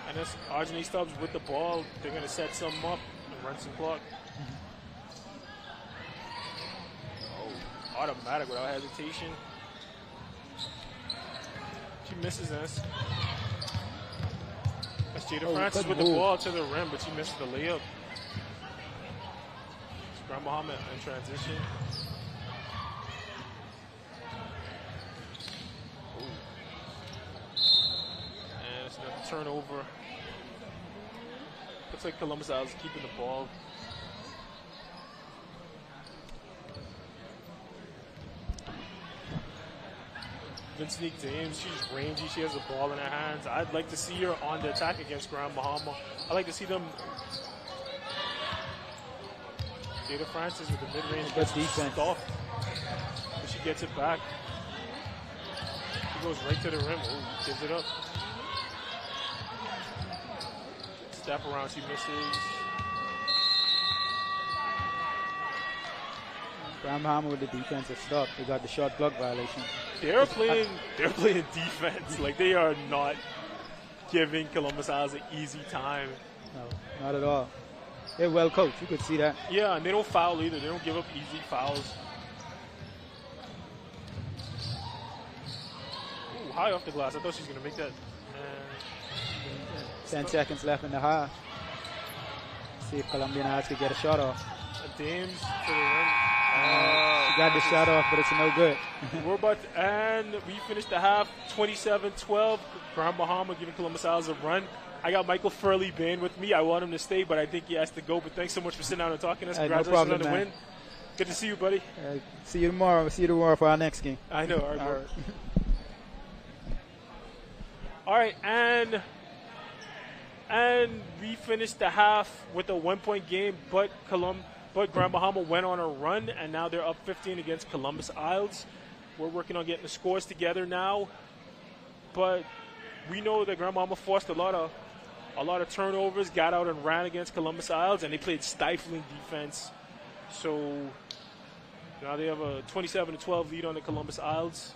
[SPEAKER 1] And that's Arjane Stubbs with the ball. They're going to set something up and run some clock. Oh, automatic without hesitation. She misses this. That's Jada Francis with the ball to the rim, but she misses the layup. It's Grand Bahama in transition. And it's another turnover. Looks like Columbus Isles is keeping the ball. Vincent James, she's rangy. She has the ball in her hands. I'd like to see her on the attack against Grand Bahama. I'd like to see them. Jada Francis with the mid-range
[SPEAKER 13] gets defense.
[SPEAKER 1] But she gets it back. She goes right to the rim. Ooh, gives it up. Step around, she misses.
[SPEAKER 13] Grand Bahama with the defensive stop. They got the shot clock violation.
[SPEAKER 1] They're playing defense. Like, they are not giving Columbus Isles an easy time.
[SPEAKER 13] No, not at all. They're well coached. You could see that.
[SPEAKER 1] Yeah, and they don't foul either. They don't give up easy fouls. Ooh, high off the glass. I thought she was going to make that.
[SPEAKER 13] 10 seconds left in the half. See if Columbian Arts could get a shot off.
[SPEAKER 1] Dames to the rim.
[SPEAKER 13] She got the shot off, but it's no good.
[SPEAKER 1] We're about to end. We finished the half 27-12. Grand Bahama giving Columbus Isles a run. I got Michael Furley Bain with me. I want him to stay, but I think he has to go. But thanks so much for sitting down and talking to us. Congratulations on the win. Good to see you, buddy.
[SPEAKER 13] See you tomorrow. See you tomorrow for our next game.
[SPEAKER 1] I know. All right. All right, and we finished the half with a 1-point game, but Grand Bahama went on a run, and now they're up 15 against Columbus Isles. We're working on getting the scores together now. But we know that Grandmama forced a lot of turnovers, got out and ran against Columbus Isles, and they played stifling defense. So now they have a 27-12 lead on the Columbus Isles.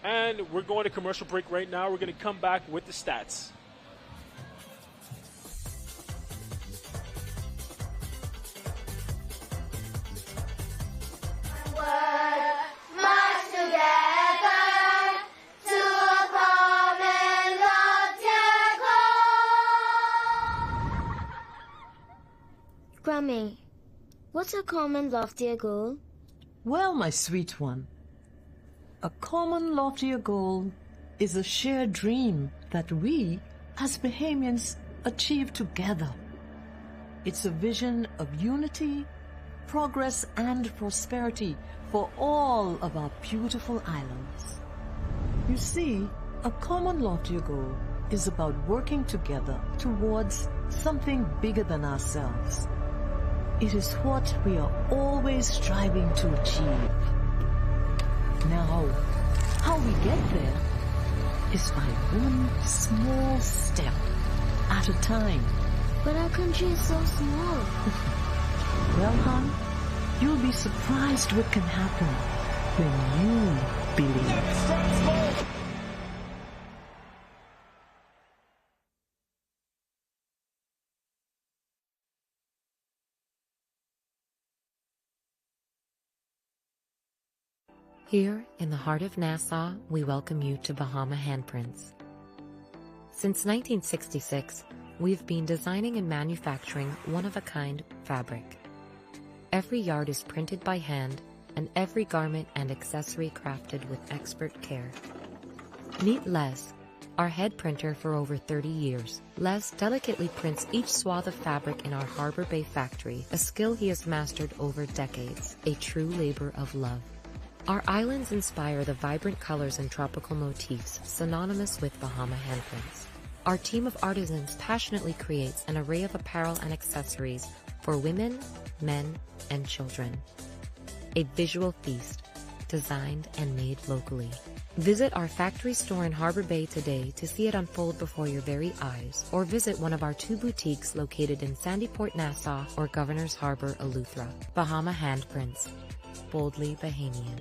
[SPEAKER 1] And we're going to commercial break right now. We're going to come back with the stats.
[SPEAKER 3] Grammy, what's a common loftier goal?
[SPEAKER 4] Well, my sweet one, a common loftier goal is a shared dream that we, as Bahamians, achieve together. It's a vision of unity, progress, and prosperity for all of our beautiful islands. You see, a common loftier goal is about working together towards something bigger than ourselves. It is what we are always striving to achieve. Now, how we get there is by one small step at a time.
[SPEAKER 3] But our country is so small.
[SPEAKER 4] Well, hon, you'll be surprised what can happen when you believe.
[SPEAKER 5] Here, in the heart of Nassau, we welcome you to Bahama Handprints. Since 1966, we've been designing and manufacturing one-of-a-kind fabric. Every yard is printed by hand, and every garment and accessory crafted with expert care. Meet Les, our head printer for over 30 years. Les delicately prints each swath of fabric in our Harbor Bay factory, a skill he has mastered over decades, a true labor of love. Our islands inspire the vibrant colors and tropical motifs synonymous with Bahama handprints. Our team of artisans passionately creates an array of apparel and accessories for women, men, and children. A visual feast, designed and made locally. Visit our factory store in Harbor Bay today to see it unfold before your very eyes, or visit one of our 2 boutiques located in Sandyport, Nassau, or Governor's Harbor, Eleuthera. Bahama Handprints. Boldly Bahamian.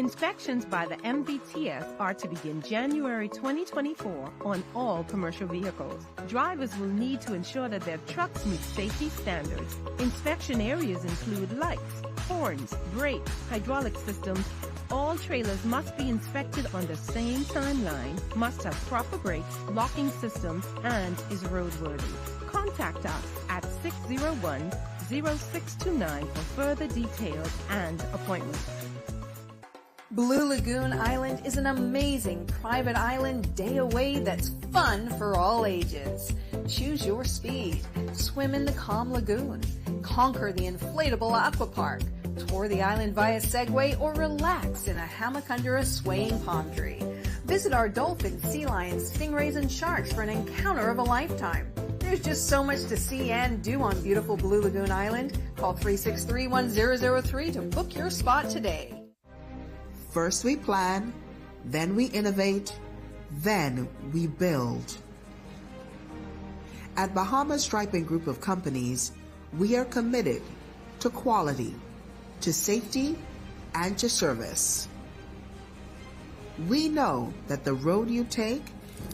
[SPEAKER 6] Inspections by the MVTS are to begin January 2024 on all commercial vehicles. Drivers will need to ensure that their trucks meet safety standards. Inspection areas include lights, horns, brakes, hydraulic systems. All trailers must be inspected on the same timeline, must have proper brakes, locking systems, and is roadworthy. Contact us at 601-0629 for further details and appointments.
[SPEAKER 7] Blue Lagoon Island is an amazing private island day away that's fun for all ages. Choose your speed. Swim in the calm lagoon. Conquer the inflatable aqua park. Tour the island via Segway or relax in a hammock under a swaying palm tree. Visit our dolphins, sea lions, stingrays, and sharks for an encounter of a lifetime. There's just so much to see and do on beautiful Blue Lagoon Island. Call 363-1003 to book your spot today.
[SPEAKER 8] First we plan, then we innovate, then we build. At Bahamas Striping Group of Companies, we are committed to quality, to safety, and to service. We know that the road you take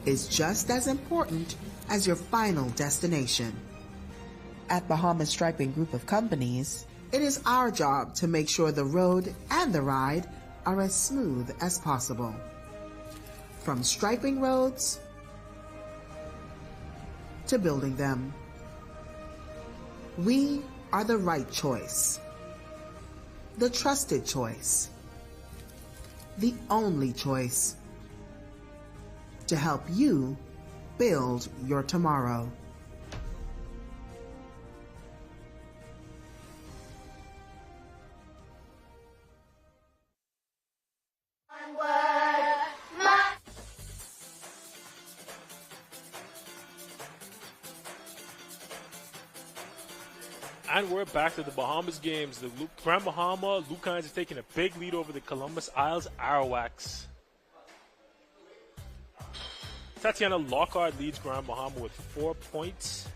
[SPEAKER 8] is just as important as your final destination. At Bahamas Striping Group of Companies, it is our job to make sure the road and the ride are as smooth as possible. From striping roads to building them, we are the right choice, the trusted choice, the only choice to help you build your tomorrow.
[SPEAKER 1] And we're back to the Bahamas games. The Grand Bahama Lucans is taking a big lead over the Columbus Isles Arawaks. Tatiana Lockhart leads Grand Bahama with 4 points.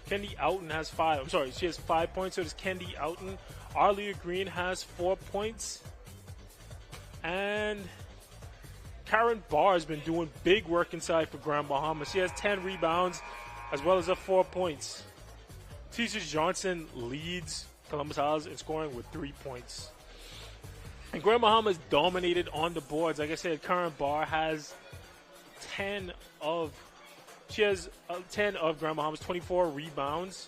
[SPEAKER 1] Kendi Outen has 5. I'm sorry, she has 5 points. So does Kendi Outen. Arlia Green has 4 points. And Karen Barr has been doing big work inside for Grand Bahama. She has 10 rebounds as well as 4 points. Tisha Johnson leads Columbus Isles in scoring with 3 points. And Grand Bahama is dominated on the boards. Like I said, Karen Barr has 10 of Grand Bahama's 24 rebounds.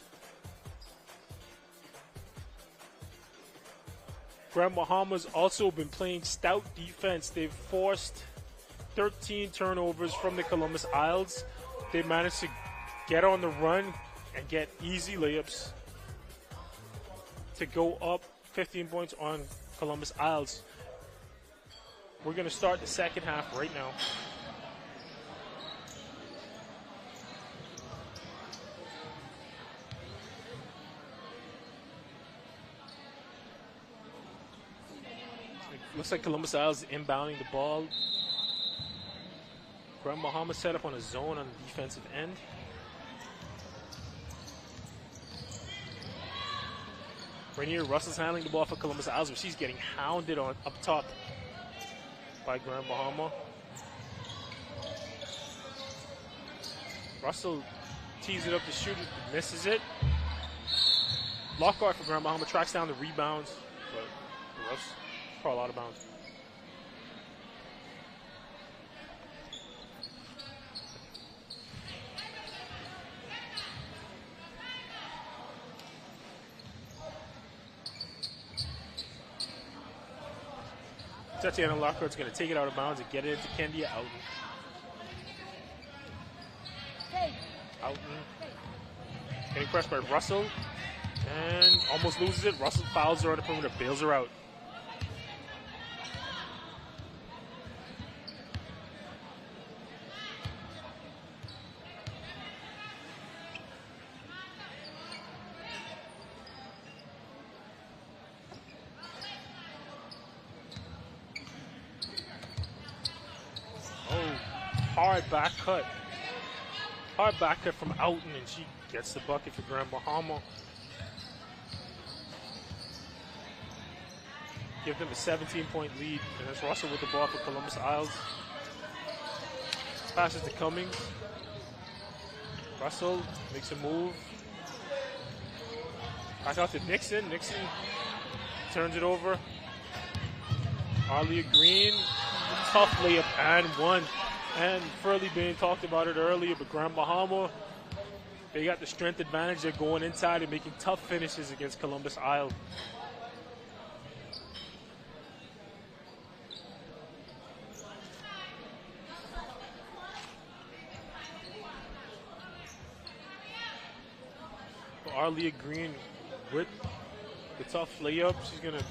[SPEAKER 1] Grand Bahama's also been playing stout defense. They've forced 13 turnovers from the Columbus Isles. They managed to get on the run and get easy layups to go up 15 points on Columbus Isles. We're going to start the second half right now. It looks like Columbus Isles is inbounding the ball. Grand Bahama set up on a zone on the defensive end. Rainier Russell's handling the ball for Columbus Isles, but she's getting hounded on up top by Grand Bahama. Russell tees it up to shoot it, misses it. Lockhart for Grand Bahama tracks down the rebounds, but Russ probably out of bounds. Tatiana Lockhart's going to take it out of bounds and get it into Kendia Outen. Outen. Getting pressed by Russell. And almost loses it. Russell fouls her on the perimeter, bails her out. Hard back cut. Hard back cut from Outen, and she gets the bucket for Grand Bahama. Give them a 17-point lead, and that's Russell with the ball for Columbus Isles. Passes to Cummings. Russell makes a move. Back out to Nixon. Nixon turns it over. Arlia Green, tough layup and one. And Furley Bain talked about it earlier, but Grand Bahama, they got the strength advantage. They're going inside and making tough finishes against Columbus Isle. Arlia Green with the tough layup. She's going to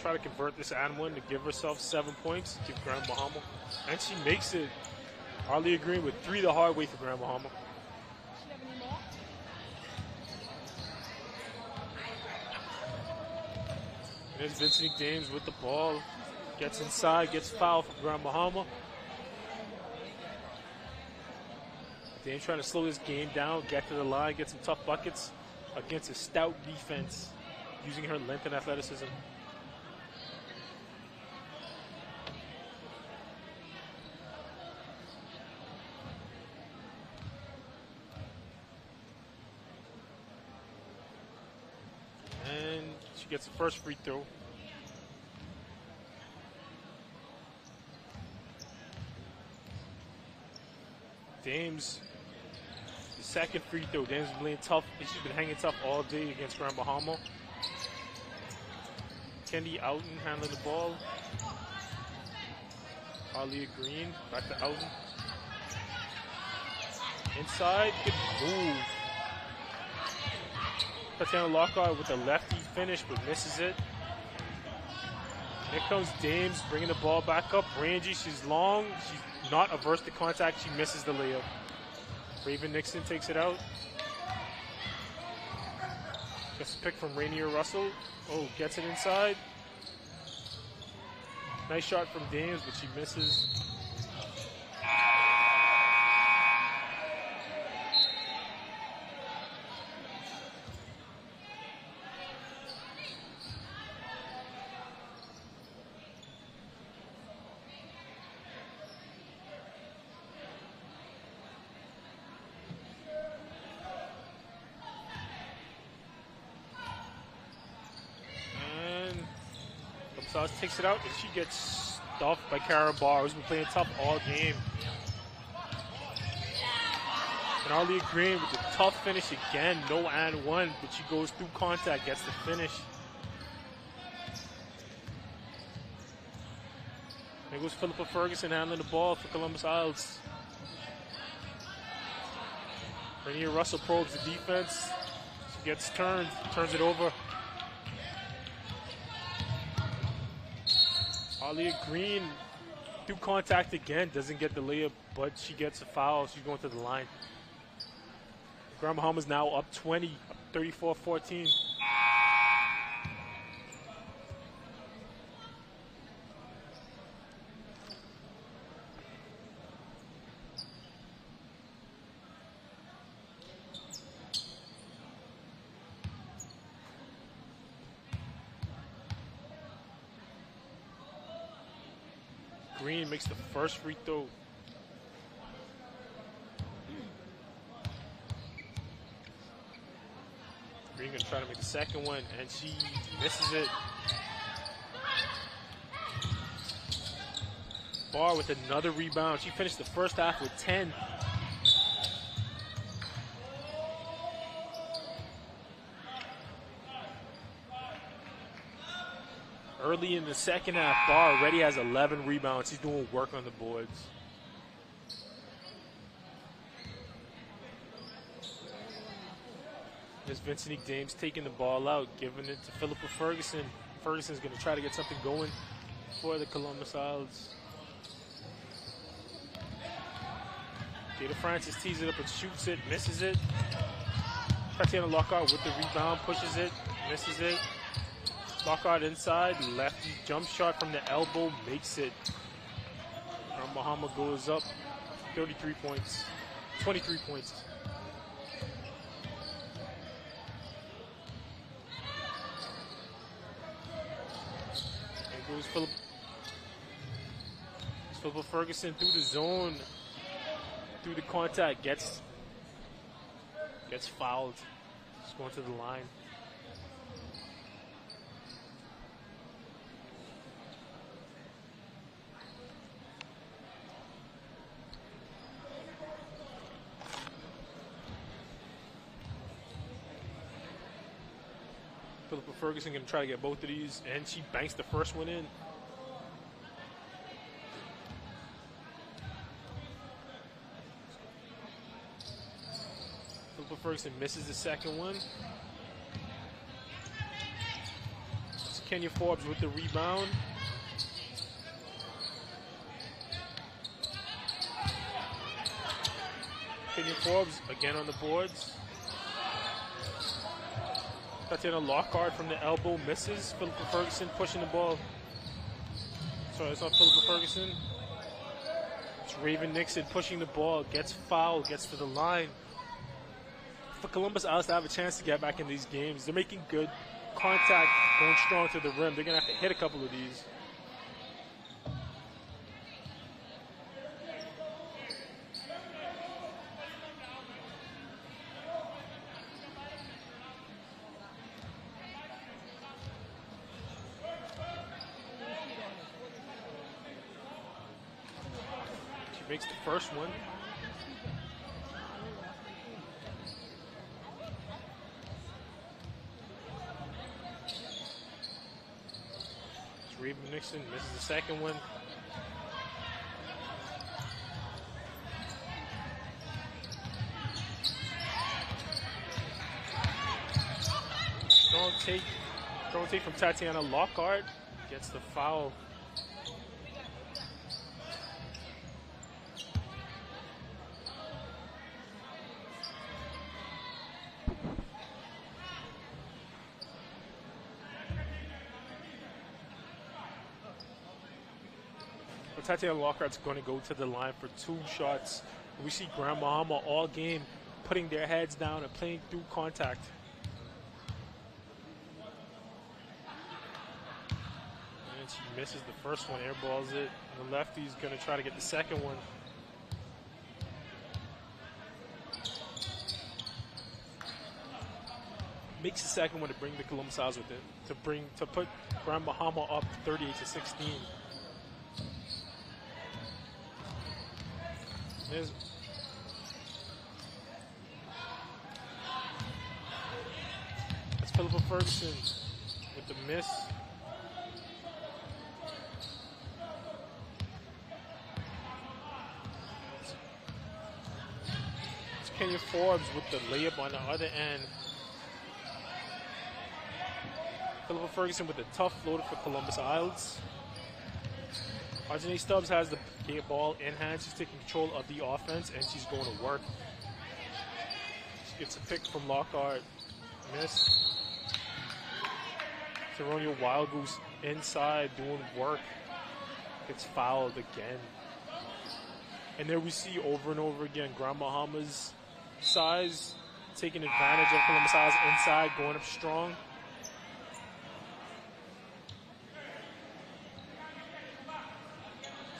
[SPEAKER 1] try to convert this and one to give herself 7 points, give Grand Bahama. And she makes it. Arlia Green with 3 the hard way for Grand Bahama. And there's Vincent James with the ball. Gets inside, gets fouled for Grand Bahama. James trying to slow this game down, get to the line, get some tough buckets against a stout defense, using her length and athleticism. And she gets the first free throw. Dames, the second free throw. Dames is playing tough. She's been hanging tough all day against Grand Bahama. Kendi Outen handling the ball. Arlia Green, back to Outen. Inside, good move. Tatiana Lockhart with a lefty finish, but misses it. Here comes Dames, bringing the ball back up. Rangy, she's long. She's not averse to contact. She misses the layup. Raven Nixon takes it out. Gets a pick from Rainier Russell. Oh, gets it inside. Nice shot from Dames, but she misses. Sauce takes it out, and she gets stuffed by Kara Barr, who's been playing tough all game. And Arlia Green with the tough finish again, no and one, but she goes through contact, gets the finish. There goes Philippa Ferguson handling the ball for Columbus Isles. Rainier Russell probes the defense. She gets turned, turns it over. Arlia Green through contact again, doesn't get the layup, but she gets a foul. She's going to the line. Grand Bahamas now up 20, up 34-14. Green makes the first free throw. Green gonna try to make the second one, and she misses it. Barr with another rebound. She finished the first half with 10. Early in the second half, Barr already has 11 rebounds. He's doing work on the boards. There's Vincent Dames taking the ball out, giving it to Philippa Ferguson. Ferguson's going to try to get something going for the Columbus Isles. Jada Francis tees it up and shoots it, misses it. Tatiana Lockhart with the rebound, pushes it, misses it. Lockhart inside, lefty jump shot from the elbow, makes it. Bahama goes up 33 points, 23 points. And goes Philippa Ferguson through the zone, through the contact, gets fouled. Just going to the line. Philippa Ferguson going to try to get both of these, and she banks the first one in. Philippa Ferguson misses the second one. It's Kenya Forbes with the rebound. Kenya Forbes again on the boards. Tatiana Lockhart from the elbow misses. Philippa Ferguson pushing the ball. Sorry, it's not Philippa Ferguson. It's Raven Nixon pushing the ball. Gets fouled, gets to the line. For Columbus Isles to have a chance to get back in these games, they're making good contact, going strong to the rim. They're going to have to hit a couple of these. Makes the first one. Reba Nixon misses the second one. Strong take from Tatiana Lockhart. Gets the foul. Tatiana Lockhart's going to go to the line for 2 shots. We see Grand Bahama all game putting their heads down and playing through contact. And she misses the first one, airballs it. And the lefty's going to try to get the second one. Makes the second one to bring the Columbus Owls with it, to put Grand Bahama up 38-16. That's Philippa Ferguson with the miss. It's Kenya Forbes with the layup on the other end. Philippa Ferguson with a tough floater for Columbus Isles. Arjane Stubbs has the ball in hand. She's taking control of the offense, and she's going to work. She gets a pick from Lockhart. Miss. Teronio Wild Goose inside doing work. Gets fouled again. And there we see over and over again Grand Bahama's size taking advantage of Columbus Isles inside, going up strong.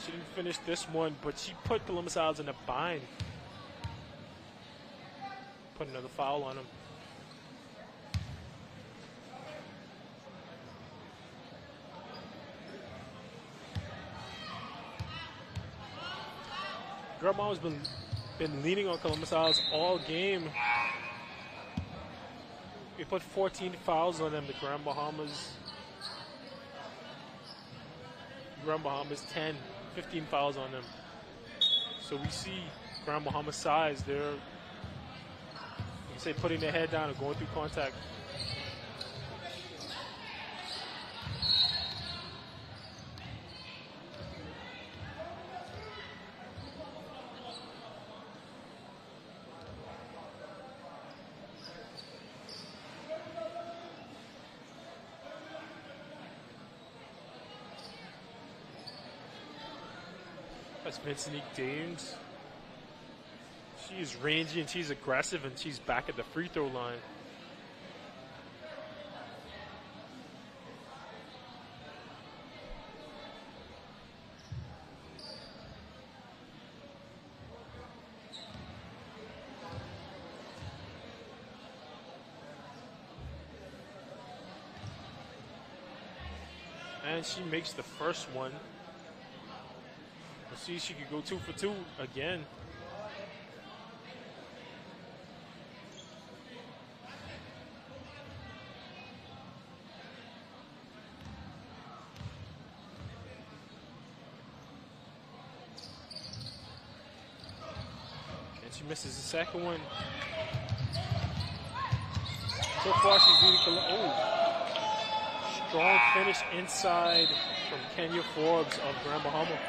[SPEAKER 1] She didn't finish this one, but she put Columbus Isles in a bind. Put another foul on him. Grand Bahama's been leaning on Columbus Isles all game. We put 14 fouls on them, the Grand Bahamas 10. 15 fouls on them. So we see Grand Bahama's size. They're, you can say, putting their head down and going through contact. That's Vincent Dames. She is rangy and she's aggressive, and she's back at the free throw line. And she makes the first one. Let's see, she could go 2 for 2 again. And she misses the second one. So far, she's leading. Strong finish inside from Kenya Forbes of Grand Bahama.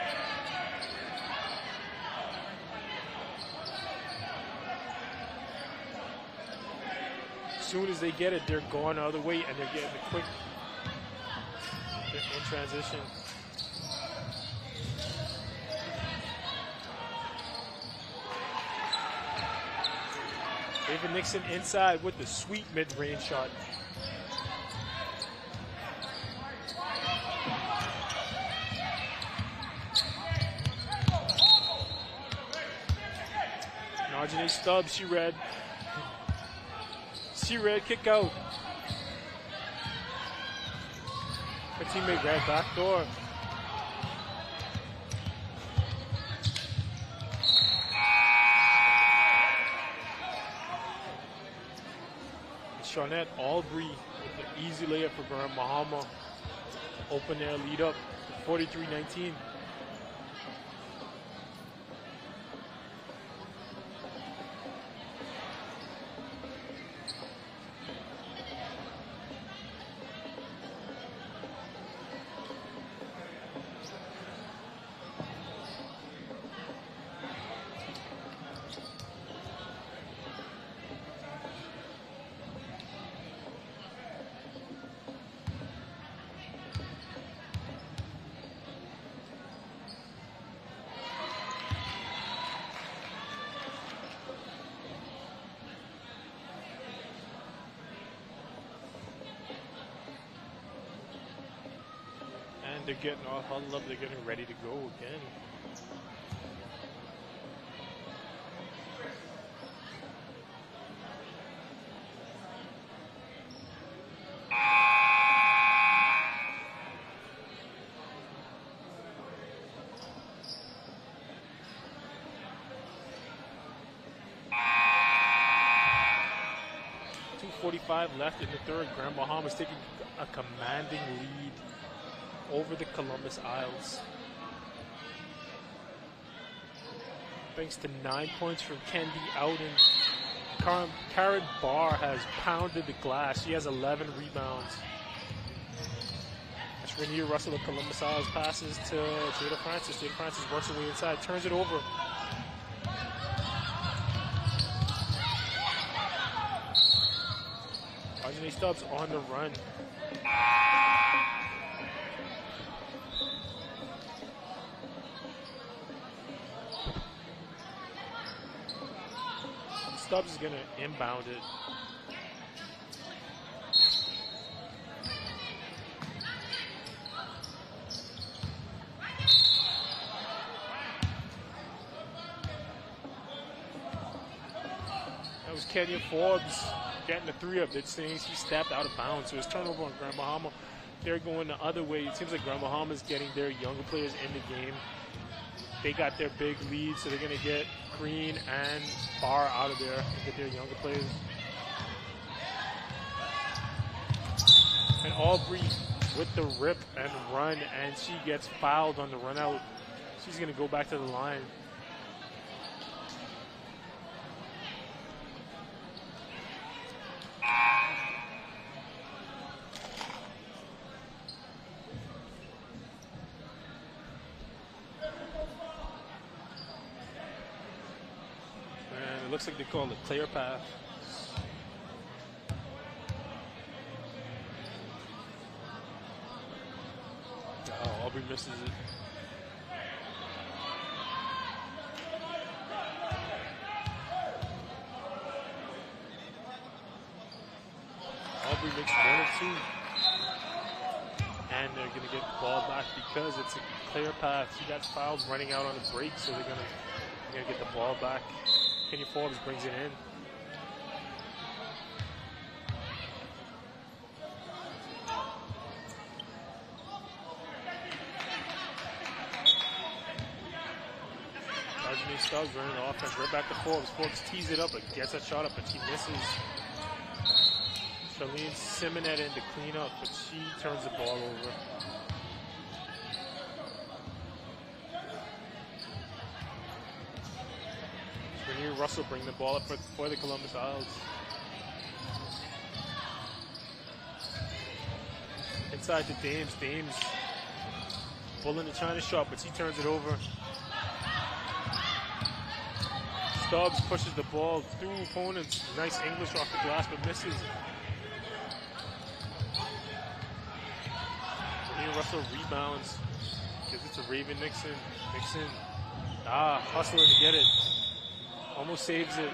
[SPEAKER 1] As soon as they get it, they're going the other way, and they're getting the quick in transition. David Nixon inside with the sweet mid-range shot. Arjane Stubbs, she read, kick out. Her teammate ran back door. Shawnette Albury with the easy layup for Grand Bahama. Open their lead up, 43-19. They're getting all huddled up. They're getting ready to go again. .45 left in the third. Grand Bahamas taking a commanding lead over the Columbus Isles. Thanks to 9 points from Kendi Ouden. Karen Barr has pounded the glass. She has 11 rebounds. As Rainier Russell of Columbus Isles passes to Jada Francis. Jada Francis works her way inside, turns it over. Arjani Stubbs on the run. Stubbs is going to inbound it. That was Kenya Forbes getting the three up. It seems he stepped out of bounds. So it's turnover on Grand Bahama. They're going the other way. It seems like Grand Bahama is getting their younger players in the game. They got their big lead, so they're going to get Green and Barr out of there and get their younger players. And Aubrey with the rip and run, and she gets fouled on the run out. She's going to go back to the line. It looks like they call it clear path. Oh, Aubrey misses it. Aubrey makes 1 and 2. And they're going to get the ball back because it's a clear path. She got fouled running out on the break, so they're going to get the ball back. Kenya Forbes brings it in. Arjani Stubbs running the offense right back to Forbes. Forbes tees it up but gets a shot up, but she misses. Charlene Simonet in to clean up, but she turns the ball over. Rainier Russell bring the ball up for the Columbus Isles. Inside to Dames. Dames pulling the China shot, but she turns it over. Stubbs pushes the ball through opponents. Nice English off the glass, but misses. Rainier Russell rebounds. Gives it to Raven Nixon. Nixon, hustling to get it. Almost saves it.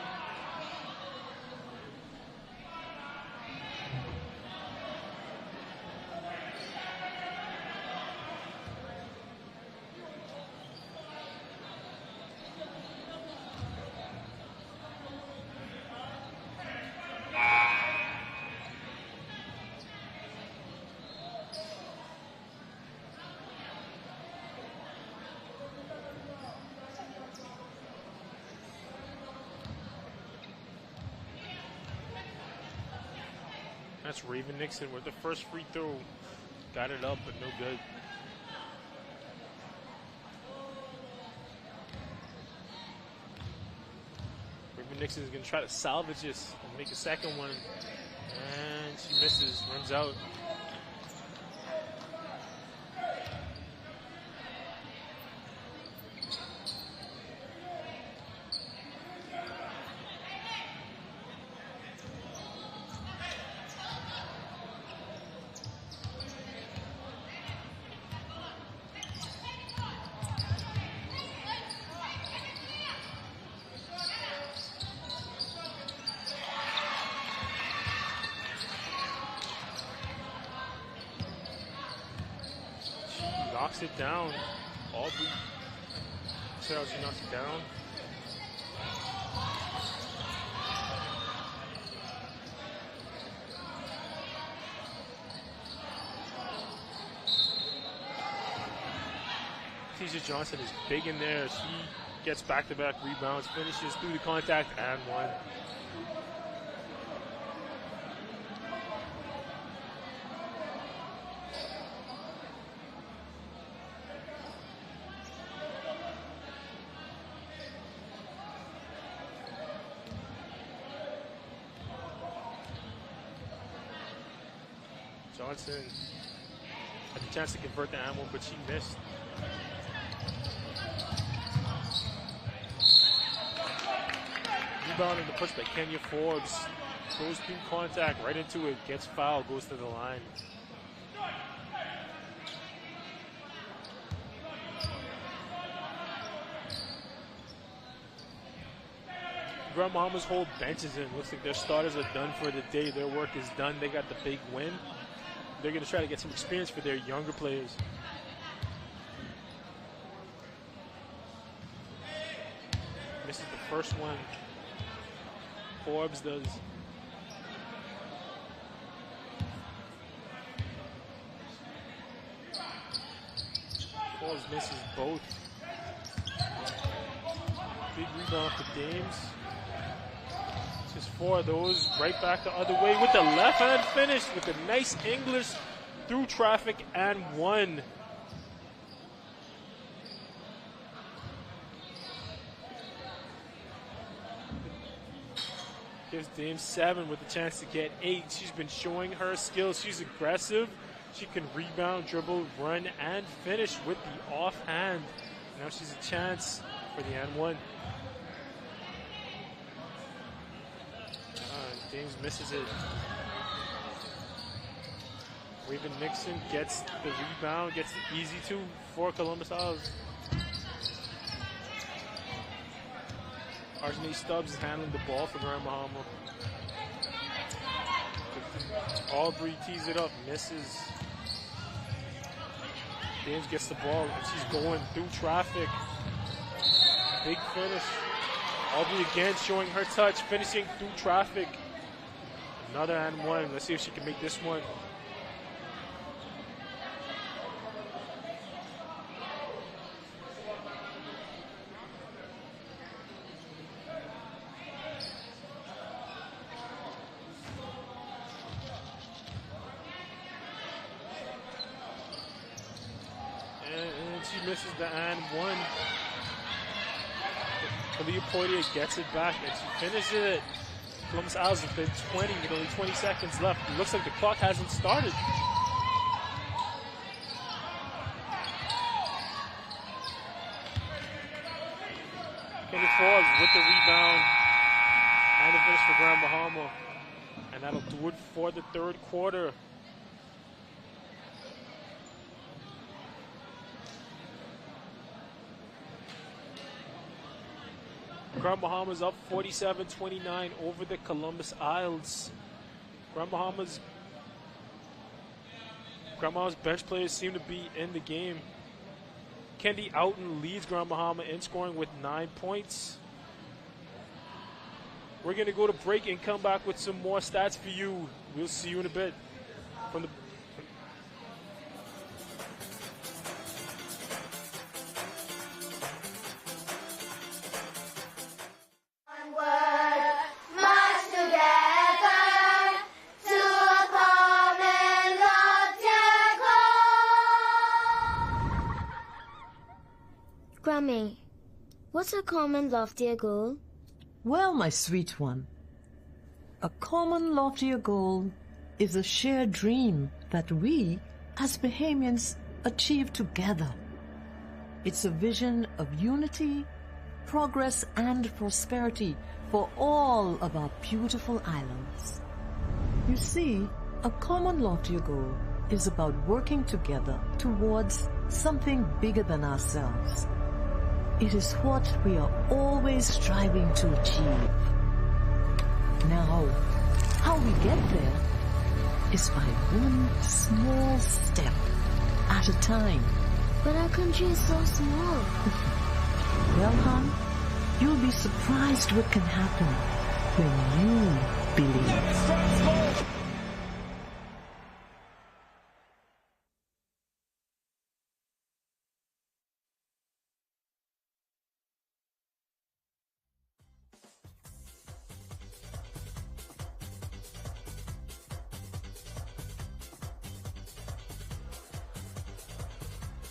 [SPEAKER 1] That's Raven Nixon with the first free throw. Got it up, but no good. Raven Nixon is going to try to salvage this and make a second one. And she misses, runs out. knocks it down. Aubrey. See how she knocks it down. Tisha Johnson is big in there. She gets back-to-back rebounds, finishes through the contact, and one. Johnson had the chance to convert the and one, but she missed. Rebound in the push by Kenya Forbes. Goes through contact, right into it, gets fouled, goes to the line. Grand Bahamas hold benches in. Looks like their starters are done for the day. Their work is done. They got the big win. They're going to try to get some experience for their younger players. Misses the first one. Forbes does. Forbes misses both. Big rebound for Dames. Just 4 of those. Right back the other way with the left hand finish with a nice English through traffic and one. Gives Dames 7 with a chance to get 8. She's been showing her skills. She's aggressive. She can rebound, dribble, run, and finish with the offhand. Now she's a chance for the and one. Dames misses it. Raven Nixon gets the rebound, gets the easy 2 for Columbus Isles. Arjani Stubbs is handling the ball for Grand Bahama. Aubrey tees it up, misses. Dames gets the ball, and she's going through traffic. Big finish. Aubrey again showing her touch, finishing through traffic. Another and one. Let's see if she can make this one. And she misses the and one. Kalia Poitier gets it back and she finishes it. Columbus Isles have been 20 with only 20 seconds left. It looks like the clock hasn't started. Kenny Forbes with the rebound and the finish for Grand Bahama. And that'll do it for the third quarter. Grand Bahamas up 47-29 over the Columbus Isles. Grand Bahamas bench players seem to be in the game. Kendi Outen leads Grand Bahama in scoring with 9 points. We're going to go to break and come back with some more stats for you. We'll see you in a bit. From the
[SPEAKER 3] Grammy, what's a common loftier goal?
[SPEAKER 4] Well, my sweet one, a common loftier goal is a shared dream that we, as Bahamians, achieve together. It's a vision of unity, progress, and prosperity for all of our beautiful islands. You see, a common loftier goal is about working together towards something bigger than ourselves. It is what we are always striving to achieve. Now, how we get there is by one small step at a time.
[SPEAKER 3] But our country is so small.
[SPEAKER 4] Well, hon, you'll be surprised what can happen when you believe.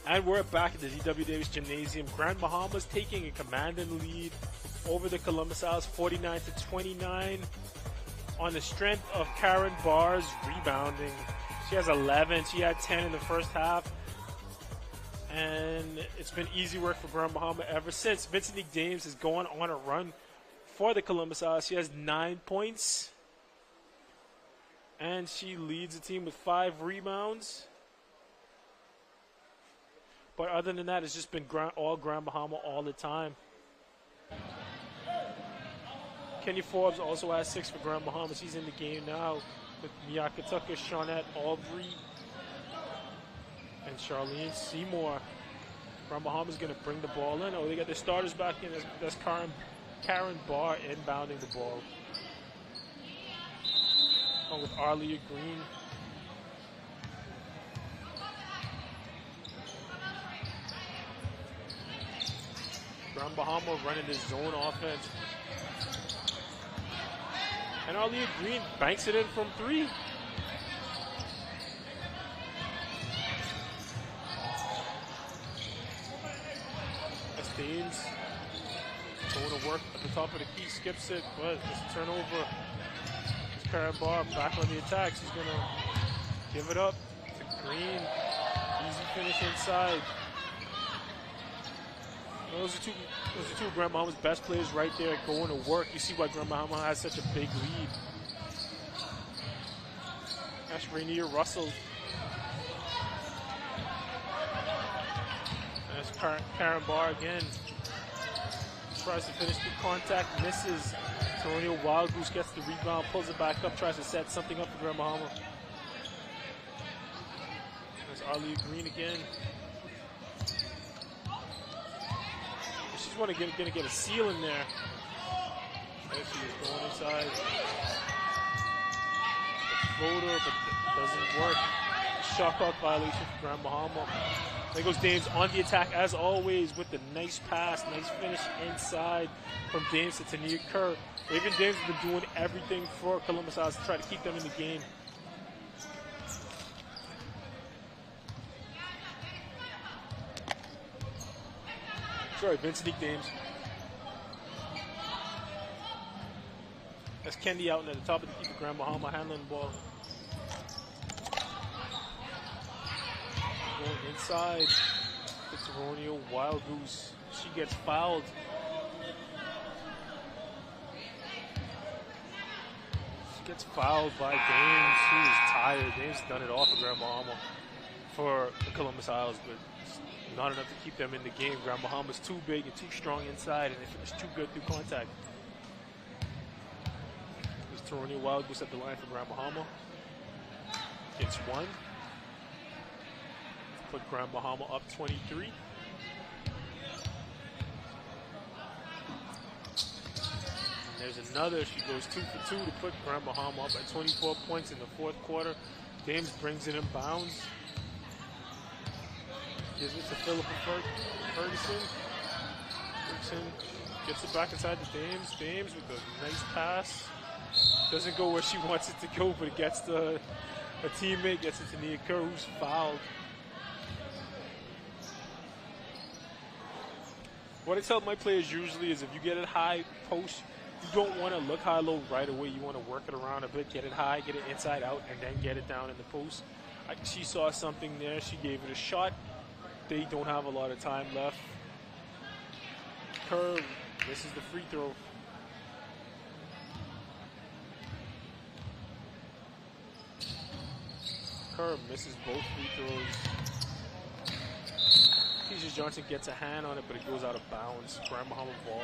[SPEAKER 1] And we're back at the D.W. Davis Gymnasium. Grand Bahamas taking a commanding lead over the Columbus Owls, 49-29, on the strength of Karen Barr's rebounding. She has 11. She had 10 in the first half. And it's been easy work for Grand Bahama ever since. Vincent Dames is going on a run for the Columbus Owls. She has 9 points. And she leads the team with 5 rebounds. But other than that, it's just been all Grand Bahama all the time. Kenya Forbes also has 6 for Grand Bahama. She's in the game now with Miyaka Tucker, Shawnette Aubrey, and Charlene Seymour. Grand Bahama's going to bring the ball in. Oh, they got their starters back in. That's Karen Barr inbounding the ball. Oh, with Arlia Green. Grand Bahama running this zone offense. And Arlia Green banks it in from 3. That's Dames going to work at the top of the key, skips it, but it's a turnover. It's Karen Barr back on the attack. She's going to give it up to Green. Easy finish inside. Those are two of Grand Bahama's best players right there going to work. You see why Grand Bahama has such a big lead. That's Rainier Russell. That's Karen Barr again. Tries to finish through contact, misses. Antonio Wild Goose gets the rebound, pulls it back up, tries to set something up for Grand Bahama. There's Arlia Green again. She's going to get a seal in there. There she is going inside. The floater, but it doesn't work. Shot clock violation for Grand Bahama. There goes Dames on the attack as always with the nice pass, nice finish inside from Dames to Tania Kerr. Raven Dames has been doing everything for Columbus House to try to keep them in the game. Sorry, Vincent Dames. That's Kendi out at the top of the key for Grand Bahama handling the ball. Going inside. It's Ronio Wild Goose. She gets fouled. She gets fouled by Dames, who is tired. Dames done it all for Grand Bahama, for the Columbus Isles, but not enough to keep them in the game. Grand Bahama's too big and too strong inside, and they finish too good through contact. There's Ronio Wild Goose at the line for Grand Bahama. Gets one. Put Grand Bahama up 23. And there's another. She goes 2 for 2 to put Grand Bahama up at 24 points in the fourth quarter. Dames brings it in bounds. Gives it to Philippa Ferguson. Ferguson gets it back inside the Dames. Dames with a nice pass. Doesn't go where she wants it to go, but it gets to a teammate, gets it to Nia Kerr, who's fouled. What I tell my players usually is if you get it high post, you don't want to look high-low right away. You want to work it around a bit, get it high, get it inside out, and then get it down in the post. She saw something there. She gave it a shot. They don't have a lot of time left. Kerr misses the free throw. Kerr misses both free throws. Keisha Johnson gets a hand on it, but it goes out of bounds. Grand Bahama ball.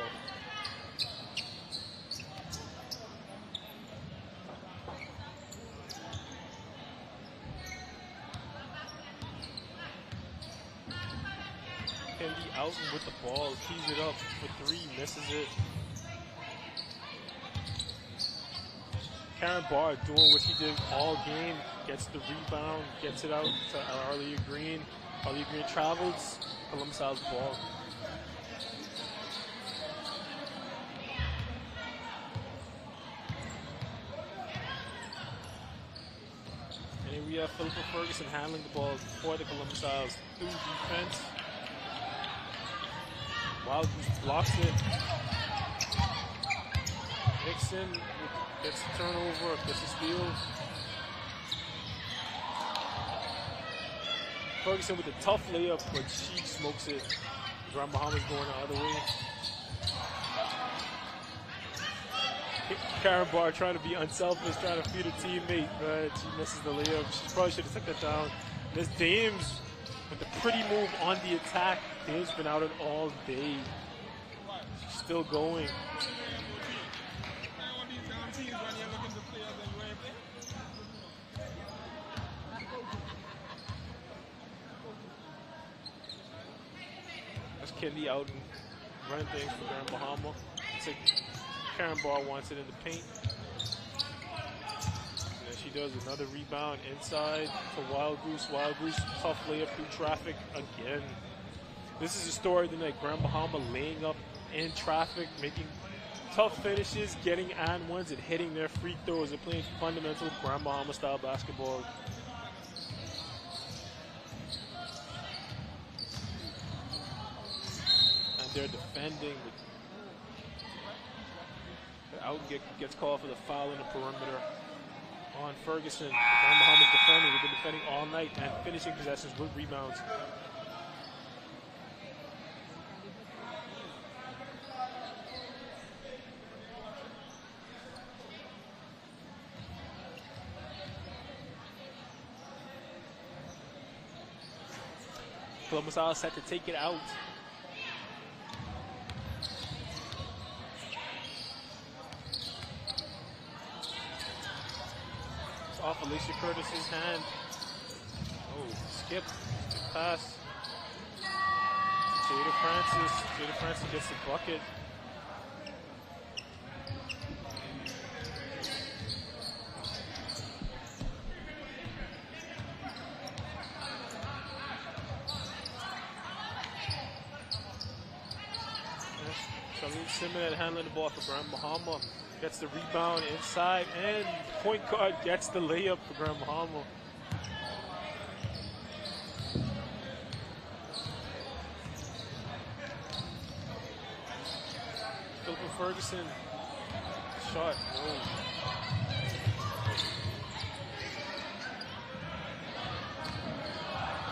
[SPEAKER 1] Kendi Alton with the ball, tees it up for three, misses it. Karen Barr doing what she did all game, gets the rebound, gets it out to Arlia Green. Arlia Green travels, Columbus Isles ball. And here we have Philippa Ferguson handling the ball for the Columbus Isles through defense. Wild Goose blocks it. Nixon gets the turnover, gets the steal. Ferguson with a tough layup, but she smokes it. Grand Bahamas going the other way. Karen Barr trying to be unselfish, trying to feed her teammate, but she misses the layup. She probably should have took that down. There's Dames with the pretty move on the attack. Dames been out it all day. She's still going. That's Kendi out and running things for Grand Bahama. It's like Karen Barr wants it in the paint. And then she does another rebound inside to Wild Goose. Wild Goose, tough layup through traffic again. This is a story of the night. Grand Bahama laying up in traffic, making tough finishes, getting and ones and hitting their free throws. They're playing fundamental Grand Bahama style basketball. And they're defending. Out gets called for the foul in the perimeter on Ferguson. Grand Bahama's defending. They've been defending all night and finishing possessions with rebounds. Columbus Isles set to take it out. It's off Alicia Curtis's hand. Oh, skip pass. Jada Francis. Jada Francis gets the bucket. Simmons handling the ball for Grand Bahama. Gets the rebound inside, and point guard gets the layup for Grand Bahama. Philippa Ferguson. Shot. Oh.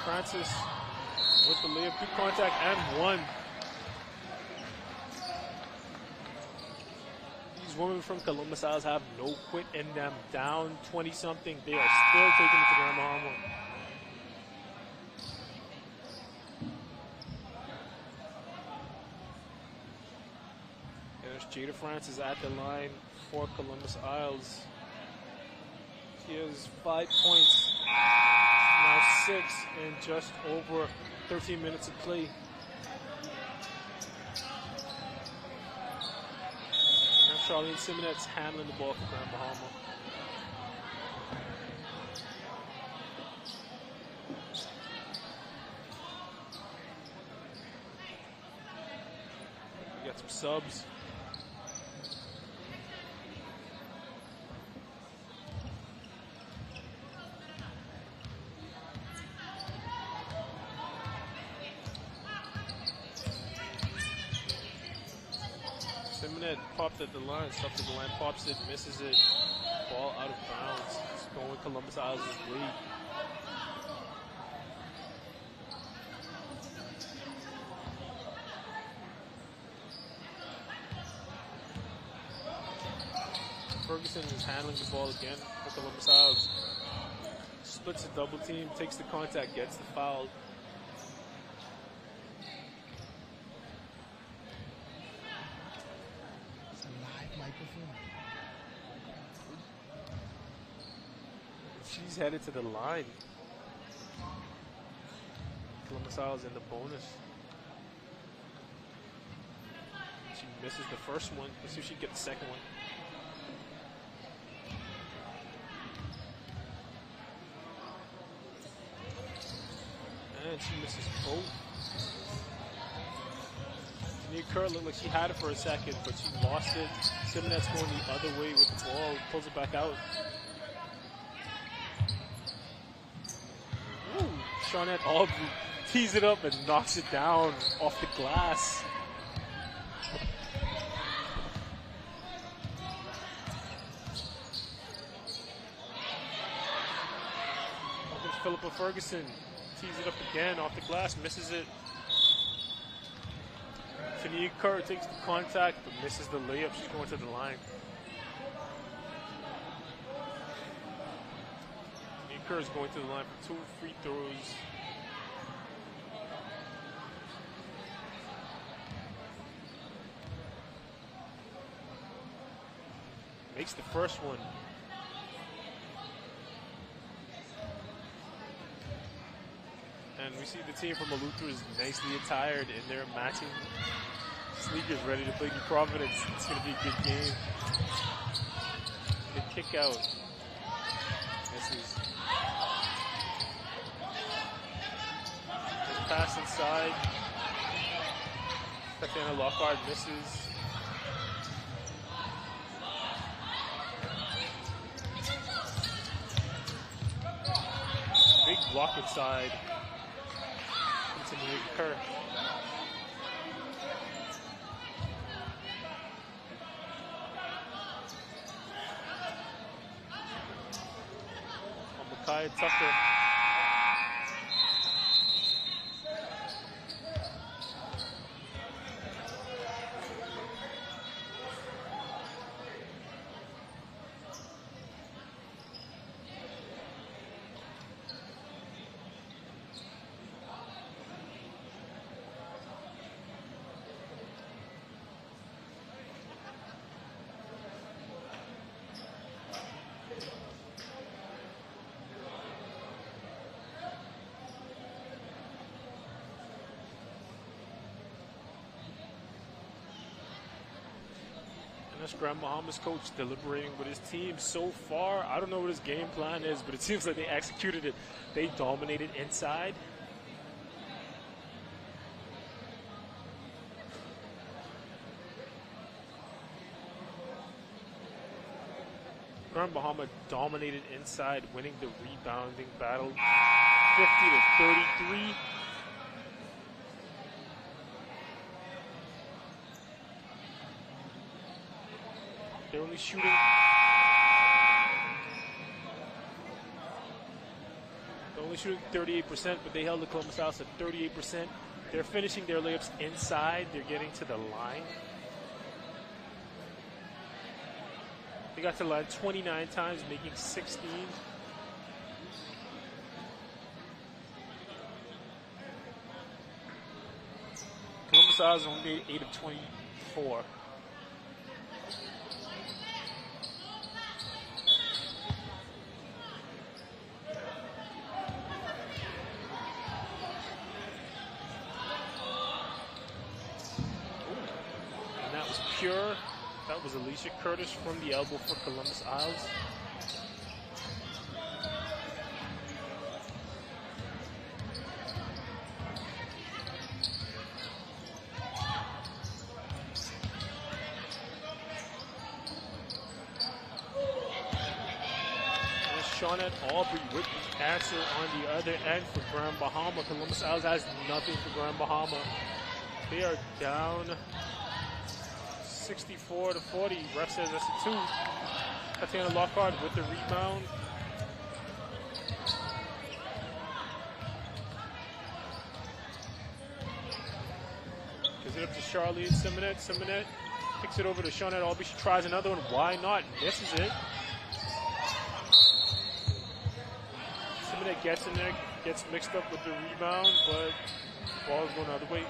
[SPEAKER 1] Francis with the layup. Good contact and one. Women from Columbus Isles have no quit in them. Down 20-something, they are still taking it to Grand Bahama. There's Jada Francis at the line for Columbus Isles. She has 5 points, now 6 in just over 13 minutes of play. Charlene Simonette's handling the ball for Grand Bahama. We got some subs. Simonette popped at the line, stuffed at the line, pops it, misses it. Ball out of bounds. It's going Columbus Isles' lead. Ferguson is handling the ball again for Columbus Isles. Splits a double team, takes the contact, gets the foul. She's headed to the line. Columbus Isles in the bonus. Misses the first one. Let's see if she can get the second one. And she misses both. Tania Kerr looked like she had it for a second, but she lost it. Simonette's going the other way with the ball, pulls it back out. Ooh, Shawnette Aubrey tees it up and knocks it down off the glass. Up comes Philippa Ferguson. Tees it up again off the glass, misses it. Tania Kerr takes the contact, but misses the layup. She's going to the line. Tania Kerr is going to the line for 2 free throws. Makes the first one. And we see the team from Eleuthera is nicely attired in their matching sneakers, ready to play New Providence. It's going to be a good game. Good kick out. Misses. Pass inside. Tatiana Lockhart misses. Big block inside. Tania Kerr. Micaiah Tucker. Grand Bahamas coach deliberating with his team so far. I don't know what his game plan is, but it seems like they executed it. They dominated inside. Grand Bahama dominated inside, winning the rebounding battle 50-33. They're only shooting 38%, but they held the Columbus House at 38%. They're finishing their layups inside. They're getting to the line. They got to the line 29 times, making 16. Columbus House only made 8 of 24. Pure. That was Alicia Curtis from the elbow for Columbus Isles. And Shawnette Aubrey with the answer on the other end for Grand Bahama. Columbus Isles has nothing for Grand Bahama. They are down 64-40. Ref says that's a 2. Tatiana Lockhart with the rebound. Gives it up to Charlene Simonette. Simonette kicks it over to Shawnette Aubrey. She tries another one. Why not? Misses it. Simonette gets in there, gets mixed up with the rebound, but the ball is going the other way.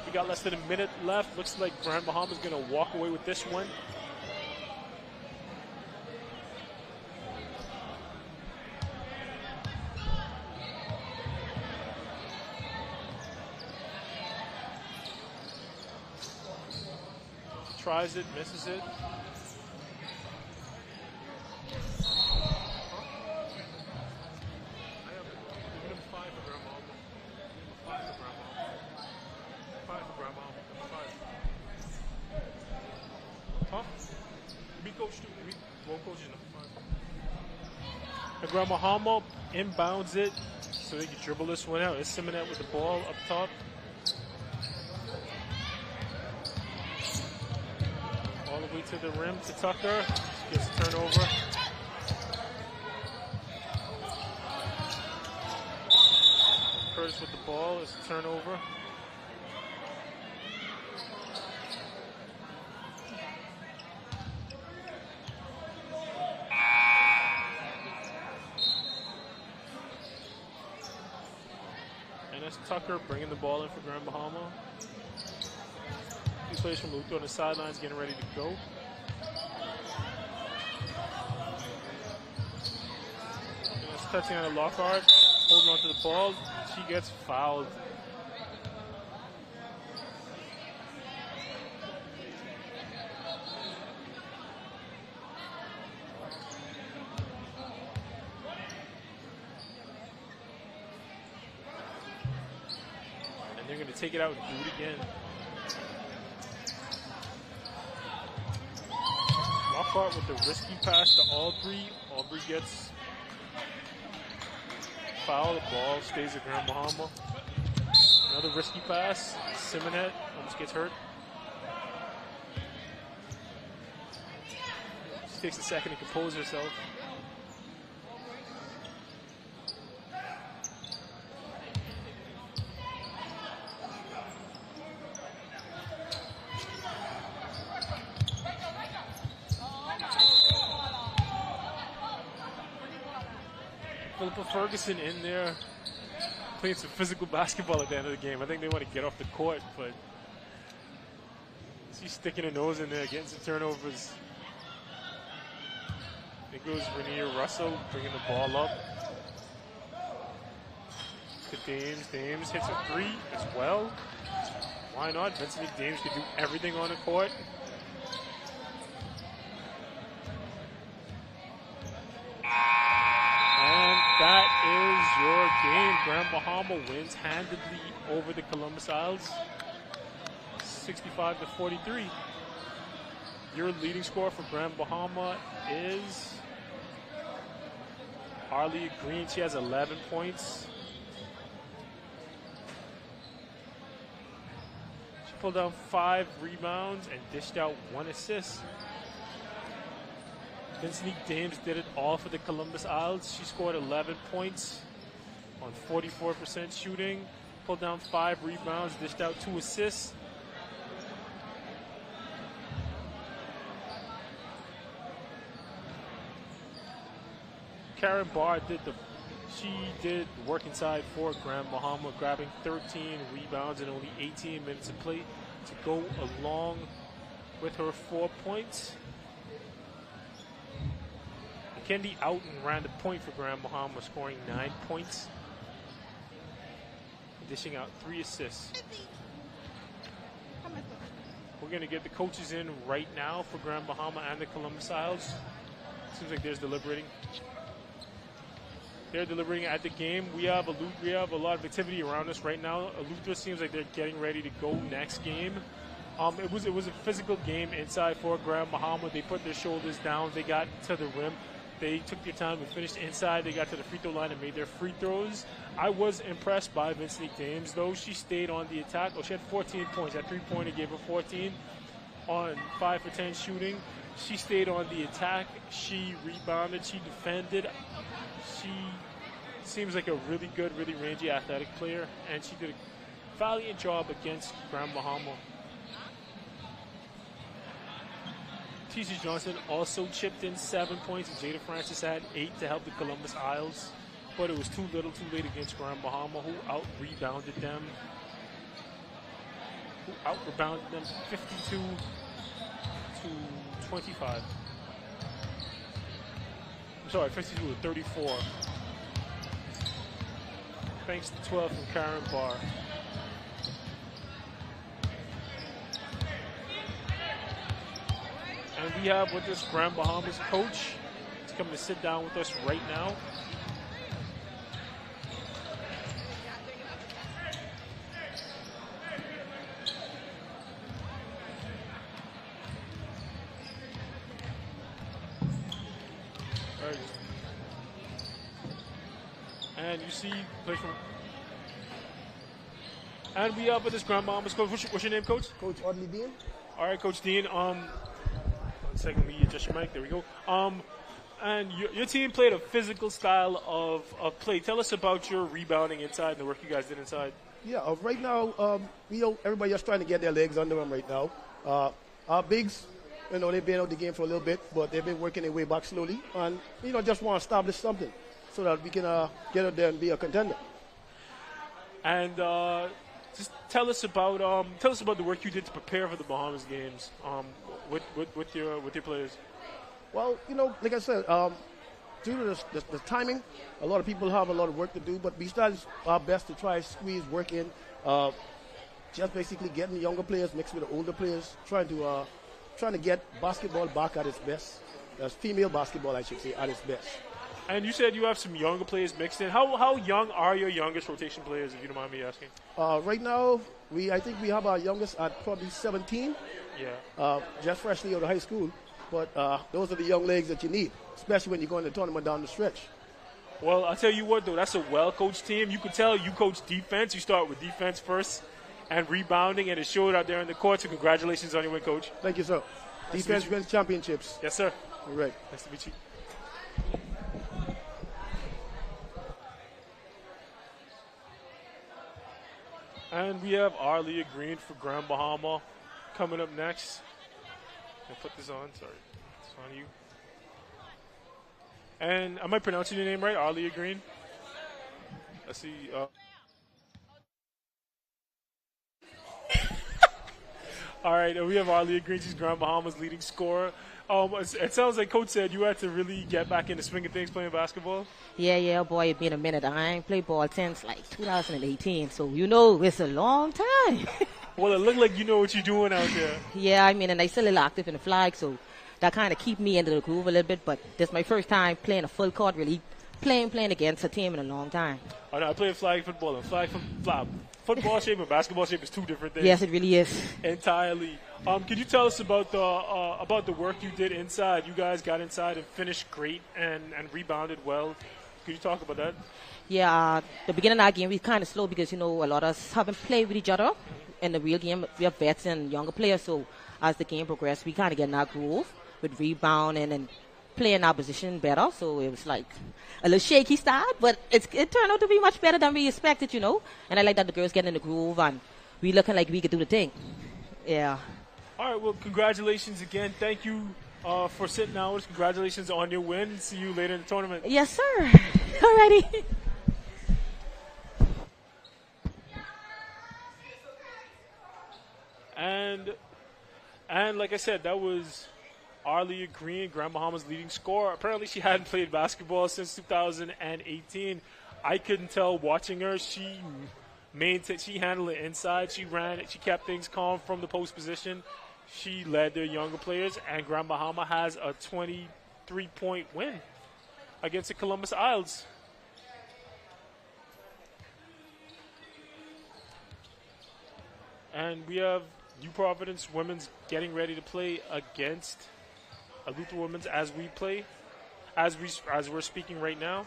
[SPEAKER 1] We got less than a minute left. Looks like Grand Bahama's going to walk away with this one. tries it, misses it. And Grandma Hama inbounds it so they can dribble this one out. It's Simonet with the ball up top. All the way to the rim to Tucker. Gets a turnover. Curtis with the ball. It's a turnover. Tucker bringing the ball in for Grand Bahama. Two players from Luther on the sidelines getting ready to go. And it's Tatiana Lockhart holding on to the ball. She gets fouled. They're going to take it out and do it again. Lockhart with the risky pass to Aubrey. Aubrey gets fouled. The ball stays at Grand Bahama. Another risky pass. Simonet almost gets hurt. She takes a second to compose herself. Ferguson in there playing some physical basketball at the end of the game. I think they want to get off the court, but she's sticking her nose in there, getting some turnovers. It goes Rainier Russell bringing the ball up to Dames. Dames hits a three as well. Why not? Vincent Dames can do everything on the court. That is your game. Grand Bahama wins handedly over the Columbus Isles, 65-43. Your leading scorer for Grand Bahama is Harley Green. She has 11 points. She pulled down 5 rebounds and dished out 1 assist. Vincent Dames did it all for the Columbus Isles. She scored 11 points on 44% shooting, pulled down 5 rebounds, dished out 2 assists. Karen Barr did the work inside for Grand Bahama, grabbing 13 rebounds in only 18 minutes of play to go along with her 4 points. Kendi Outen ran the point for Grand Bahama, scoring 9 points, dishing out 3 assists. We're going to get the coaches in right now for Grand Bahama and the Columbus Isles. Seems like they're deliberating. They're deliberating at the game. We have a lot of activity around us right now. Eleuthera seems like they're getting ready to go next game. It was a physical game inside for Grand Bahama. They put their shoulders down. They got to the rim. They took their time and finished inside. They got to the free throw line and made their free throws. I was impressed by Vincent Dames, though. She stayed on the attack. She had 14 points. That three-pointer gave her 14 on 5 for 10 shooting. She stayed on the attack. She rebounded. She defended. She seems like a really good, really rangy athletic player, and she did a valiant job against Grand Bahama. Tisha Johnson also chipped in 7 points, and Jada Francis had 8 to help the Columbus Isles, but it was too little, too late against Grand Bahama, who out-rebounded them. 52 to 25. I'm sorry, 52 to 34. Thanks to 12 from Karen Barr. we have with us Grand Bahamas coach. He's coming to sit down with us right now. And you see, play from. And we have with this Grand Bahamas coach. What's your name, Coach?
[SPEAKER 14] Coach Audley Dean.
[SPEAKER 1] All right, Coach Dean. 1 second, let me adjust your mic. There we go. And your team played a physical style of play. Tell us about your rebounding inside and the work you guys did inside.
[SPEAKER 14] Yeah, right now, everybody just trying to get their legs under them right now. Our bigs, they've been out the game for a little bit, but they've been working their way back slowly, and just want to establish something so that we can get out there and be a contender.
[SPEAKER 1] And just tell us about the work you did to prepare for the Bahamas games with your players.
[SPEAKER 14] Well, like I said, due to the timing, a lot of people have a lot of work to do, but we started our best to try to squeeze work in. Just basically getting the younger players mixed with the older players, trying to get basketball back at its best. That's female basketball, I should say, at its best.
[SPEAKER 1] And you said you have some younger players mixed in. How young are your youngest rotation players, if you don't mind me asking?
[SPEAKER 14] Right now, I think we have our youngest at probably 17.
[SPEAKER 1] Yeah.
[SPEAKER 14] Just freshly out of high school. But those are the young legs that you need, especially when you're going to the tournament down the stretch.
[SPEAKER 1] Well, I'll tell you what, though, that's a well-coached team. You can tell you coach defense. You start with defense first and rebounding, and it showed out there in the court. So congratulations on your win, Coach.
[SPEAKER 14] Thank you, sir.
[SPEAKER 1] Nice
[SPEAKER 14] defense wins championships.
[SPEAKER 1] Yes, sir.
[SPEAKER 14] All right.
[SPEAKER 1] Nice to meet you. And we have Arlia Green for Grand Bahama coming up next. I'll put this on. Sorry. It's on you. And am I pronouncing your name right? Arlia Green? I see. All right. We have Arlia Green. She's Grand Bahama's leading scorer. It sounds like Coach said you had to really get back into swing of things playing basketball.
[SPEAKER 15] Yeah, boy, it's been a minute. I ain't played ball since like 2018, so it's a long time.
[SPEAKER 1] Well, it looked like you know what you're doing out there.
[SPEAKER 15] Yeah, and I still a little active in the flag, so that kind of keep me into the groove a little bit. But this is my first time playing a full court, really playing against a team in a long time.
[SPEAKER 1] I played flag football, and football shape and basketball shape is two different things.
[SPEAKER 15] Yes, it really is.
[SPEAKER 1] Entirely. Could you tell us about the work you did inside? You guys got inside and finished great and rebounded well. Could you talk about that?
[SPEAKER 15] Yeah, the beginning of our game we kind of slow because a lot of us haven't played with each other. In the real game, we have vets and younger players. So as the game progressed, we kind of get in our groove with rebounding and playing our position better. So it was like a little shaky start, but it turned out to be much better than we expected, And I like that the girls get in the groove and we looking like we could do the thing. Yeah.
[SPEAKER 1] All right. Well, congratulations again. Thank you for sitting down with us. Congratulations on your win. See you later in the tournament.
[SPEAKER 15] Yes, sir. Alrighty.
[SPEAKER 1] And like I said, that was Arlia Green, Grand Bahama's leading scorer. Apparently, she hadn't played basketball since 2018. I couldn't tell watching her. She handled it inside. She ran it. She kept things calm from the post position. She led their younger players, and Grand Bahama has a 23-point win against the Columbus Isles. And we have New Providence Women's getting ready to play against Luther Women's as we're speaking right now.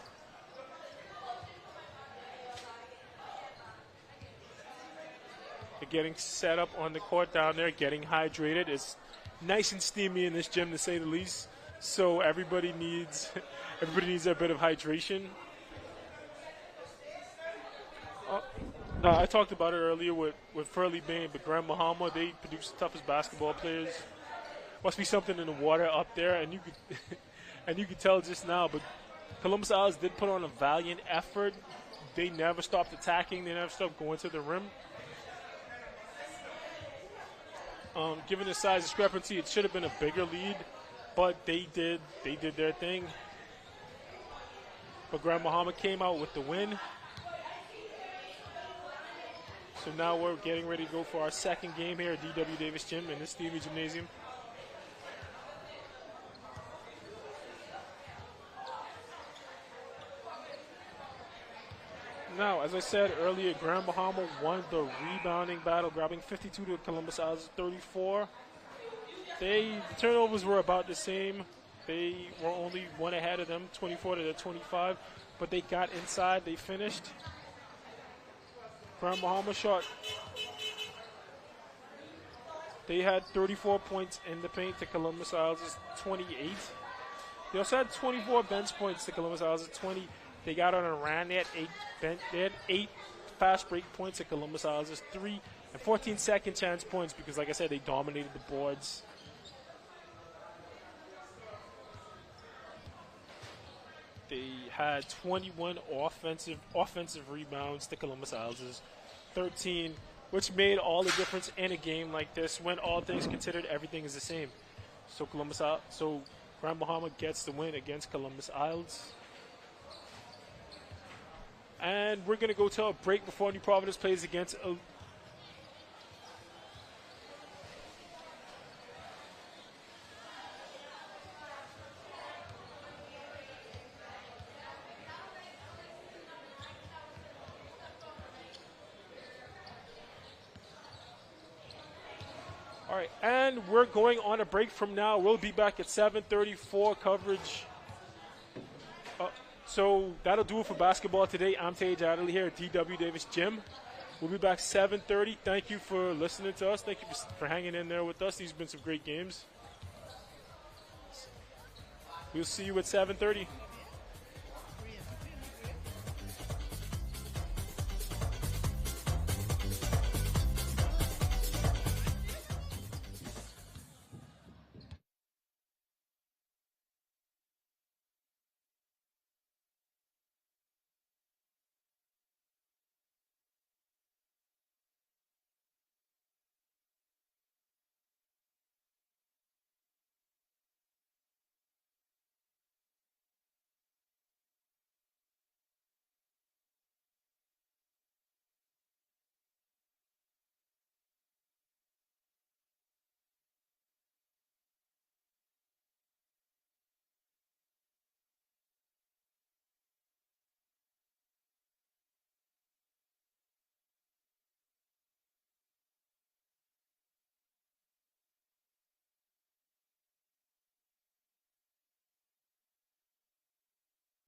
[SPEAKER 1] They're getting set up on the court down there, getting hydrated. It's nice and steamy in this gym, to say the least. So everybody needs a bit of hydration. I talked about it earlier with Furley Bain, but Grand Bahama, they produce the toughest basketball players. Must be something in the water up there, and you could tell just now. But Columbus Isles did put on a valiant effort. They never stopped attacking. They never stopped going to the rim. Given the size discrepancy, it should have been a bigger lead, but they did their thing. But Grand Bahama came out with the win. So now we're getting ready to go for our second game here at D.W. Davis Gym in this steamy gymnasium. Now, as I said earlier, Grand Bahama won the rebounding battle, grabbing 52 to Columbus Isles 34. The turnovers were about the same. They were only one ahead of them, 24 to 25, but they got inside. They finished. Grand Bahama shot. They had 34 points in the paint to Columbus Isles' 28. They also had 24 bench points to Columbus Isles' 20. They got on a run. They had 8 fast break points to Columbus Isles' 3, and 14 second chance points because, like I said, they dominated the boards. They had 21 offensive rebounds to Columbus Isles' 13, which made all the difference in a game like this when all things considered everything is the same. So Grand Bahama gets the win against Columbus Isles. And we're going to go to a break before New Providence plays against All right, and we're going on a break from now. We'll be back at 7:34 coverage. So that'll do it for basketball today. I'm Tage Adderley here at D.W. Davis Gym. We'll be back 7:30. Thank you for listening to us. Thank you for hanging in there with us. These have been some great games. We'll see you at 7:30.